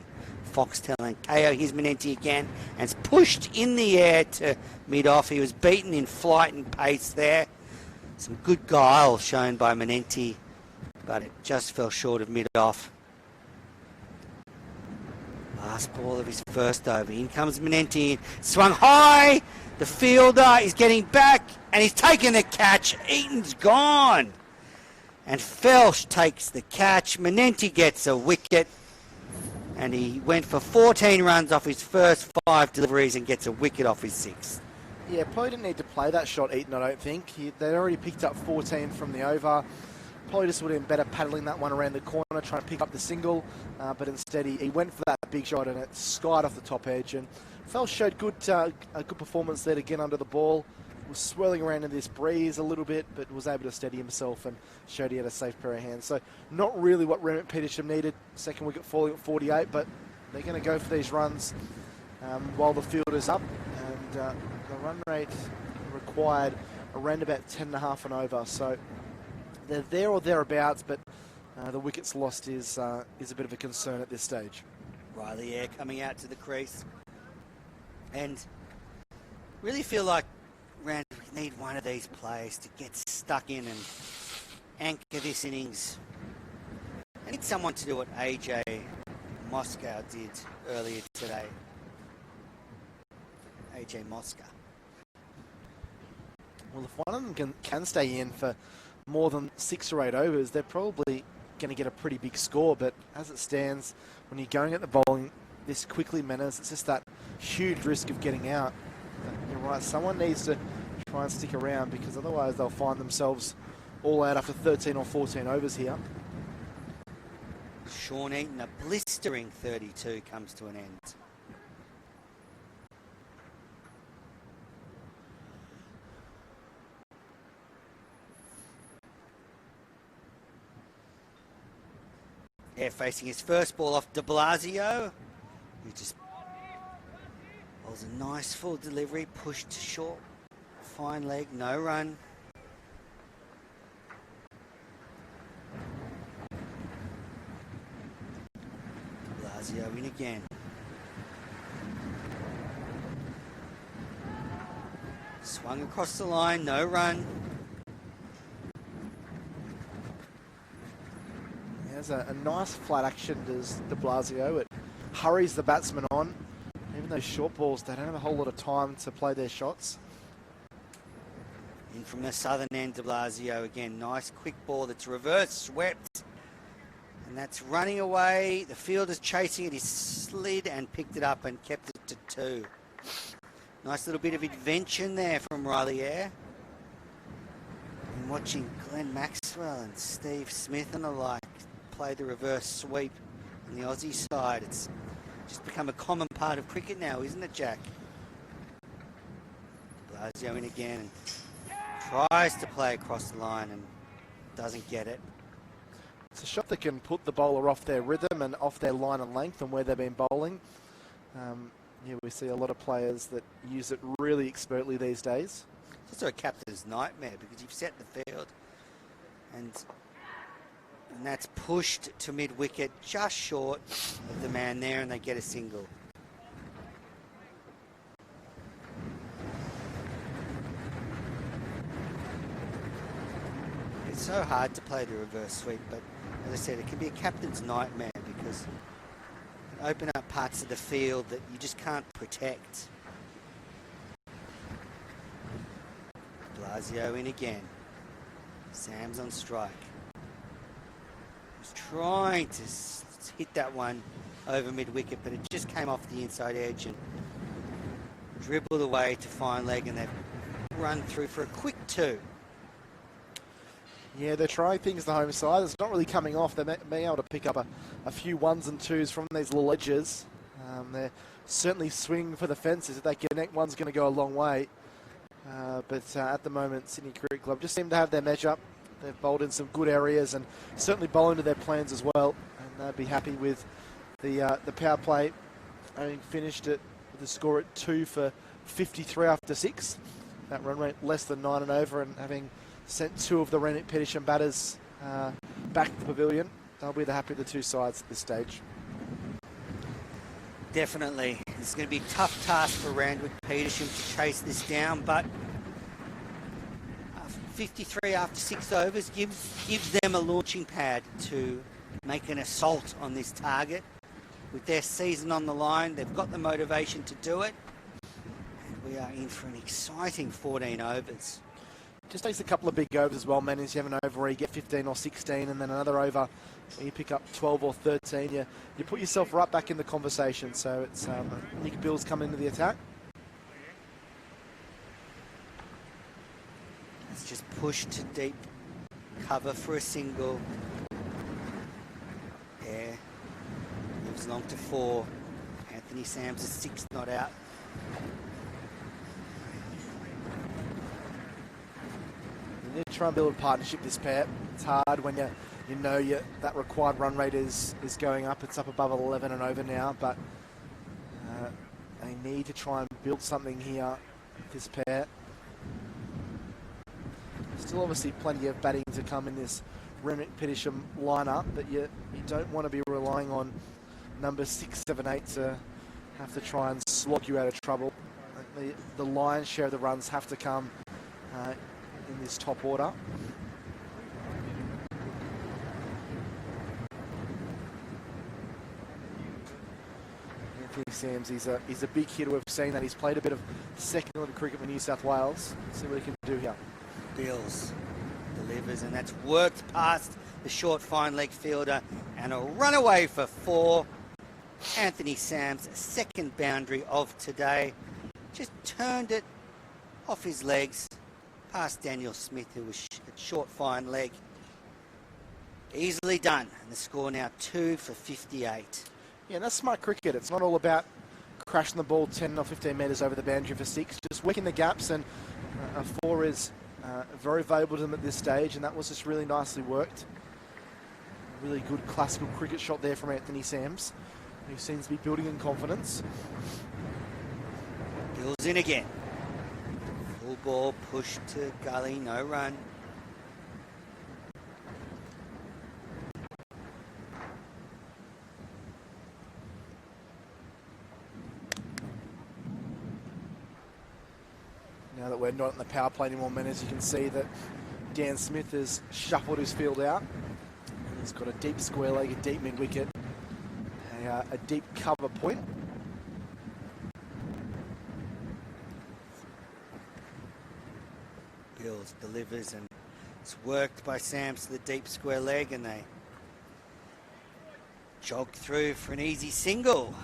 Foxtel and KO. Here's Manenti again, and it's pushed in the air to mid-off. He was beaten in flight and pace there. Some good guile shown by Manenti, but it just fell short of mid-off. Last ball of his first over. In comes Manenti, swung high. The fielder is getting back, and he's taken the catch. Eaton's gone. And Felsh takes the catch. Manenti gets a wicket. And he went for 14 runs off his first 5 deliveries and gets a wicket off his 6th. Yeah, probably didn't need to play that shot, Eaton, I don't think. They'd already picked up 14 from the over. Probably just would have been better paddling that one around the corner, trying to pick up the single. But instead, he went for that big shot, and it skied off the top edge. And Felsh showed a good performance there to get under the ball. Was swirling around in this breeze a little bit, but was able to steady himself and showed he had a safe pair of hands. So not really what Randwick Petersham needed. Second wicket falling at 48, but they're going to go for these runs while the field is up. And the run rate required around about 10.5 and over. So they're there or thereabouts, but the wickets lost is a bit of a concern at this stage. Riley Eyre coming out to the crease. And really feel like Randwick need one of these players to get stuck in and anchor this innings. I need someone to do what AJ Moscow did earlier today. AJ Moscow. Well, if one of them can stay in for more than 6 or 8 overs, they're probably going to get a pretty big score. But as it stands, when you're going at the bowling this quickly, Manners, it's just that huge risk of getting out. You're right, someone needs to try and stick around, because otherwise they'll find themselves all out after 13 or 14 overs here. Sean Eaton, a blistering 32 comes to an end. Facing his first ball off de Blasio, who just bowls a nice full delivery, pushed short, fine leg, no run. De Blasio in again. Swung across the line, no run. There's a nice flat action, does de Blasio. It hurries the batsman on. Even those short balls, they don't have a whole lot of time to play their shots. In from the southern end, de Blasio again. Nice quick ball that's reverse swept. And that's running away. The fielder's chasing it. He slid and picked it up and kept it to 2. Nice little bit of invention there from Riley Eyre. And watching Glenn Maxwell and Steve Smith and the like play the reverse sweep on the Aussie side. It's just become a common part of cricket now, isn't it, Jack? Blasio in again and tries to play across the line and doesn't get it. It's a shot that can put the bowler off their rhythm and off their line and length and where they've been bowling. Yeah, we see a lot of players that use it really expertly these days. It's also a captain's nightmare, because you've set the field and that's pushed to mid-wicket, just short of the man there, and they get a single. It's so hard to play the reverse sweep, but as I said, it can be a captain's nightmare because it can open up parts of the field that you just can't protect. Blasio in again. Sam's on strike. He's trying to hit that one over mid-wicket, but it just came off the inside edge and dribbled away to fine leg, and they've run through for a quick 2. Yeah, they're trying things the home side. It's not really coming off. They're being able to pick up a few 1s and 2s from these little edges. They're certainly swinging for the fences. If they connect, one's going to go a long way. But at the moment, Sydney Cricket Club just seem to have their measure. They've bowled in some good areas and certainly bowl into their plans as well. And they'll be happy with the power play having finished it with the score at 2 for 53 after 6. That run rate less than 9 and over, and having sent 2 of the Randwick Petersham batters back to the pavilion, they'll be the happy of the 2 sides at this stage. Definitely. It's going to be a tough task for Randwick Petersham to chase this down, but 53 after 6 overs gives them a launching pad to make an assault on this target. With their season on the line, they've got the motivation to do it. And we are in for an exciting 14 overs. Just takes a couple of big overs as well, man. As you have an over where you get 15 or 16, and then another over where you pick up 12 or 13. You put yourself right back in the conversation. So it's Nick Bills coming into the attack. It's just pushed to deep cover for a single. Air moves along to 4. Anthony Sams is 6 not out. You need to try and build a partnership this pair. It's hard when you know that required run rate is going up. It's up above 11 and over now, but they need to try and build something here with this pair. Still obviously plenty of batting to come in this Randwick Petersham lineup, but you don't want to be relying on number 6, 7, 8 to have to try and slog you out of trouble. The lion's share of the runs have to come in this top order. Anthony Sams, he's a big hitter. We've seen that. He's played a bit of second order cricket for New South Wales. Let's see what he can do here. Bills delivers, and that's worked past the short fine leg fielder, and a run away for 4. Anthony Sams' second boundary of today. Just turned it off his legs past Daniel Smith, who was at short fine leg. Easily done, and the score now 2 for 58. Yeah, that's smart cricket. It's not all about crashing the ball 10 or 15 metres over the boundary for 6. Just working the gaps, and a 4 is very valuable to them at this stage, and that was just really nicely worked. Really good classical cricket shot there from Anthony Sams, who seems to be building in confidence. Bills in again. Full ball, push to gully, no run. Now that we're not in the power play anymore, man, as you can see that Dan Smith has shuffled his field out. He's got a deep square leg, a deep mid-wicket, a deep cover point. Bills delivers, and it's worked by Sams to the deep square leg, and they jog through for an easy single.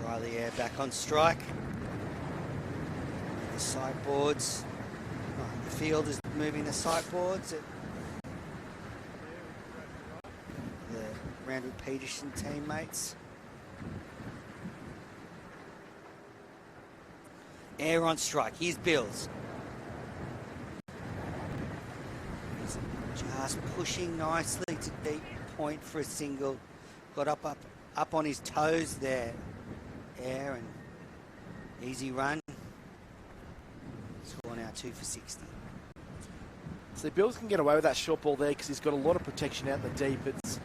Riley Air back on strike. The sideboards. Oh, the field is moving the sideboards. The Randwick Petersham teammates. Air on strike. Here's Bills. He's just pushing nicely to deep point for a single. Got up on his toes there. Air, and easy run. Score now 2 for 60. So Bills can get away with that short ball there because he's got a lot of protection out in the deep. It's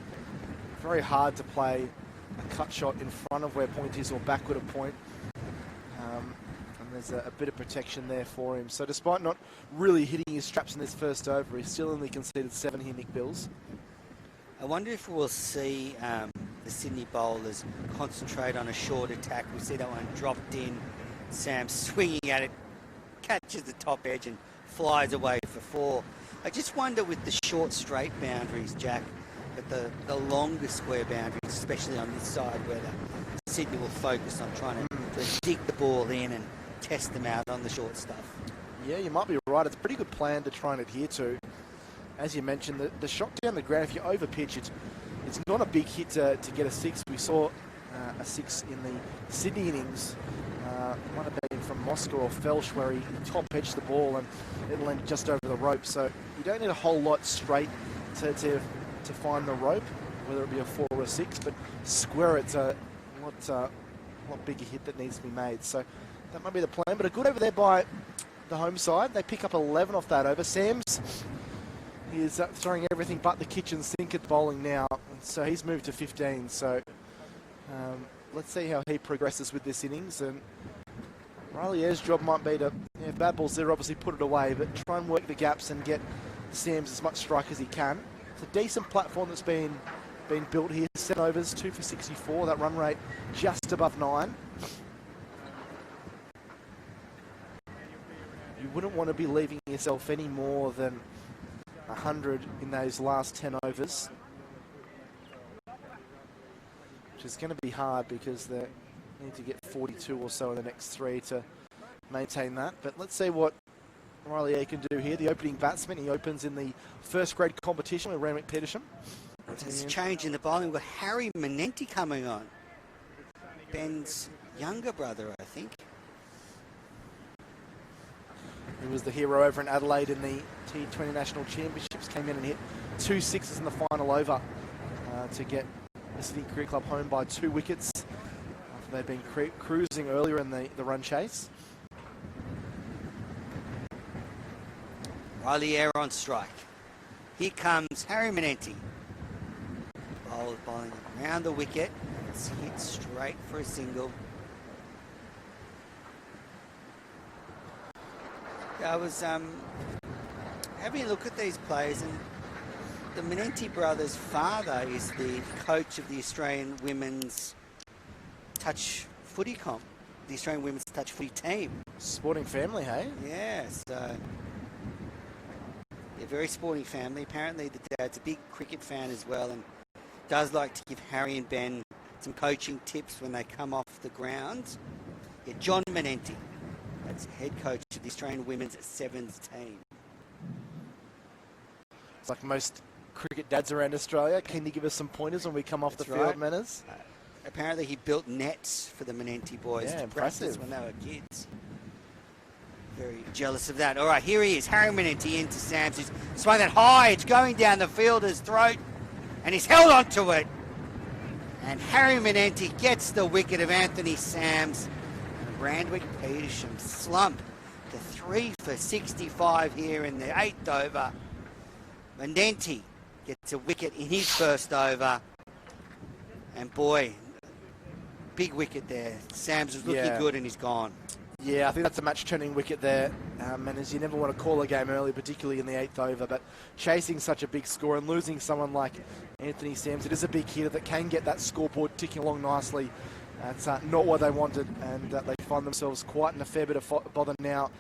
very hard to play a cut shot in front of where point is or backward of point. And There's a bit of protection there for him. So despite not really hitting his straps in this first over, he's still only conceded 7 here, Nick Bills. I wonder if we'll see the Sydney bowlers concentrate on a short attack. We see that one dropped in. Sam swinging at it, catches the top edge and flies away for 4. I just wonder with the short straight boundaries, Jack, but the longer square boundaries, especially on this side where the Sydney will focus on trying to dig the ball in and test them out on the short stuff. Yeah, you might be right. It's a pretty good plan to try and adhere to. As you mentioned, the shot down the ground, if you over pitch, it's not a big hit to get a 6. We saw a 6 in the Sydney innings. Might have been from Moscow or Felsh, where he top edged the ball and it landed just over the rope. So you don't need a whole lot straight to find the rope, whether it be a 4 or a 6, but square it's a lot bigger hit that needs to be made. So that might be the plan, but a good over there by the home side. They pick up 11 off that over. Sam's is throwing everything but the kitchen sink at bowling now, so he's moved to 15. So let's see how he progresses with this innings. And Riley Ayres' job might be to, if bad ball's there, obviously put it away, but try and work the gaps and get Sam's as much strike as he can. It's a decent platform that's been built here. 7 overs, 2 for 64. That run rate just above 9. You wouldn't want to be leaving yourself any more than 100 in those last 10 overs, which is going to be hard because they need to get 42 or so in the next 3 to maintain that. But let's see what Riley Ayres can do here. The opening batsman, he opens in the first grade competition with Randwick Petersham. There's a change in the bowling. We've got Harry Manenti coming on. Ben's younger brother, I think. He was the hero over in Adelaide in the T20 National Championships. Came in and hit 2 6s in the final over to get the Sydney Cricket Club home by 2 wickets after they'd been cruising earlier in the run chase. Riley Ayres on strike. Here comes Harry Manenti. Bowling around the wicket. It's hit straight for a single. I was having a look at these players, and the Manenti brothers' father is the coach of the Australian women's touch footy comp, the Australian women's touch footy team. Sporting family, hey? Yeah, so a very sporting family. Apparently the dad's a big cricket fan as well and does like to give Harry and Ben some coaching tips when they come off the ground. Yeah, John Manenti. That's head coach of the Australian women's sevens team. It's like most cricket dads around Australia. Can you give us some pointers when we come off the field, Manners? Apparently he built nets for the Manenti boys to practice when they were kids. Very jealous of that. All right, here he is, Harry Manenti into Sam's. He's swung that high. It's going down the fielder's throat, and he's held onto it. And Harry Manenti gets the wicket of Anthony Sams. Randwick Petersham slump to 3 for 65 here in the 8th over. Manenti gets a wicket in his first over. And boy, big wicket there. Sams was looking good and he's gone. Yeah, I think that's a match-turning wicket there. And as you never want to call a game early, particularly in the 8th over, but chasing such a big score and losing someone like Anthony Sams, it is a big hitter that can get that scoreboard ticking along nicely. That's not what they wanted, and they find themselves quite in a fair bit of bother now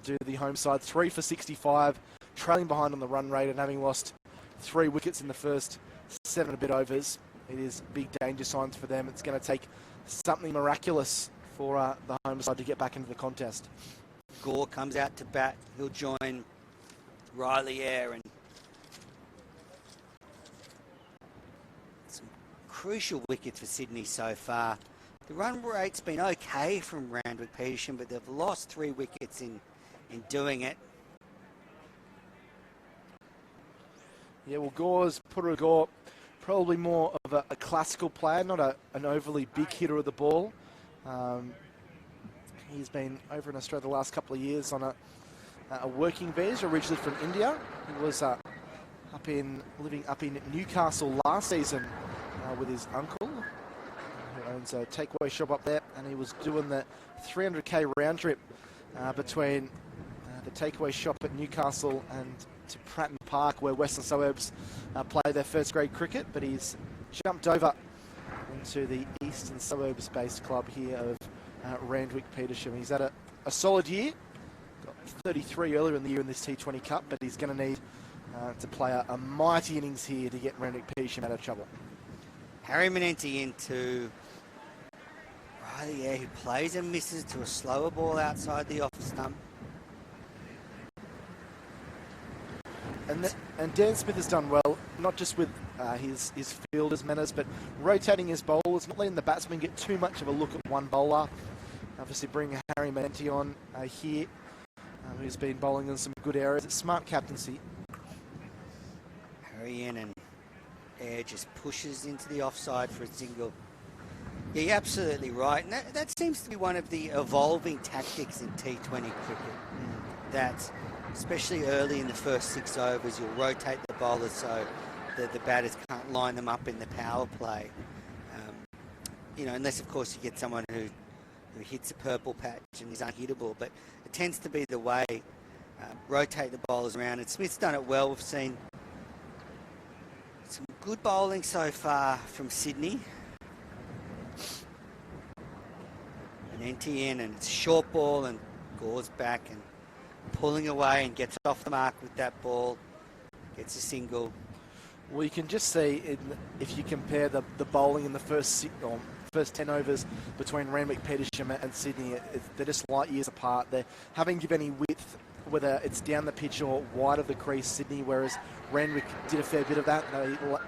due to the home side. 3 for 65, trailing behind on the run rate and having lost 3 wickets in the first 7 and a bit overs. It is big danger signs for them. It's going to take something miraculous for the home side to get back into the contest. Gore comes out to bat. He'll join Riley Ayres, and some crucial wickets for Sydney so far. The run rate's been okay from Randwick Petersham, but they've lost 3 wickets in doing it. Yeah, well, Gore probably more of a classical player, not an overly big hitter of the ball. He's been over in Australia the last couple of years on a working visa, originally from India. He was living up in Newcastle last season with his uncle, who owns a takeaway shop up there, and he was doing the 300k round trip between the takeaway shop at Newcastle and to Pratton Park, where Western Suburbs play their first grade cricket, but he's jumped over into the Eastern Suburbs-based club here of Randwick Petersham. He's had a solid year, got 33 earlier in the year in this T20 Cup, but he's going to need to play a mighty innings here to get Randwick Petersham out of trouble. Harry Manenti into Riley Eyre, who plays and misses to a slower ball outside the off stump. And Dan Smith has done well, not just with his fielders' manners, but rotating his bowlers, not letting the batsmen get too much of a look at one bowler. Obviously bringing Harry Manenti on here, who's been bowling in some good areas. It's smart captaincy. Harry in and Eyre just pushes into the offside for a single. Yeah, you're absolutely right. And that seems to be one of the evolving tactics in T20 cricket. That, especially early in the first 6 overs, you'll rotate the bowlers so that the batters can't line them up in the power play. Unless, of course, you get someone who hits a purple patch and is unhittable. But it tends to be the way. Rotate the bowlers around. And Smith's done it well. We've seen some good bowling so far from Sydney. And NTN, and it's a short ball, and Gore's back and pulling away and gets off the mark with that ball, gets a single. Well, you can just see, if you compare the bowling in the first 10 overs between Randwick Petersham and Sydney, they're just light years apart. They haven't given any width, whether it's down the pitch or wide of the crease, Sydney, whereas Randwick did a fair bit of that.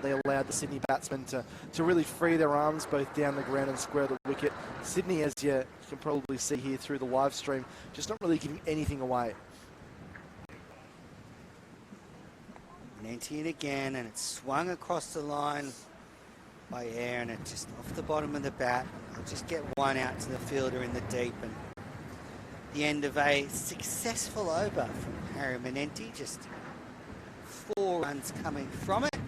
They allowed the Sydney batsmen to really free their arms both down the ground and square the wicket. Sydney, as you can probably see here through the live stream, just not really giving anything away. Nantian again, and it's swung across the line by Eyre, and it's just off the bottom of the bat. I'll just get one out to the fielder in the deep, and the end of a successful over from Harry Manenti. Just 4 runs coming from it.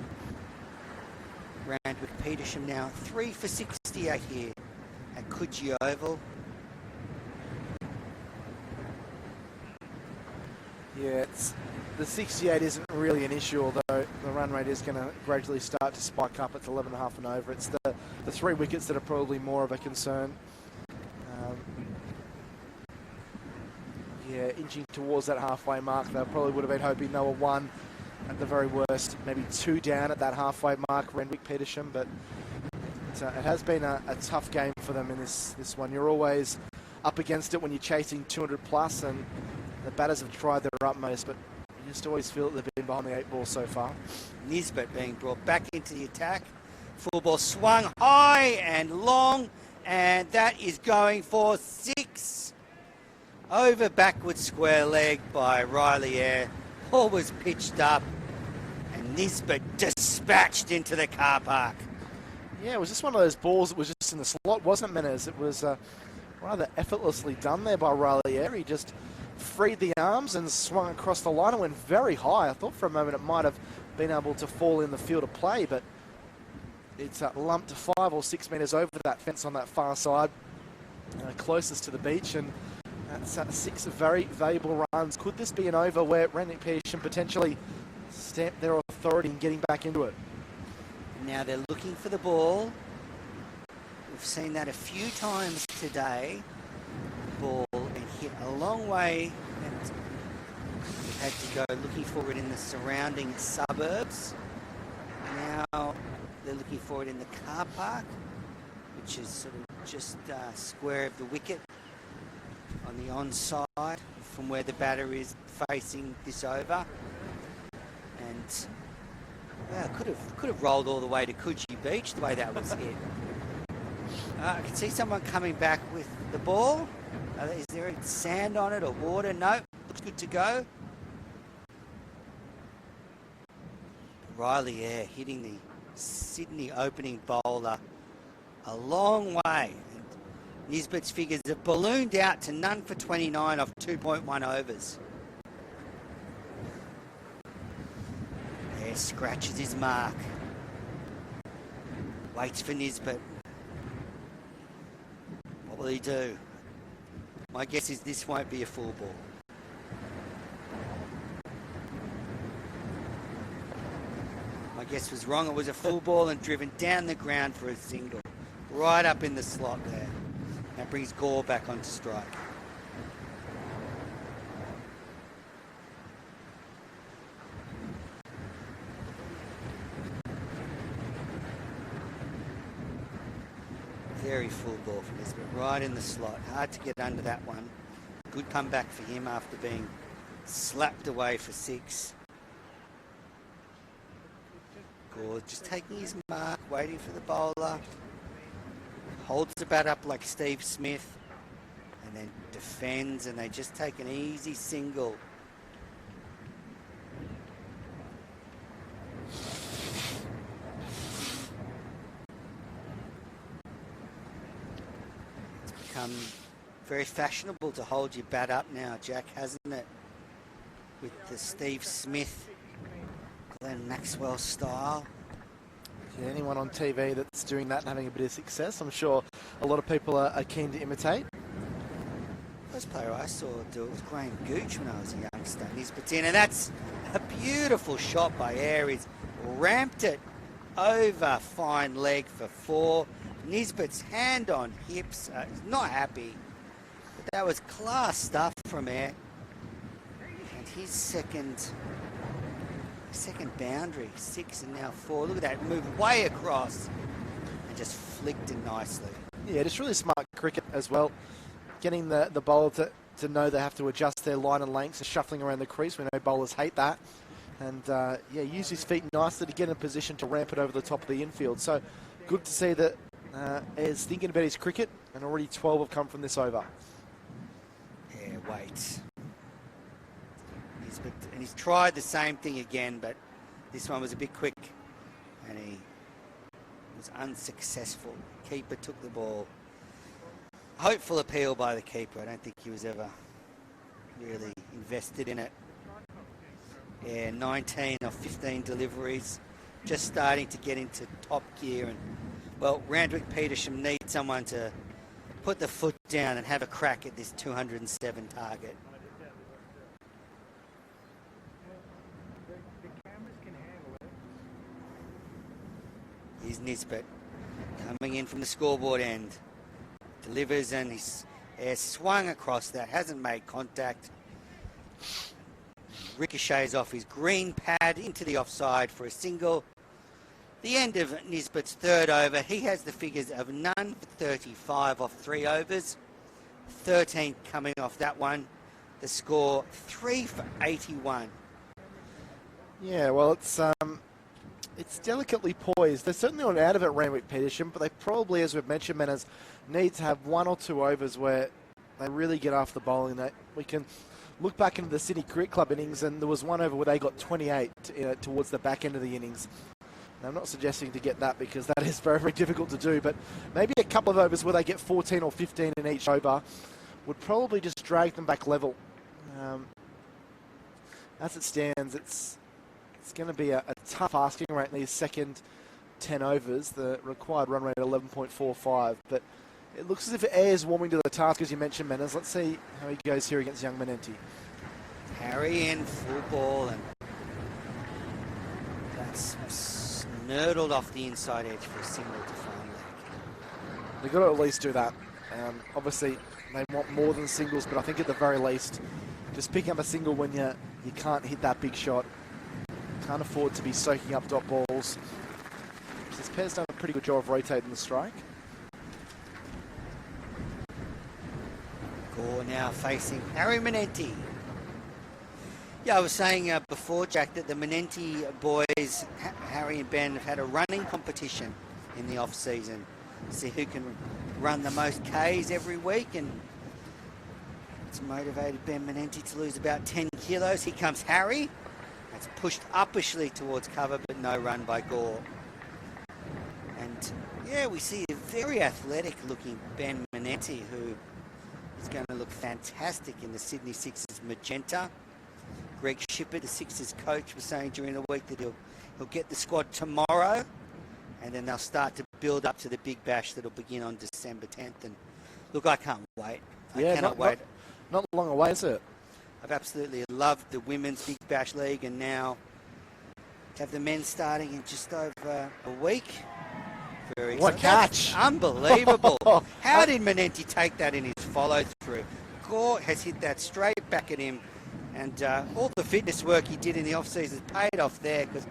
Randwick Petersham now 3 for 60 out here at Coogee Oval. Yeah, the 68 isn't really an issue, although the run rate is going to gradually start to spike up. It's 11.5 and over. It's the 3 wickets that are probably more of a concern. Yeah, inching towards that halfway mark. They probably would have been hoping they were 1 at the very worst, maybe 2 down at that halfway mark, Randwick Petersham, but it has been a tough game for them in this one. You're always up against it when you're chasing 200 plus, and the batters have tried their utmost, but you just always feel that they've been behind the 8 ball so far. Nisbet being brought back into the attack. Full ball swung high and long, and that is going for 6. Over backward square leg by Riley Eyre. Ball was pitched up, and Nisbet dispatched into the car park. Yeah, it was just one of those balls that was just in the slot, wasn't it, Menes? It was rather effortlessly done there by Riley Eyre. He just freed the arms and swung across the line and went very high. I thought for a moment it might have been able to fall in the field of play, but it's lumped 5 or 6 metres over that fence on that far side, closest to the beach, and that's 6 very valuable runs. Could this be an over where Randwick Petersham potentially stamp their authority in getting back into it? Now they're looking for the ball. We've seen that a few times today. Ball and hit a long way, and we've had to go looking for it in the surrounding suburbs. Now they're looking for it in the car park, which is sort of just square of the wicket on the onside from where the batter is facing this over. And well, could have rolled all the way to Coogee Beach the way that was hit. I can see someone coming back with the ball. Is there any sand on it or water? No, looks good to go. Riley Eyre hitting the Sydney opening bowler a long way. And Nisbet's figures have ballooned out to none for 29 off 2.1 overs. Eyre scratches his mark. Waits for Nisbet. What will he do? My guess is this won't be a full ball. My guess was wrong. It was a full ball and driven down the ground for a single. Right up in the slot there. That brings Gore back onto strike. Very full ball from this, but right in the slot. Hard to get under that one. Good comeback for him after being slapped away for 6. Gore just taking his mark, waiting for the bowler. Holds the bat up like Steve Smith and then defends, and they just take an easy single. It's become very fashionable to hold your bat up now, Jack, hasn't it? With the Steve Smith, Glenn Maxwell style. Yeah, anyone on TV that's doing that and having a bit of success, I'm sure a lot of people are keen to imitate. First player I saw do it was Graham Gooch when I was a youngster. Nisbet's in, and that's a beautiful shot by Air. He's ramped it over fine leg for 4. Nisbet's hand on hips. He's not happy. But that was class stuff from Air. And his second boundary, 6 and now 4. Look at that move way across and just flicked it nicely. Yeah, just really smart cricket as well. Getting the bowler to know they have to adjust their line and lengths and shuffling around the crease. We know bowlers hate that. And yeah, use his feet nicely to get in a position to ramp it over the top of the infield. So good to see that is thinking about his cricket, and already 12 have come from this over. Yeah, wait. And he's tried the same thing again, but this one was a bit quick and he was unsuccessful. Keeper took the ball. Hopeful appeal by the keeper. I don't think he was ever really invested in it. Yeah, 19 of 15 deliveries. Just starting to get into top gear. And well, Randwick Petersham needs someone to put the foot down and have a crack at this 207 target. Here's Nisbet coming in from the scoreboard end. Delivers, and he's swung across that. Hasn't made contact. Ricochets off his green pad into the offside for a single. The end of Nisbet's third over. He has the figures of none for 35 off 3 overs. 13 coming off that one. The score 3 for 81. Yeah, well, it's delicately poised. They're certainly not out of it, Randwick Petersham, but they probably, as we've mentioned, Manners, need to have 1 or 2 overs where they really get after the bowling. We can look back into the Sydney Cricket Club innings, and there was 1 over where they got 28 towards the back end of the innings. Now, I'm not suggesting to get that because that is very, very difficult to do, but maybe a couple of overs where they get 14 or 15 in each over would probably just drag them back level. As it stands, it's going to be a tough asking rate in these second 10 overs. The required run rate 11.45, but it looks as if Air's warming to the task, as you mentioned, Manners. Let's see how he goes here against young Manenti. Harry in full ball, and that's nurdled off the inside edge for a single to fine leg. They've got to at least do that. Obviously, they want more than singles, but I think at the very least, just picking up a single when you can't hit that big shot. Can't afford to be soaking up dot balls. This pair's done a pretty good job of rotating the strike. Gore now facing Harry Manenti. Yeah, I was saying before, Jack, that the Manenti boys, Harry and Ben, have had a running competition in the off-season. See who can run the most Ks every week, and it's motivated Ben Manenti to lose about 10 kilos. Here comes Harry. It's pushed uppishly towards cover, but no run by Gore. And yeah, we see a very athletic-looking Ben Manenti, who is going to look fantastic in the Sydney Sixers magenta. Greg Shippert, the Sixers coach, was saying during the week that he'll get the squad tomorrow, and then they'll start to build up to the big bash that'll begin on December 10th. And Look, I can't wait. I Yeah, cannot wait. Not long away, is it? I've absolutely loved the Women's Big Bash League, and now to have the men starting in just over a week. Very What exciting. catch! That's unbelievable. How did Manenti take that in his follow-through? Gore has hit that straight back at him, and all the fitness work he did in the off-season paid off there, because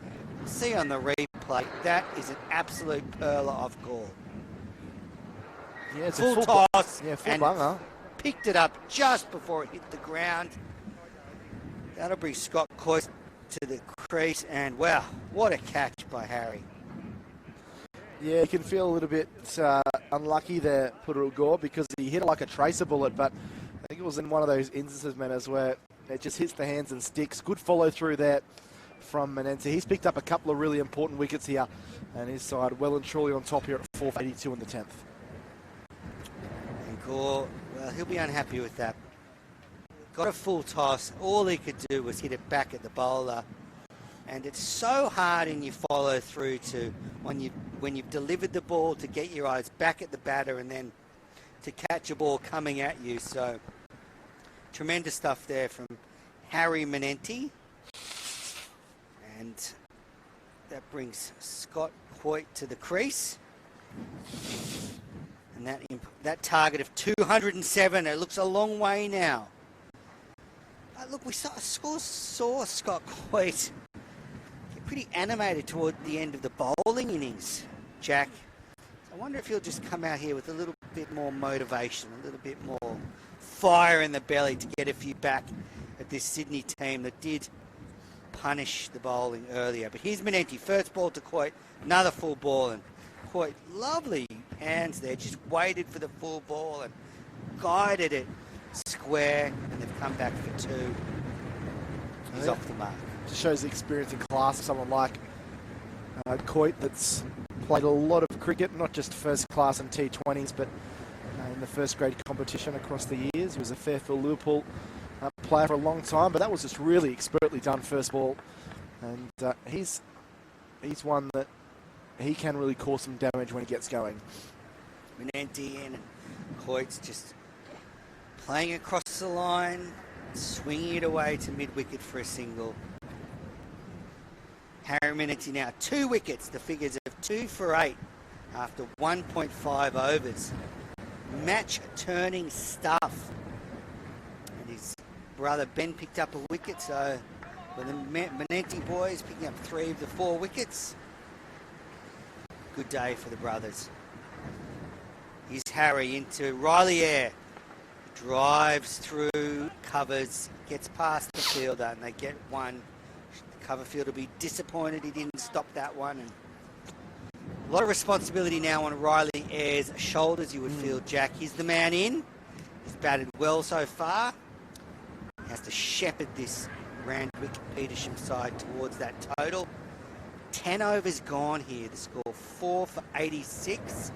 see on the replay, that is an absolute perler of Gore. Yeah, it's Full a toss, Yeah, full and bunger. picked it up just before it hit the ground. That'll bring Scott Coyce to the crease, and wow, what a catch by Harry. Yeah, you can feel a little bit unlucky there, Puru Gore, because he hit it like a tracer bullet, but I think it was in one of those instances, Menas, where it just hits the hands and sticks. Good follow through there from Manenti. He's picked up a couple of really important wickets here, and his side well and truly on top here at 482 in the 10th. And Gore, well, he'll be unhappy with that. Got a full toss. All he could do was hit it back at the bowler. And it's so hard in your follow through to when you've delivered the ball to get your eyes back at the batter and then to catch a ball coming at you. So tremendous stuff there from Harry Manenti. And that brings Scott Hoyt to the crease. And that target of 207, it looks a long way now. Look, we saw Scott Hoyt get pretty animated toward the end of the bowling innings, Jack. I wonder if he'll just come out here with a little bit more motivation, a little bit more fire in the belly to get a few back at this Sydney team that did punish the bowling earlier. But here's Manenti, first ball to Coyte, another full ball, and Coyte, lovely hands there, just waited for the full ball and guided it square, and they've come back for two. He's off the mark. Just shows the experience and class of someone like Coyte that's played a lot of cricket, not just first class and T20s, but in the first grade competition across the years. He was a Fairfield Liverpool player for a long time, but that was just really expertly done first ball. And he's one that he can really cause some damage when he gets going. Manenti in, and Coyte's just playing across the line, swinging it away to mid-wicket for a single. Harry Manenti now 2 wickets, the figures of 2 for 8 after 1.5 overs. Match-turning stuff. And his brother Ben picked up a wicket, so the Manenti boys picking up 3 of the 4 wickets. Good day for the brothers. Here's Harry into Riley Eyre. Drives through, covers, gets past the fielder, and they get one. The cover fielder will be disappointed he didn't stop that one. And a lot of responsibility now on Riley Eyre's shoulders, you would feel, Jack. He's the man in. He's batted well so far. He has to shepherd this Randwick Petersham side towards that total. 10 overs gone here. The score 4 for 86.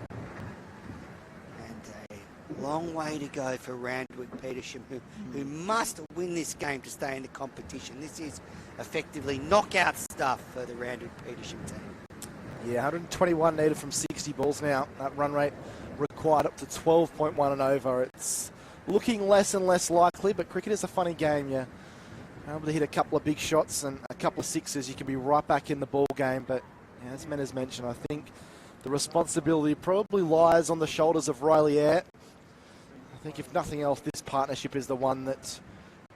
Long way to go for Randwick Petersham, who must win this game to stay in the competition. This is effectively knockout stuff for the Randwick Petersham team. Yeah, 121 needed from 60 balls now. That run rate required up to 12.1 and over. It's looking less and less likely, but cricket is a funny game. You're able to hit a couple of big shots and a couple of sixes, you can be right back in the ball game. But yeah, as Men has mentioned, I think the responsibility probably lies on the shoulders of Riley Eyre. I think if nothing else, this partnership is the one that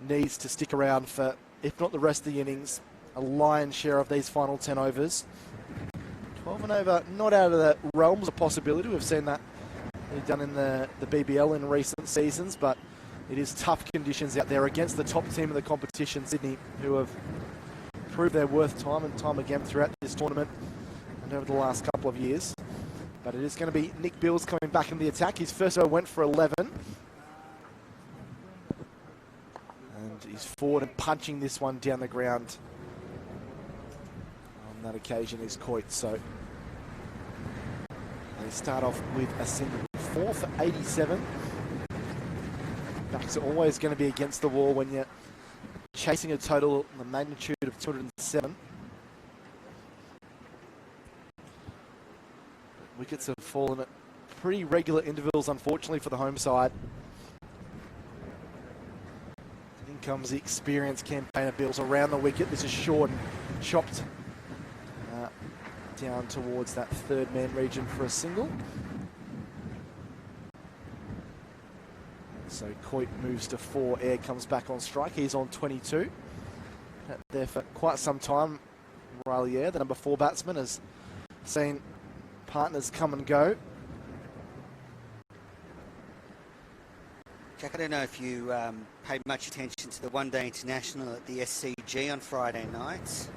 needs to stick around for, if not the rest of the innings, a lion's share of these final 10 overs. 12 and over, not out of the realms of possibility. We've seen that done in the BBL in recent seasons, but it is tough conditions out there against the top team of the competition, Sydney, who have proved their worth time and time again throughout this tournament and over the last couple of years. But it is going to be Nick Bills coming back in the attack. His first over went for 11. And he's forward and punching this one down the ground. On that occasion is Coyte. So they start off with a single. 4 for 87. Ducks are always going to be against the wall when you're chasing a total in the magnitude of 207. Wickets have fallen at pretty regular intervals, unfortunately, for the home side. In comes the experienced campaigner Bills around the wicket. This is short and chopped down towards that third man region for a single. So Coit moves to 4. Air comes back on strike. He's on 22. There for quite some time. Riley Air, the number 4 batsman, has seen partners come and go. Jack, I don't know if you paid much attention to the one-day international at the SCG on Friday nights.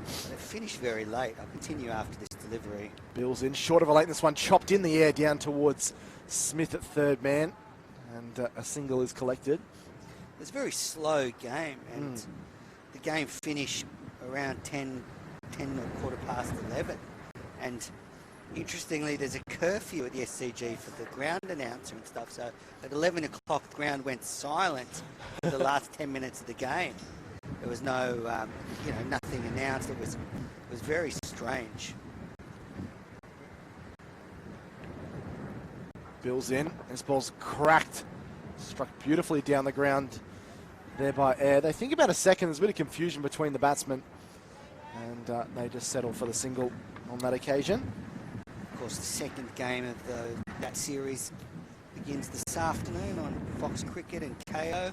It finished very late. I'll continue after this delivery. Bills in, short of a late. This one chopped in the air down towards Smith at third man, and a single is collected. It was a very slow game, and the game finished around 10 or 11. And interestingly, there's a curfew at the SCG for the ground announcer and stuff. So at 11 o'clock, the ground went silent for the last 10 minutes of the game. There was no, nothing announced. It was very strange. Bills in. This ball's cracked. Struck beautifully down the ground there by Air. They think about a second. There's a bit of confusion between the batsmen, and they just settle for the single on that occasion. Of course, the second game of that series begins this afternoon on Fox Cricket and KO.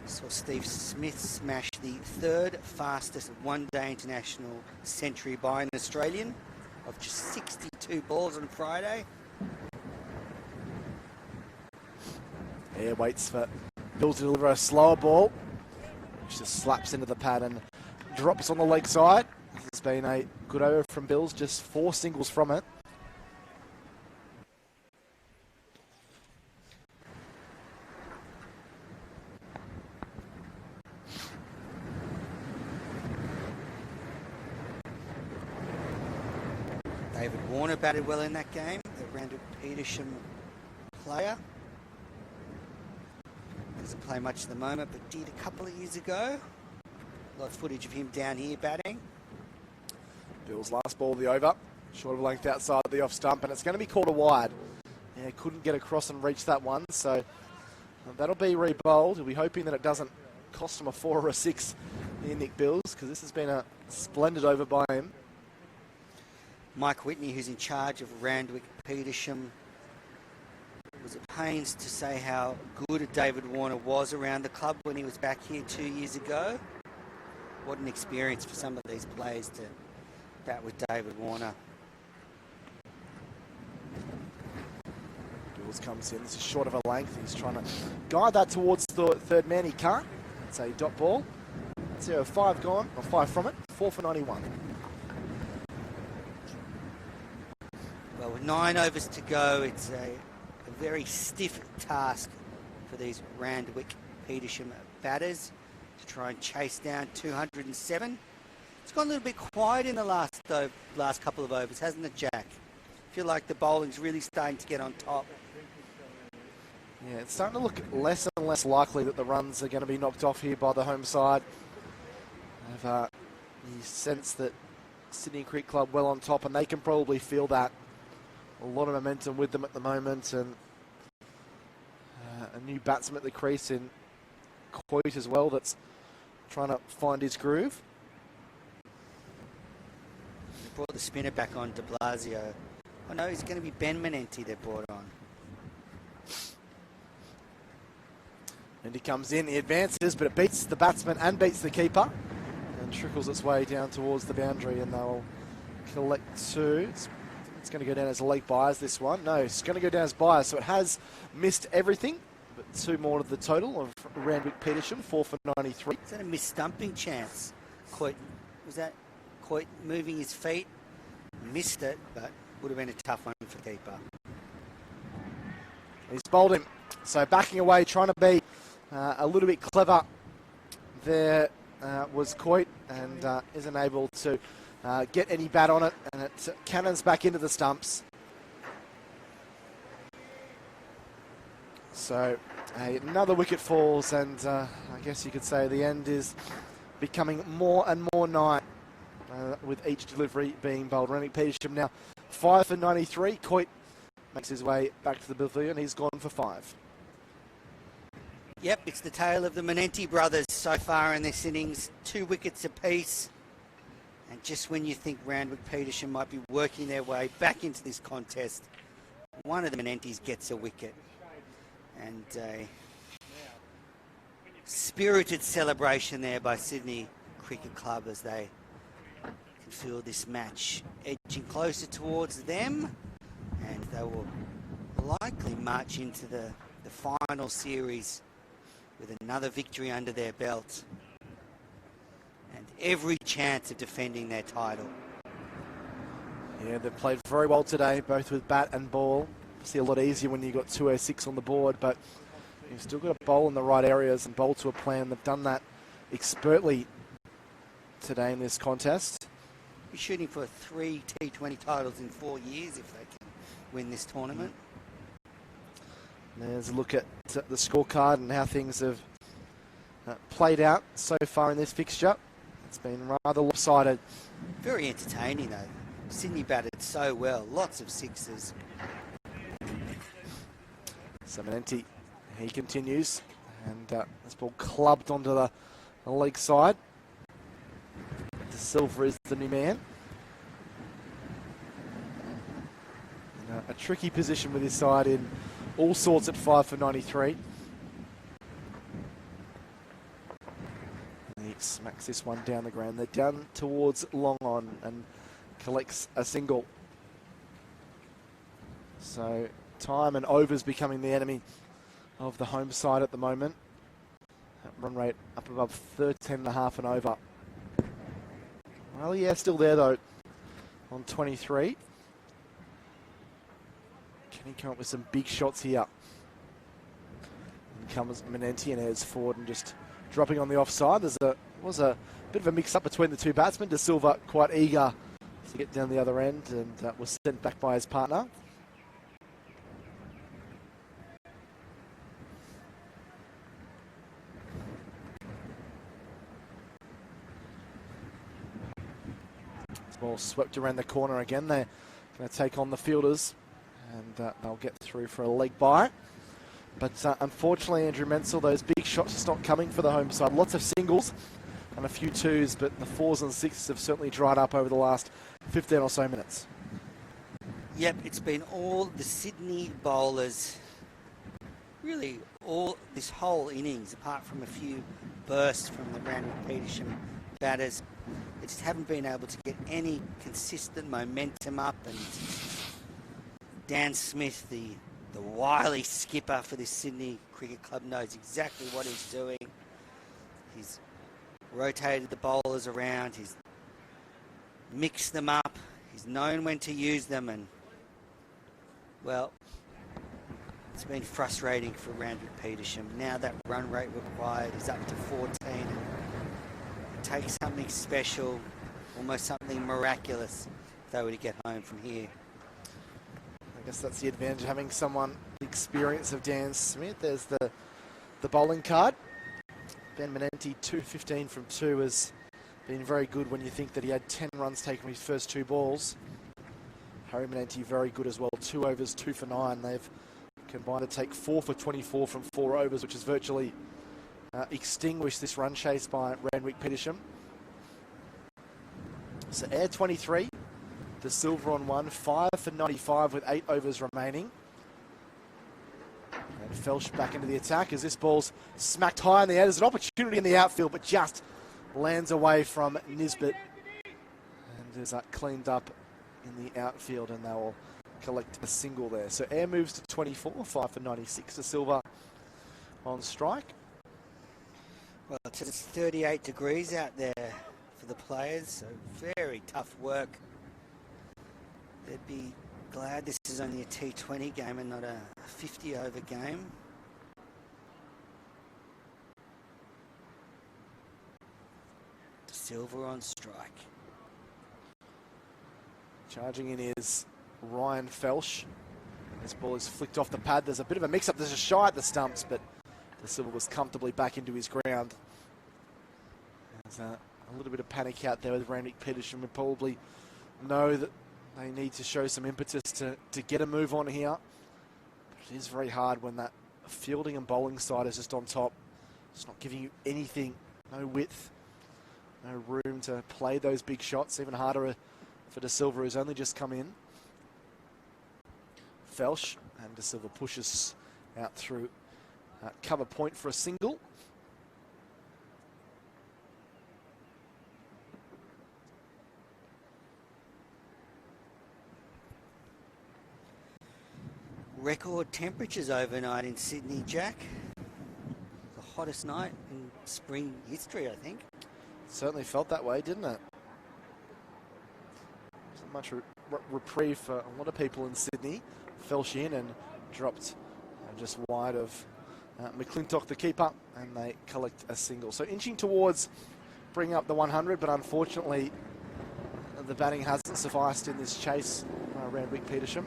Saw Steve Smith smash the third fastest one-day international century by an Australian of just 62 balls on Friday. Air waits for Bills to deliver a slower ball, which just slaps into the pad and drops on the leg side. This has been a good over from Bills, just 4 singles from it. David Warner batted well in that game, the Randwick Petersham player. Doesn't play much at the moment, but did a couple of years ago. A lot of footage of him down here batting. Bills' last ball of the over, short of length outside the off stump, and it's going to be called a wide. Yeah, couldn't get across and reach that one, so that'll be re-bowled. We'll be hoping that it doesn't cost him a 4 or a 6 here, Nick Bills, because this has been a splendid over by him. Mike Whitney, who's in charge of Randwick Petersham, was at pains to say how good David Warner was around the club when he was back here 2 years ago. What an experience for some of these players to bat with David Warner. Bills comes in. This is short of a length. He's trying to guide that towards the third man. He can't. It's a dot ball. 0-5 gone, or 5 from it. 4 for 91. Well, with 9 overs to go, it's a very stiff task for these Randwick Petersham batters to try and chase down 207. It's gone a little bit quiet in the last couple of overs, hasn't it, Jack? I feel like the bowling's really starting to get on top. Yeah, it's starting to look less and less likely that the runs are going to be knocked off here by the home side. I've the sense that Sydney Cricket Club well on top, and they can probably feel that. A lot of momentum with them at the moment, and a new batsman at the crease in Coit as well that's trying to find his groove. They brought the spinner back on, de Blasio. Oh no, he's going to be Ben Menenti they brought on. And he comes in, he advances, but it beats the batsman and beats the keeper, and trickles its way down towards the boundary, and they'll collect 2. It's going to go down as leg bias, this one. No, it's going to go down as bias, so it has missed everything, but 2 more to the total of Randwick Petersham, 4 for 93. Is that a missed-stumping chance? Was that Coit moving his feet? Missed it, but would have been a tough one for keeper. He's bowled him, so backing away, trying to be a little bit clever. There was Coit, and isn't able to get any bat on it, and it cannons back into the stumps. So another wicket falls, and I guess you could say the end is becoming more and more nigh with each delivery being bowled. Randwick Petersham now 5 for 93. Coit makes his way back to the pavilion. He's gone for 5. Yep, it's the tale of the Menenti brothers so far in this innings. 2 wickets apiece. And just when you think Randwick Petersham might be working their way back into this contest, one of the Menentis gets a wicket. And a spirited celebration there by Sydney Cricket Club as they can feel this match edging closer towards them. And they will likely march into the final series with another victory under their belt and every chance of defending their title. Yeah, they've played very well today, both with bat and ball. Obviously a lot easier when you've got 206 on the board, but you've still got to bowl in the right areas and bowl to a plan. They've done that expertly today in this contest. Be shooting for 3 T20 titles in 4 years if they can win this tournament. There's a look at the scorecard and how things have played out so far in this fixture. It's been rather lopsided. Very entertaining though. Sydney batted so well, lots of sixes. Menenti, he continues, and this ball clubbed onto the leg side. De Silva is the new man. And, a tricky position with his side in all sorts at 5 for 93. And he smacks this one down the ground. They're down towards long on and collects a single. So time and overs becoming the enemy of the home side at the moment. That run rate up above 13.5 and over. Well, yeah, still there though on 23. Can he come up with some big shots here? And comes Menenti and heads forward and just dropping on the offside. Was a bit of a mix-up between the two batsmen. De Silva quite eager to get down the other end and was sent back by his partner. This ball swept around the corner again. They're going to take on the fielders and they'll get through for a leg bye. But unfortunately, Andrew Menzel, those big shots just not coming for the home side. Lots of singles and a few twos, but the 4s and 6s have certainly dried up over the last 15 or so minutes. Yep, it's been all the Sydney bowlers, really all this whole innings, apart from a few bursts from the Randwick Petersham batters. They just haven't been able to get any consistent momentum up, and Dan Smith, the wily skipper for this Sydney Cricket Club, knows exactly what he's doing. He's rotated the bowlers around, he's mixed them up, he's known when to use them, and well, it's been frustrating for Randwick Petersham. Now that run rate required is up to 14. It takes something special, almost something miraculous, if they were to get home from here. I guess that's the advantage of having someone the experience of Dan Smith. There's the bowling card. Ben Menenti, 215 from 2, has been very good when you think that he had 10 runs taken from his first 2 balls. Harry Menenti very good as well, 2 overs, 2 for 9. They've combined to take 4 for 24 from 4 overs, which has virtually extinguished this run chase by Randwick Petersham. So air 23. De Silva on 1, 5 for 95 with 8 overs remaining. And Felsh back into the attack as this ball's smacked high in the air. There's an opportunity in the outfield, but just lands away from Nisbet. And is cleaned up in the outfield, and they will collect a single there. So air moves to 24, 5 for 96. De Silva on strike. Well, it's 38 degrees out there for the players, so very tough work. They'd be glad this is only a T20 game and not a 50-over game. De Silva on strike. Charging in is Ryan Felsh. This ball is flicked off the pad. There's a bit of a mix-up. There's a shy at the stumps, but De Silva was comfortably back into his ground. There's a little bit of panic out there with Randwick Petersham. We probably know that They need to show some impetus to get a move on here. It is very hard when that fielding and bowling side is just on top. It's not giving you anything, no width, no room to play those big shots. Even harder for De Silva, who's only just come in. Felsch, and De Silva pushes out through cover point for a single. Record temperatures overnight in Sydney, Jack. The hottest night in spring history, I think. Certainly felt that way, didn't it? Wasn't much reprieve for a lot of people in Sydney. Felsch in and dropped just wide of McClintock, the keeper, and they collect a single. So inching towards bringing up the 100, but unfortunately the batting hasn't sufficed in this chase. Randwick Petersham.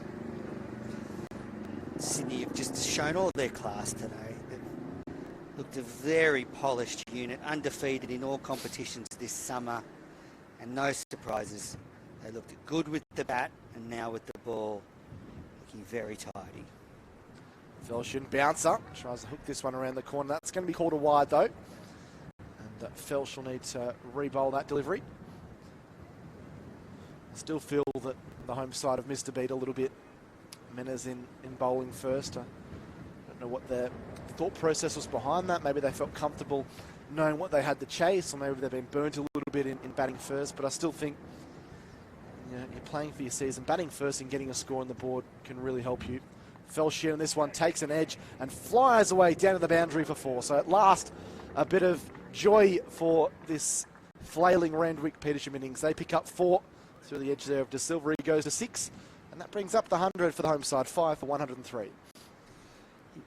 Sydney have just shown all their class today. They've looked a very polished unit, undefeated in all competitions this summer, and no surprises. They looked good with the bat, and now with the ball, looking very tidy. Felsch bouncer, tries to hook this one around the corner. That's going to be called a wide though. And Felsch will need to re-bowl that delivery. I still feel that the home side have missed a beat a little bit. Menas in bowling first. I don't know what their thought process was behind that. Maybe they felt comfortable knowing what they had to chase, or maybe they've been burnt a little bit in batting first. But I still think you're playing for your season. Batting first and getting a score on the board can really help you. Felsch on this one takes an edge and flies away down to the boundary for 4. So at last, a bit of joy for this flailing Randwick Petersham innings. They pick up 4 through the edge there of De Silva. He goes to 6. And that brings up the 100 for the home side, 5 for 103.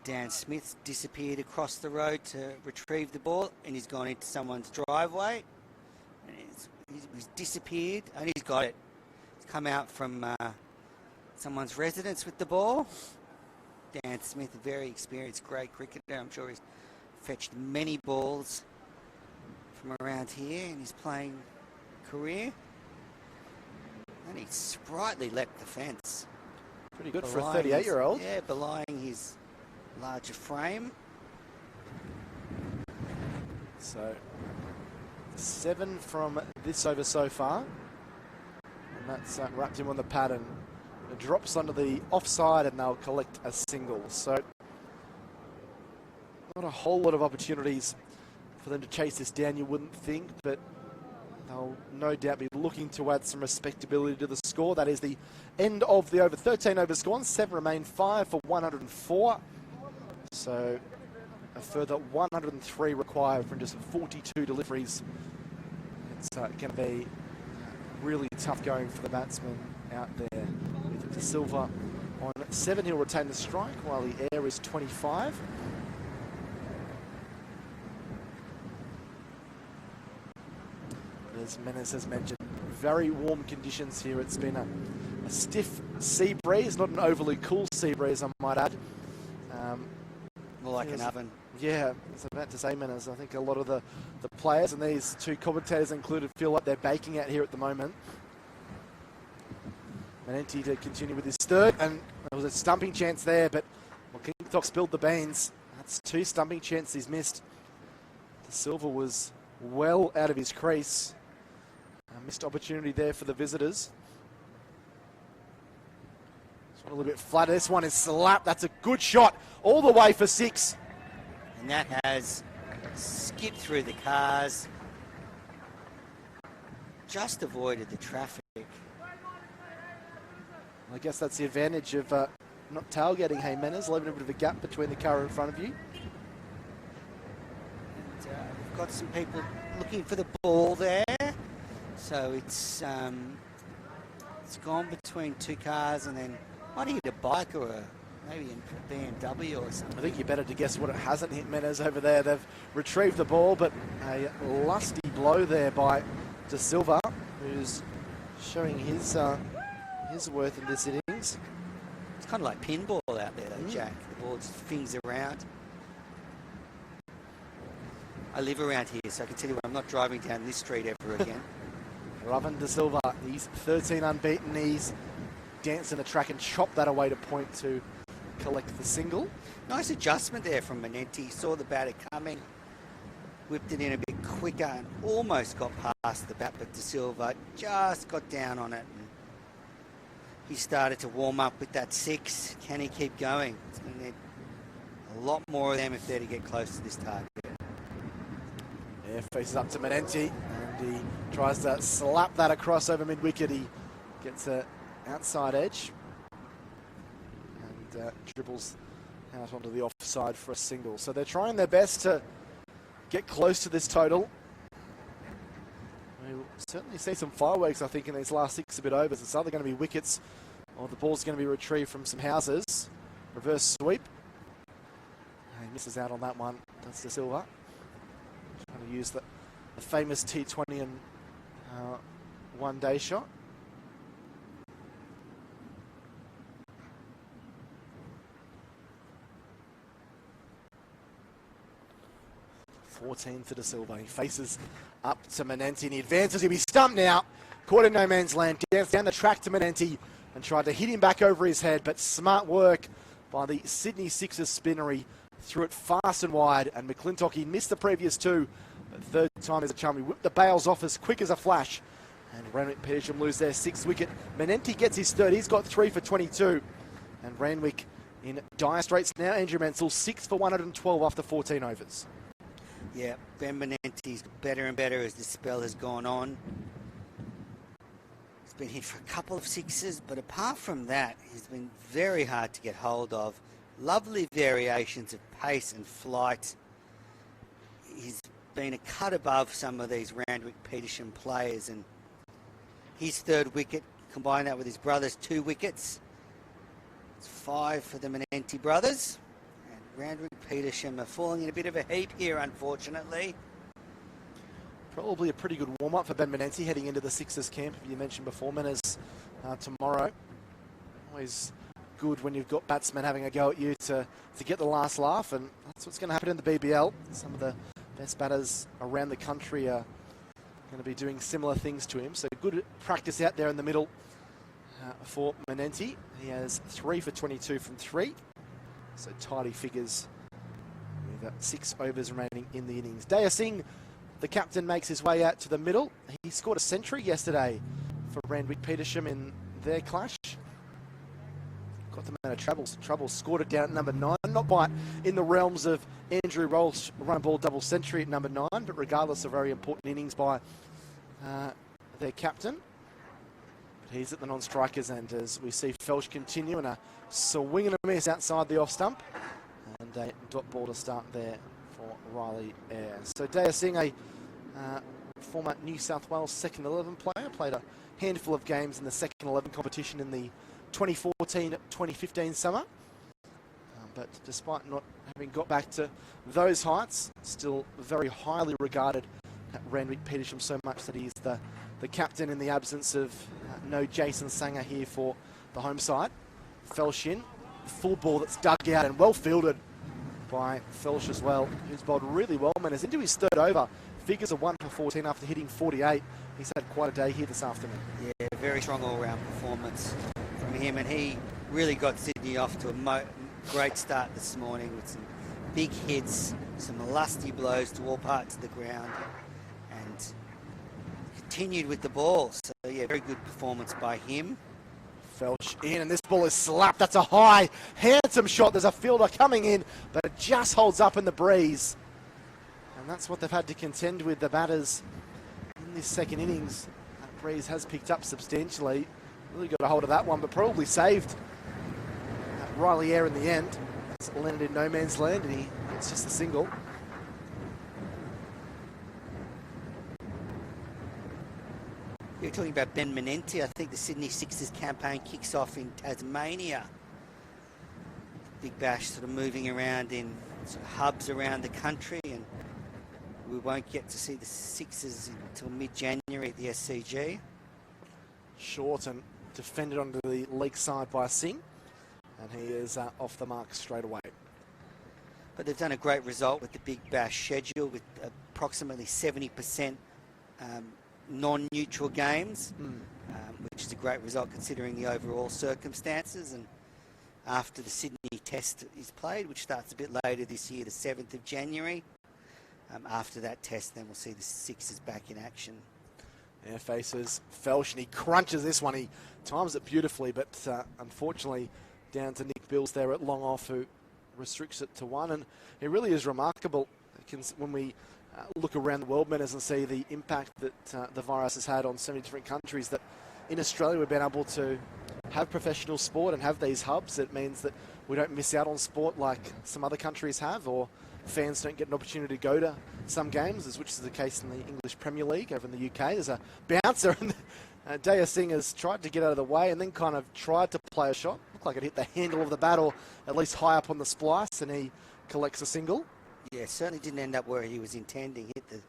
Dan Smith's disappeared across the road to retrieve the ball, and he's gone into someone's driveway. And he's disappeared, and he's got it. He's come out from someone's residence with the ball. Dan Smith, a very experienced, great cricketer. I'm sure he's fetched many balls from around here in his playing career. And he sprightly leapt the fence. Pretty good for a 38-year-old. Yeah, belying his larger frame. So 7 from this over so far. And that's wrapped him on the pad, and it drops onto the offside, and they'll collect a single. So not a whole lot of opportunities for them to chase this down, you wouldn't think, but they'll no doubt be looking to add some respectability to the score. That is the end of the over. 13 overs gone, 7 remain, 5 for 104. So a further 103 required from just 42 deliveries. It's going to be really tough going for the batsman out there. With De Silva on 7, he'll retain the strike, while the air is 25. As Menas has mentioned, very warm conditions here. It's been a stiff sea breeze, not an overly cool sea breeze, I might add. More like an oven. Yeah, I was about to say, Menas. I think a lot of the players, and these two commentators included, feel like they're baking out here at the moment. Manenti to continue with his third, and there was a stumping chance there, but McClintock spilled the beans. That's 2 stumping chances he's missed. De Silva was well out of his crease. A missed opportunity there for the visitors. This one a little bit flatter. This one is slapped. That's a good shot all the way for 6. And that has skipped through the cars. Just avoided the traffic. I guess that's the advantage of not tailgating, hey Menas, leaving a bit of a gap between the car in front of you. And we've got some people looking for the ball there. So it's gone between 2 cars, and then might hit a bike or maybe a BMW or something. I think you're better to guess what it hasn't hit. Menas over there. They've retrieved the ball, but a lusty blow there by De Silva, who's showing his worth in this innings. It's kind of like pinball out there though, Jack. The ball just flings around. I live around here, so I can tell you I'm not driving down this street ever again. Ravan De Silva, he's 13 unbeaten. He's danced in the track and chopped that away to point to collect the single. Nice adjustment there from Manenti. Saw the batter coming, whipped it in a bit quicker and almost got past the bat, but De Silva just got down on it. And he started to warm up with that 6. Can he keep going? It's going to need a lot more of them if they're to get close to this target. Yeah, faces up to Manenti, and he tries to slap that across over mid-wicket. He gets an outside edge and dribbles out onto the offside for a single. So they're trying their best to get close to this total. We'll certainly see some fireworks, I think, in these last 6 a bit overs. It's either going to be wickets or the ball's going to be retrieved from some houses. Reverse sweep. He misses out on that one. That's De Silva. Trying to use the famous T20 and one-day shot. (14) to De Silva. He faces up to Manenti and he advances. He'll be stumped now. Caught in no man's land. Danced down the track to Manenti and tried to hit him back over his head, but smart work by the Sydney Sixers spinner. He threw it fast and wide, and McClintock, he missed the previous 2, but third time as a chum. He whipped the bails off as quick as a flash, and Randwick Petersham lose their 6th wicket. Manenti gets his 3rd. He's got 3 for 22, and Randwick in dire straits now. Andrew Mansell 6 for 112 after 14 overs. Yeah, Ben Manenti's better and better as the spell has gone on. He's been hit for a couple of 6s, but apart from that, he's been very hard to get hold of. Lovely variations of pace and flight. He's been a cut above some of these Randwick Petersham players, and his 3rd wicket, combine that with his brother's 2 wickets. It's 5 for the Manenti brothers. Randwick Petersham are falling in a bit of a heap here, unfortunately. Probably a pretty good warm-up for Ben Manenti heading into the Sixers camp, you mentioned before, Menners, tomorrow. Always good when you've got batsmen having a go at you to get the last laugh, and that's what's going to happen in the BBL. Some of the best batters around the country are going to be doing similar things to him. So good practice out there in the middle for Manenti. He has 3 for 22 from 3. So tidy figures with 6 overs remaining in the innings. Daya Singh, the captain, makes his way out to the middle. He scored a century yesterday for Randwick Petersham in their clash. Got them out of trouble. Scored it down at number 9. Not quite in the realms of Andrew Roll's run ball double century at number 9, but regardless, a very important innings by their captain. But he's at the non-strikers, and as we see Felsh continue in a swing and a miss outside the off stump, and a dot ball to start there for Riley Ayre. So Daya Singh, a former New South Wales second 11 player, played a handful of games in the second 11 competition in the 2014-2015 summer, but despite not having got back to those heights, still very highly regarded at Randwick Petersham, so much that he's the captain in the absence of no Jason Sanger here for the home side. Felsh in, full ball that's dug out and well fielded by Felsh as well, who's bowled really well. Man is into his 3rd over. Figures are 1 for 14 after hitting 48. He's had quite a day here this afternoon. Yeah, very strong all-round performance from him, and he really got Sydney off to a great start this morning with some big hits, some lusty blows to all parts of the ground, and continued with the ball. So yeah, very good performance by him. Felsh in, and this ball is slapped. That's a high, handsome shot. There's a fielder coming in, but it just holds up in the breeze. And that's what they've had to contend with, the batters, in this second innings. That breeze has picked up substantially. Really got a hold of that one, but probably saved Riley Ayre in the end. It's landed in no man's land, and it's just a single. You're talking about Ben Manenti. I think the Sydney Sixers campaign kicks off in Tasmania. Big Bash sort of moving around in sort of hubs around the country, and we won't get to see the Sixers until mid-January at the SCG. Short and defended onto the leg side by Singh, and he is off the mark straight away. But they've done a great result with the Big Bash schedule, with approximately 70% non-neutral games, which is a great result considering the overall circumstances. And after the Sydney Test is played, which starts a bit later this year, the 7th of January, after that test, then we'll see the Sixers back in action. Yeah, faces Felsh, and he crunches this one. He times it beautifully, but unfortunately down to Nick Bills there at long off, who restricts it to one. And it really is remarkable when we look around the world, Menners, and see the impact that the virus has had on so many different countries, that in Australia we've been able to have professional sport and have these hubs. It means that we don't miss out on sport like some other countries have, or fans don't get an opportunity to go to some games, which is the case in the English Premier League over in the UK. There's a bouncer, and Daya Singh has tried to get out of the way and then kind of tried to play a shot. Looked like it hit the handle of the bat, or at least high up on the splice, and he collects a single. Yeah, certainly didn't end up where he was intending. Hit the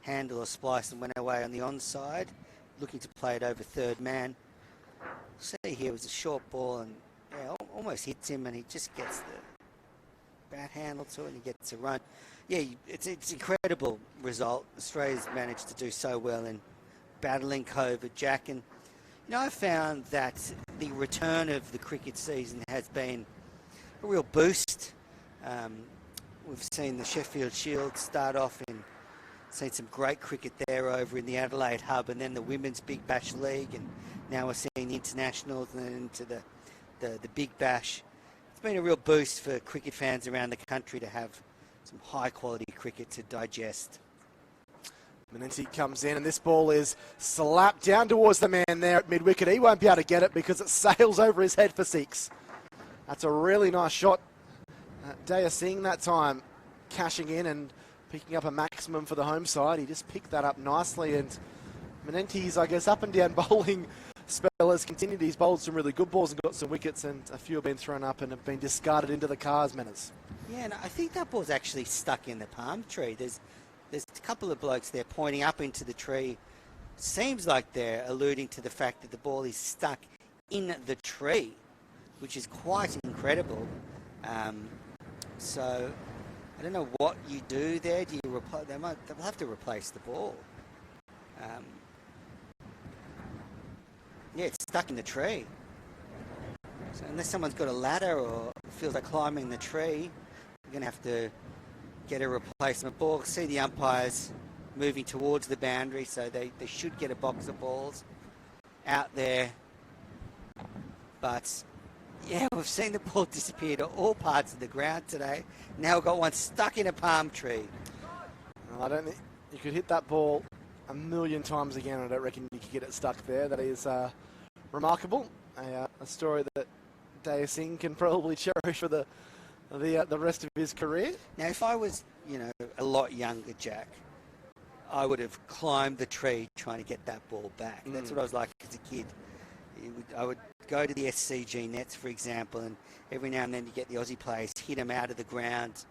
handle or splice and went away on the onside, looking to play it over third man. See here, it was a short ball, and almost hits him, and he just gets the bat handle to it, and he gets a run. Yeah, it's incredible result. Australia's managed to do so well in battling COVID, Jack. And I found that the return of the cricket season has been a real boost. We've seen the Sheffield Shield start off and seen some great cricket there over in the Adelaide Hub, and then the Women's Big Bash League, and now we're seeing the internationals and then into the Big Bash. It's been a real boost for cricket fans around the country to have some high quality cricket to digest. Manenti comes in, and this ball is slapped down towards the man there at mid-wicket. He won't be able to get it because it sails over his head for 6. That's a really nice shot. Daya Singh that time cashing in and picking up a maximum for the home side. He just picked that up nicely, and Manenti's, I guess, up and down bowling spell has continued. He's bowled some really good balls and got some wickets, and a few have been thrown up and have been discarded into the cars, Manners. Yeah, and I think that ball's actually stuck in the palm tree. There's a couple of blokes there pointing up into the tree. Seems like they're alluding to the fact that the ball is stuck in the tree, which is quite incredible. So I don't know what you do there. Do you they'll have to replace the ball. Yeah, it's stuck in the tree. So unless someone's got a ladder or feels like climbing the tree, you're going to have to get a replacement ball. See the umpires moving towards the boundary, so they should get a box of balls out there. But yeah, we've seen the ball disappear to all parts of the ground today. Now we've got one stuck in a palm tree. Well, I don't think you could hit that ball a million times again. I don't reckon you could get it stuck there. That is remarkable. A story that Daya Singh can probably cherish for the rest of his career. Now, if I was, a lot younger, Jack, I would have climbed the tree trying to get that ball back. That's what I was like as a kid. I would go to the SCG nets, for example, and every now and then you get the Aussie players hit them out of the ground,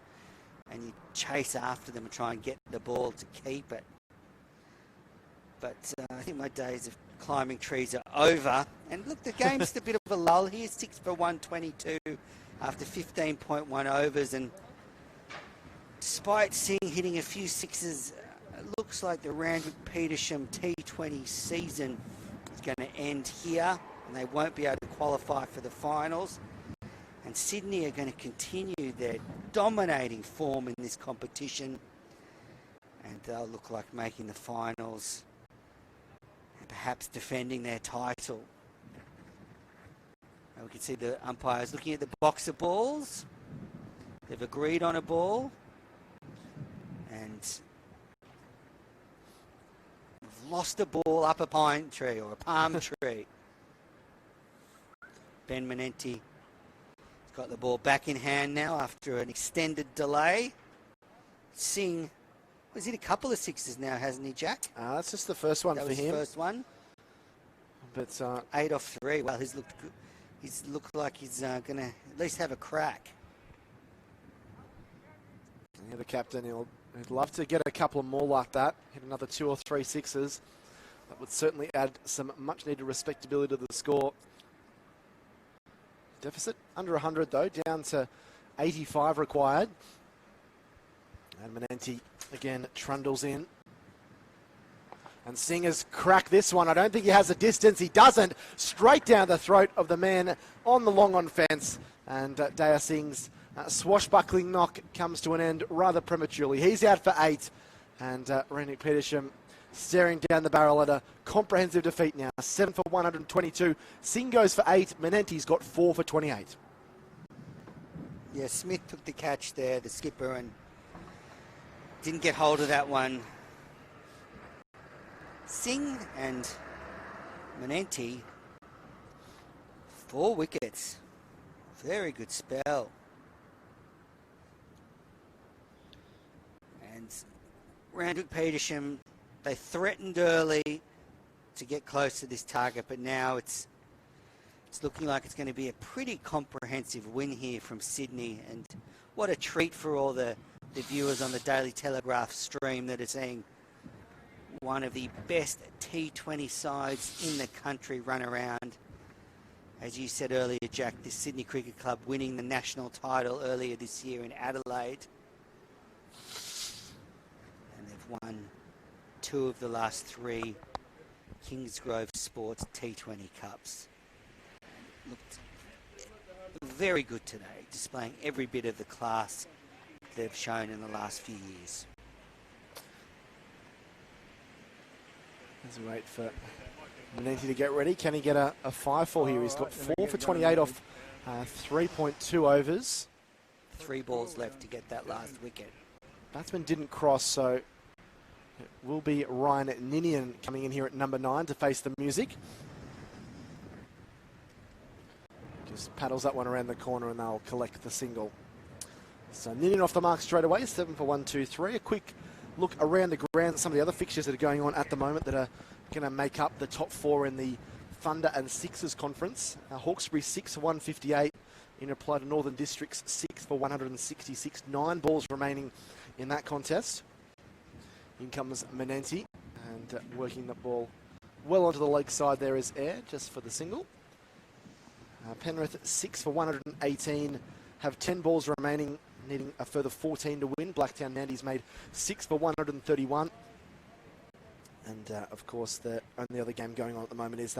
and you chase after them and try and get the ball to keep it. But I think my days of climbing trees are over. And look, the game's a bit of a lull here. 6 for 122 after 15.1 overs. And despite Singh hitting a few sixes, it looks like the Randwick Petersham T20 season is going to end here, and they won't be able to qualify for the finals. And Sydney are going to continue their dominating form in this competition, and they'll look like making the finals and perhaps defending their title. And we can see the umpires looking at the box of balls. They've agreed on a ball, and we've lost a ball up a pine tree or a palm tree. Ben Manenti got the ball back in hand now after an extended delay. Singh, he's hit a couple of sixes now, hasn't he, Jack? That's just the first one that for was him. The first one. But 8 off 3. Well, he's looked good. He's looked like he's going to at least have a crack. Yeah, the captain, he'd love to get a couple more like that. Hit another 2 or 3 sixes. That would certainly add some much-needed respectability to the score. Deficit under 100 though, down to 85 required. And Manenti again trundles in. And Singer's cracked this one. I don't think he has the distance. He doesn't. Straight down the throat of the man on the long on fence. And Daya Singh's swashbuckling knock comes to an end rather prematurely. He's out for 8. And Randwick Petersham staring down the barrel at a comprehensive defeat now. 7 for 122. Singh goes for 8. Menenti's got 4 for 28. Yeah, Smith took the catch there, the skipper, and didn't get hold of that one. Singh and Menenti, 4 wickets. Very good spell. And Randwick Petersham, they threatened early to get close to this target, but now it's looking like it's going to be a pretty comprehensive win here from Sydney. And what a treat for all the viewers on the Daily Telegraph stream that are seeing one of the best T20 sides in the country run around. As you said earlier, Jack, this Sydney Cricket Club winning the national title earlier this year in Adelaide. And they've won 2 of the last 3 Kingsgrove Sports T20 Cups. Looked very good today, displaying every bit of the class they've shown in the last few years. Let's wait for Menenti to get ready. Can he get a 5-4 here? He's got 4 for 28 off 3.2 overs. 3 balls left to get that last wicket. Batsman didn't cross, so it will be Ryan Ninian coming in here at number 9 to face the music. Just paddles that one around the corner and they'll collect the single. So Ninian off the mark straight away, 7 for 123. A quick look around the ground, some of the other fixtures that are going on at the moment that are going to make up the top 4 in the Thunder and Sixers conference. Hawkesbury 6 for 158 in reply to Northern Districts 6 for 166. 9 balls remaining in that contest. In comes Menenti and working the ball well onto the leg side there is Air just for the single. Penrith 6 for 118, have 10 balls remaining, needing a further 14 to win. Blacktown Mandy's made 6 for 131. And of course, the only other game going on at the moment is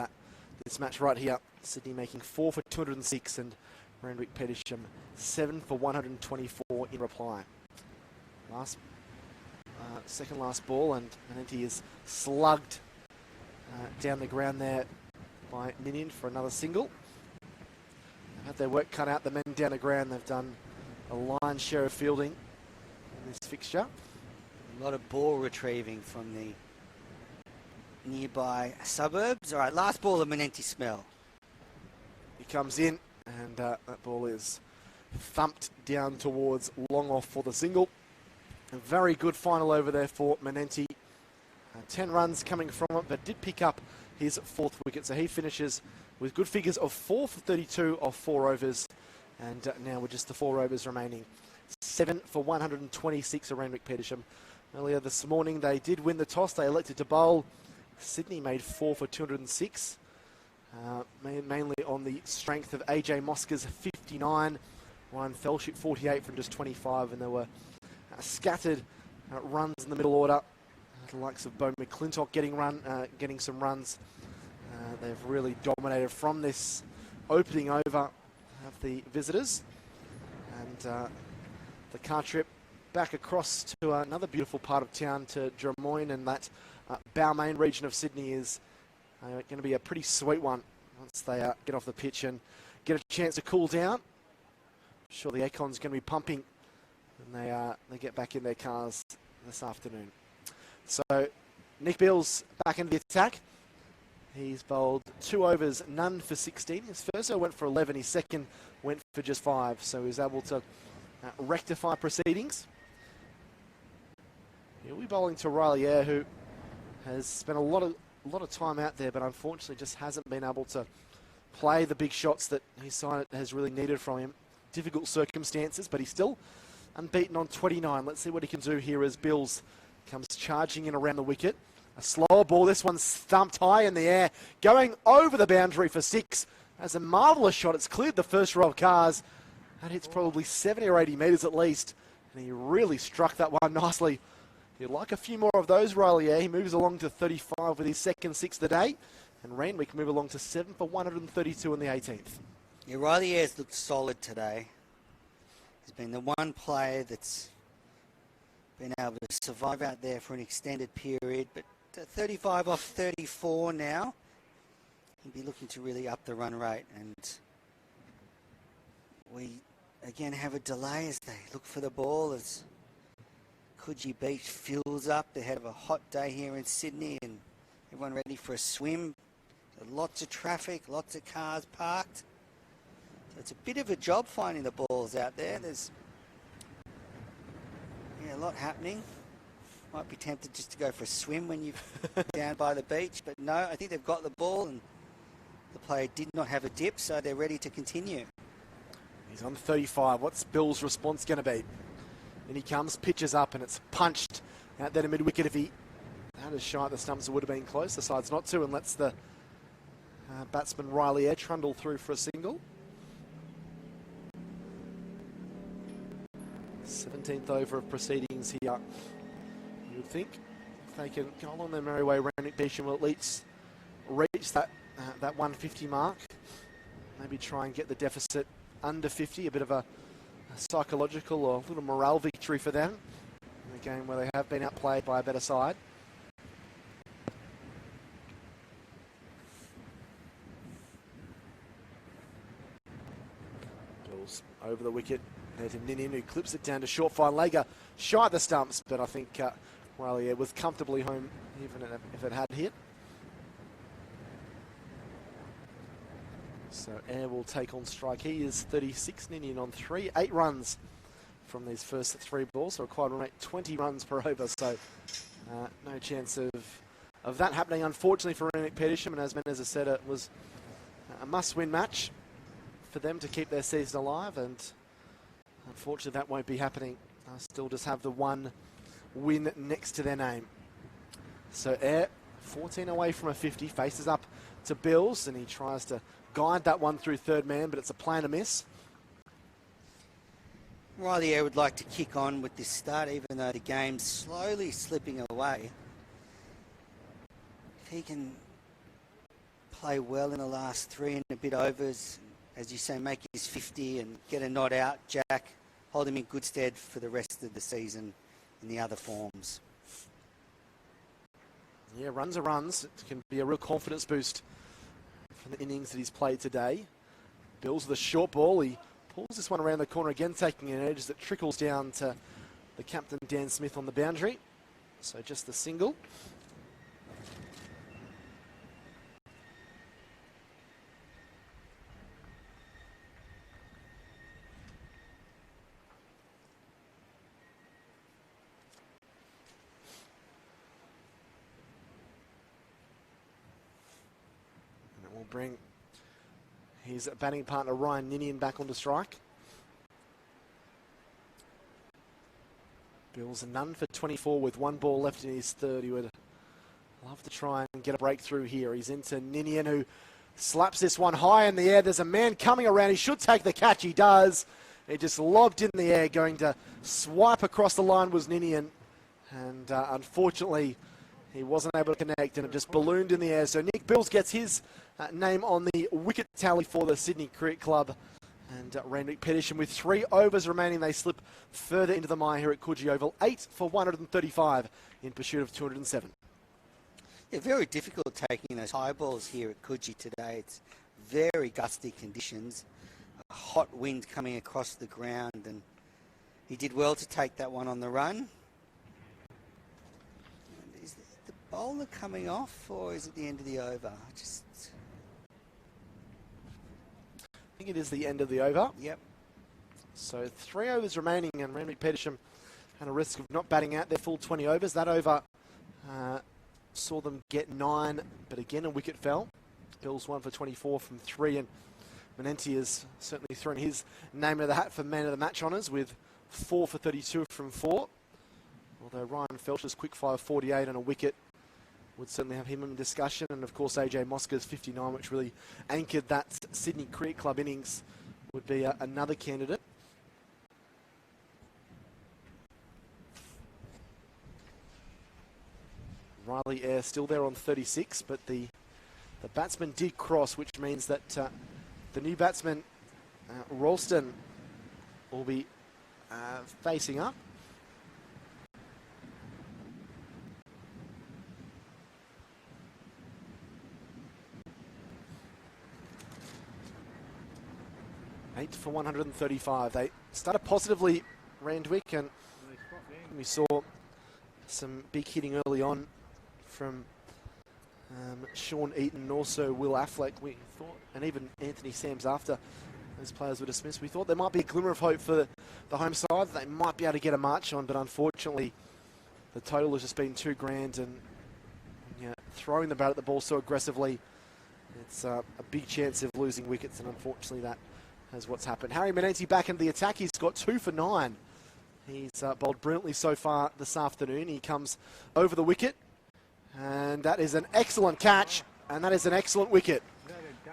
this match right here. Sydney making 4 for 206 and Randwick Petersham 7 for 124 in reply. Second last ball, and Menenti is slugged down the ground there by Ninian for another single. They've had their work cut out, the men down the ground. They've done a lion's share of fielding in this fixture. A lot of ball retrieving from the nearby suburbs. All right, last ball of Menenti smell. He comes in, and that ball is thumped down towards long off for the single. A very good final over there for Menenti. 10 runs coming from it, but did pick up his 4th wicket. So he finishes with good figures of 4 for 32 off 4 overs. And now with just the 4 overs remaining. 7 for 126 for Randwick Petersham. Earlier this morning they did win the toss. They elected to bowl. Sydney made 4 for 206. Mainly on the strength of AJ Mosca's 59. Ryan Fellship 48 from just 25. And there were scattered runs in the middle order. The likes of Bo McClintock getting some runs. They've really dominated from this opening over of the visitors. And the car trip back across to another beautiful part of town to Drummoyne, and that Balmain region of Sydney is going to be a pretty sweet one once they get off the pitch and get a chance to cool down. I'm sure the aircon's going to be pumping when they get back in their cars this afternoon. So Nick Beale's back into the attack. He's bowled 2 overs, none for 16. His first over went for 11. His second went for just 5. So he was able to rectify proceedings. He'll be bowling to Riley Eyre, who has spent a lot of time out there, but unfortunately just hasn't been able to play the big shots that his side has really needed from him. Difficult circumstances, but he's still unbeaten on 29. Let's see what he can do here as Bills comes charging in around the wicket. A slower ball. This one's thumped high in the air, going over the boundary for 6. That's a marvellous shot. It's cleared the first row of cars. That hits probably 70 or 80 metres at least. And he really struck that one nicely He'd like a few more of those, Riley. He moves along to 35 with his second 6 today. And Randwick move along to 7 for 132 in the 18th. Yeah, Riley Ayres looked solid today. He's been the one player that's been able to survive out there for an extended period. But 35 off 34 now. He'll be looking to really up the run rate. And we again have a delay as they look for the ball as Coogee Beach fills up. They have a hot day here in Sydney and everyone ready for a swim. So lots of traffic, lots of cars parked. So it's a bit of a job finding the balls out there. There's a lot happening. Might be tempted just to go for a swim when you're down by the beach, but no, I think they've got the ball and the player did not have a dip, so they're ready to continue. He's on 35. What's Bill's response going to be? And he comes, pitches up, and it's punched out there to mid-wicket. If he had a shot at the stumps, it would have been close. Decides not to and lets the batsman Riley Ayres trundle through for a single. 17th over of proceedings here. You would think if they can go on their merry way, Randwick Petersham will at least reach that 150 mark. Maybe try and get the deficit under 50, a bit of a psychological or a little morale victory for them in a game where they have been outplayed by a better side. Bills over the wicket. There's Ninian who clips it down to short fine legger, shy of the stumps, but I think Riley was comfortably home even if it had hit. So Ayre will take on strike. He is 36, Ninian on 3, 8 runs from these first 3 balls, so required to make 20 runs per over, so no chance of that happening, unfortunately, for Randwick Petersham, and as Menez has said, it was a must-win match for them to keep their season alive, and unfortunately that won't be happening. They'll still just have the one win next to their name. So Ayre, 14 away from a 50, faces up to Bills, and he tries to guide that one through third man, but it's a plan to miss. Riley Ayres would like to kick on with this start, even though the game's slowly slipping away. If he can play well in the last 3 and a bit overs, as you say, make his 50 and get a nod out, Jack, hold him in good stead for the rest of the season in the other forms. Yeah, runs are runs. It can be a real confidence boost from the innings that he's played today. Bills with a short ball. He pulls this one around the corner again, taking an edge that trickles down to the captain, Dan Smith, on the boundary. So just the single. Bring his batting partner Ryan Ninian back onto strike. Bills a none for 24 with 1 ball left in his third. He would love to try and get a breakthrough here. He's into Ninian, who slaps this one high in the air. There's a man coming around. He should take the catch. He does. He just lobbed in the air. Going to swipe across the line was Ninian. And unfortunately, he wasn't able to connect, and it just ballooned in the air. So Nick Bills gets his name on the wicket tally for the Sydney Cricket Club. And Randwick Petersham, with 3 overs remaining, they slip further into the mire here at Coogee Oval. 8 for 135 in pursuit of 207. Yeah, very difficult taking those high balls here at Coogee today. It's very gusty conditions, a hot wind coming across the ground, and he did well to take that one on the run. Is the bowler coming off, or is it the end of the over? I think it is the end of the over. Yep. So 3 overs remaining, and Randwick Petersham had a risk of not batting out their full 20 overs. That over saw them get 9, but again a wicket fell. Bills 1 for 24 from 3, and Menenti has certainly thrown his name into the hat for man of the match honours with 4 for 32 from 4. Although Ryan Felcher's quick fire 48 and a wicket would certainly have him in discussion, and of course AJ Mosca's 59, which really anchored that Sydney Cricket Club innings, would be another candidate. Riley Eyre still there on 36, but the batsman did cross, which means that the new batsman, Ralston, will be facing up. Eight for 135. They started positively, Randwick, and we saw some big hitting early on from Sean Eaton and also Will Affleck. We thought, and even Anthony Sams after those players were dismissed, we thought there might be a glimmer of hope for the home side. They might be able to get a march on, but unfortunately the total has just been too grand, and throwing the bat at the ball so aggressively, it's a big chance of losing wickets, and unfortunately that is what's happened. Harry Manenti back into the attack. He's got 2 for 9. He's bowled brilliantly so far this afternoon. He comes over the wicket, and that is an excellent catch, and that is an excellent wicket.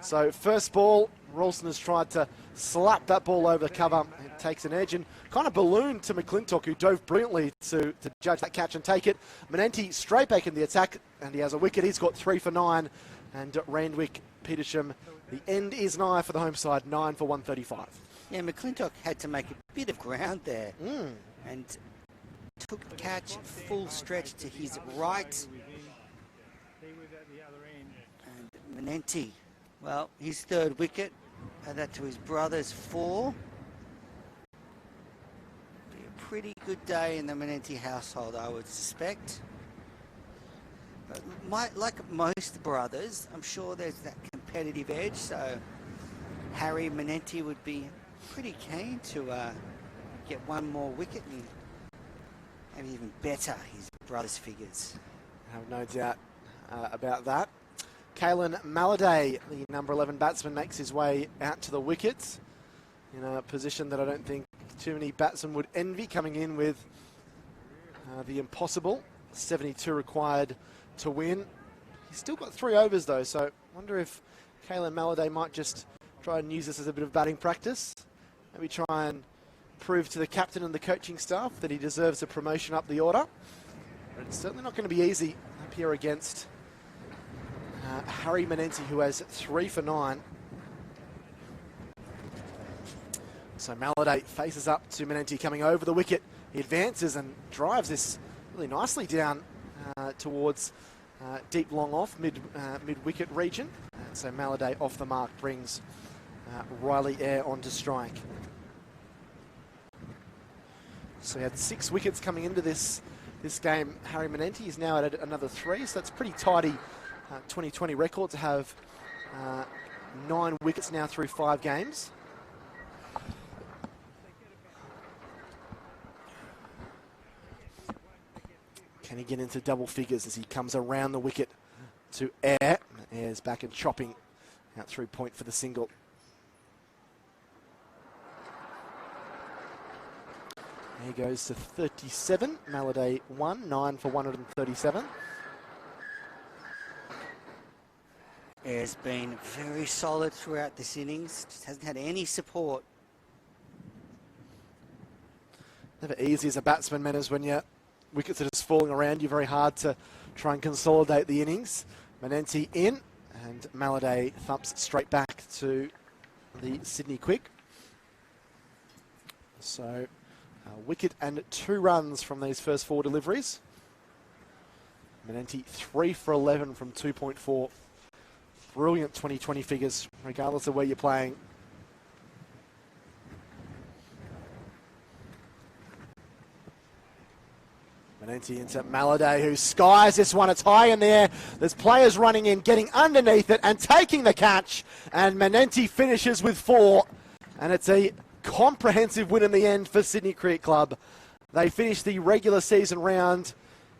So first ball, Ralston has tried to slap that ball over the cover. It takes an edge and kind of ballooned to McClintock, who dove brilliantly to judge that catch and take it. Manenti straight back in the attack, and he has a wicket. He's got 3 for 9, and Randwick Petersham, the end is nigh for the home side, 9 for 135. Yeah, McClintock had to make a bit of ground there and took the catch full stretch to his right. And Manenti, well, his 3rd wicket, add that to his brother's 4. Be a pretty good day in the Manenti household, I would suspect. But like most brothers, I'm sure there's that competitive edge, so Harry Manenti would be pretty keen to get one more wicket and maybe even better his brother's figures. I have no doubt about that. Kalen Maladay, the number 11 batsman, makes his way out to the wickets in a position that I don't think too many batsmen would envy, coming in with the impossible 72 required to win. He's still got 3 overs though, so I wonder if Kalen Maladay might just try and use this as a bit of batting practice. Maybe try and prove to the captain and the coaching staff that he deserves a promotion up the order. But it's certainly not going to be easy up here against Harry Manenti, who has 3 for 9. So Maladay faces up to Manenti coming over the wicket. He advances and drives this really nicely down towards deep long off mid-wicket region. And so Maladay off the mark brings Riley Eyre onto strike. So he had 6 wickets coming into this game. Harry Manenti is now at another 3, so that's pretty tidy 2020 record to have 9 wickets now through 5 games. Can he get into double figures as he comes around the wicket to Eyre? Eyre's back and chopping out through point for the single. He goes to 37. Maladay 1, 9 for 137. Eyre's been very solid throughout this innings. Just hasn't had any support. Never easy as a batsman, Manners, when your wickets are just falling around you. Very hard to try and consolidate the innings. Manenti in, and Maladay thumps straight back to the Sydney Quick. So a wicket and 2 runs from these first 4 deliveries. Manenti 3 for 11 from 2.4. Brilliant 2020 figures, regardless of where you're playing. Manenti into Maladay, who skies this one. It's high in the air. There's players running in, getting underneath it and taking the catch. And Manenti finishes with 4. And it's a comprehensive win in the end for Sydney Cricket Club. They finished the regular season round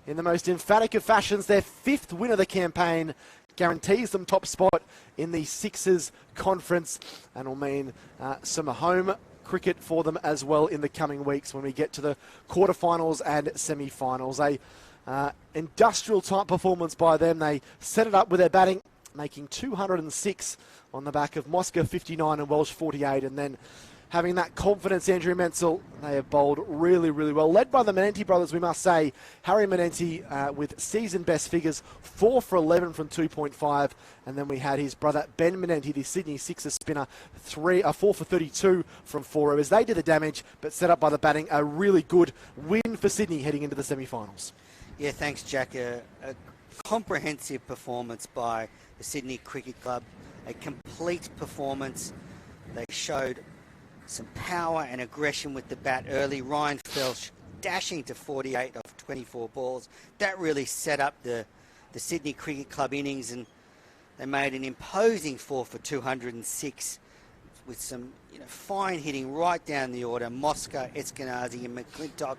in the most emphatic of fashions. Their 5th win of the campaign guarantees them top spot in the Sixers conference, and will mean some home cricket for them as well in the coming weeks when we get to the quarterfinals and semi-finals. A industrial type performance by them. They set it up with their batting, making 206 on the back of Mosca 59 and Welsh 48, and then having that confidence, Andrew Menzel. They have bowled really, really well. Led by the Menenti brothers, we must say. Harry Menenti with season best figures, 4 for 11 from 2.5. And then we had his brother Ben Menenti, the Sydney Sixers spinner, 4 for 32 from 4 overs. They did the damage, but set up by the batting. A really good win for Sydney heading into the semi-finals. Yeah, thanks, Jack. A comprehensive performance by the Sydney Cricket Club. A complete performance. They showed some power and aggression with the bat early. Ryan Felsh dashing to 48 off 24 balls. That really set up the Sydney Cricket Club innings, and they made an imposing 4 for 206 with some fine hitting right down the order. Mosca, Eskenazi and McClintock,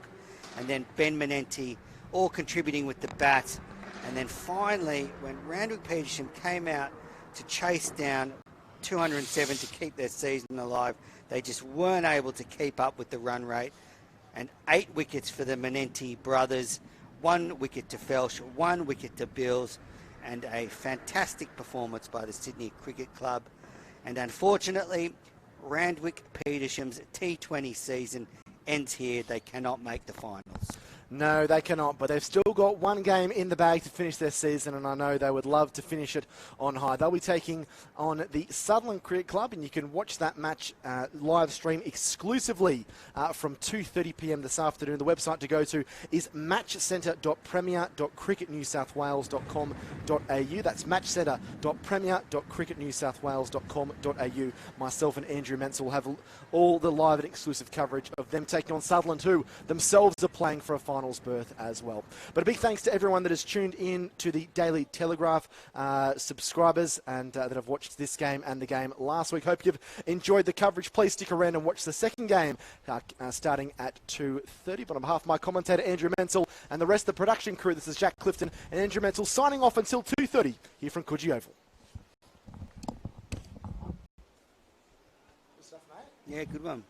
and then Ben Menenti all contributing with the bat. And then finally, when Randwick Petersham came out to chase down 207 to keep their season alive, they just weren't able to keep up with the run rate. And 8 wickets for the Menenti brothers, 1 wicket to Felsh, 1 wicket to Bills, and a fantastic performance by the Sydney Cricket Club. And unfortunately, Randwick Petersham's T20 season ends here. They cannot make the finals. No, they cannot, but they've still got 1 game in the bag to finish their season, and I know they would love to finish it on high. They'll be taking on the Sutherland Cricket Club, and you can watch that match live stream exclusively from 2:30 p.m. this afternoon. The website to go to is matchcentre.premier.cricketnewsouthwales.com.au. That's matchcentre.premier.cricketnewsouthwales.com.au. Myself and Andrew Menzel will have all the live and exclusive coverage of them taking on Sutherland, who themselves are playing for a finals berth as well. But a big thanks to everyone that has tuned in to the Daily Telegraph, subscribers, and that have watched this game and the game last week. Hope you've enjoyed the coverage. Please stick around and watch the second game starting at 2:30. But on behalf of my commentator Andrew Menzel and the rest of the production crew, this is Jack Clifton and Andrew Menzel signing off until 2:30 here from Coogee Oval. Yeah, good one.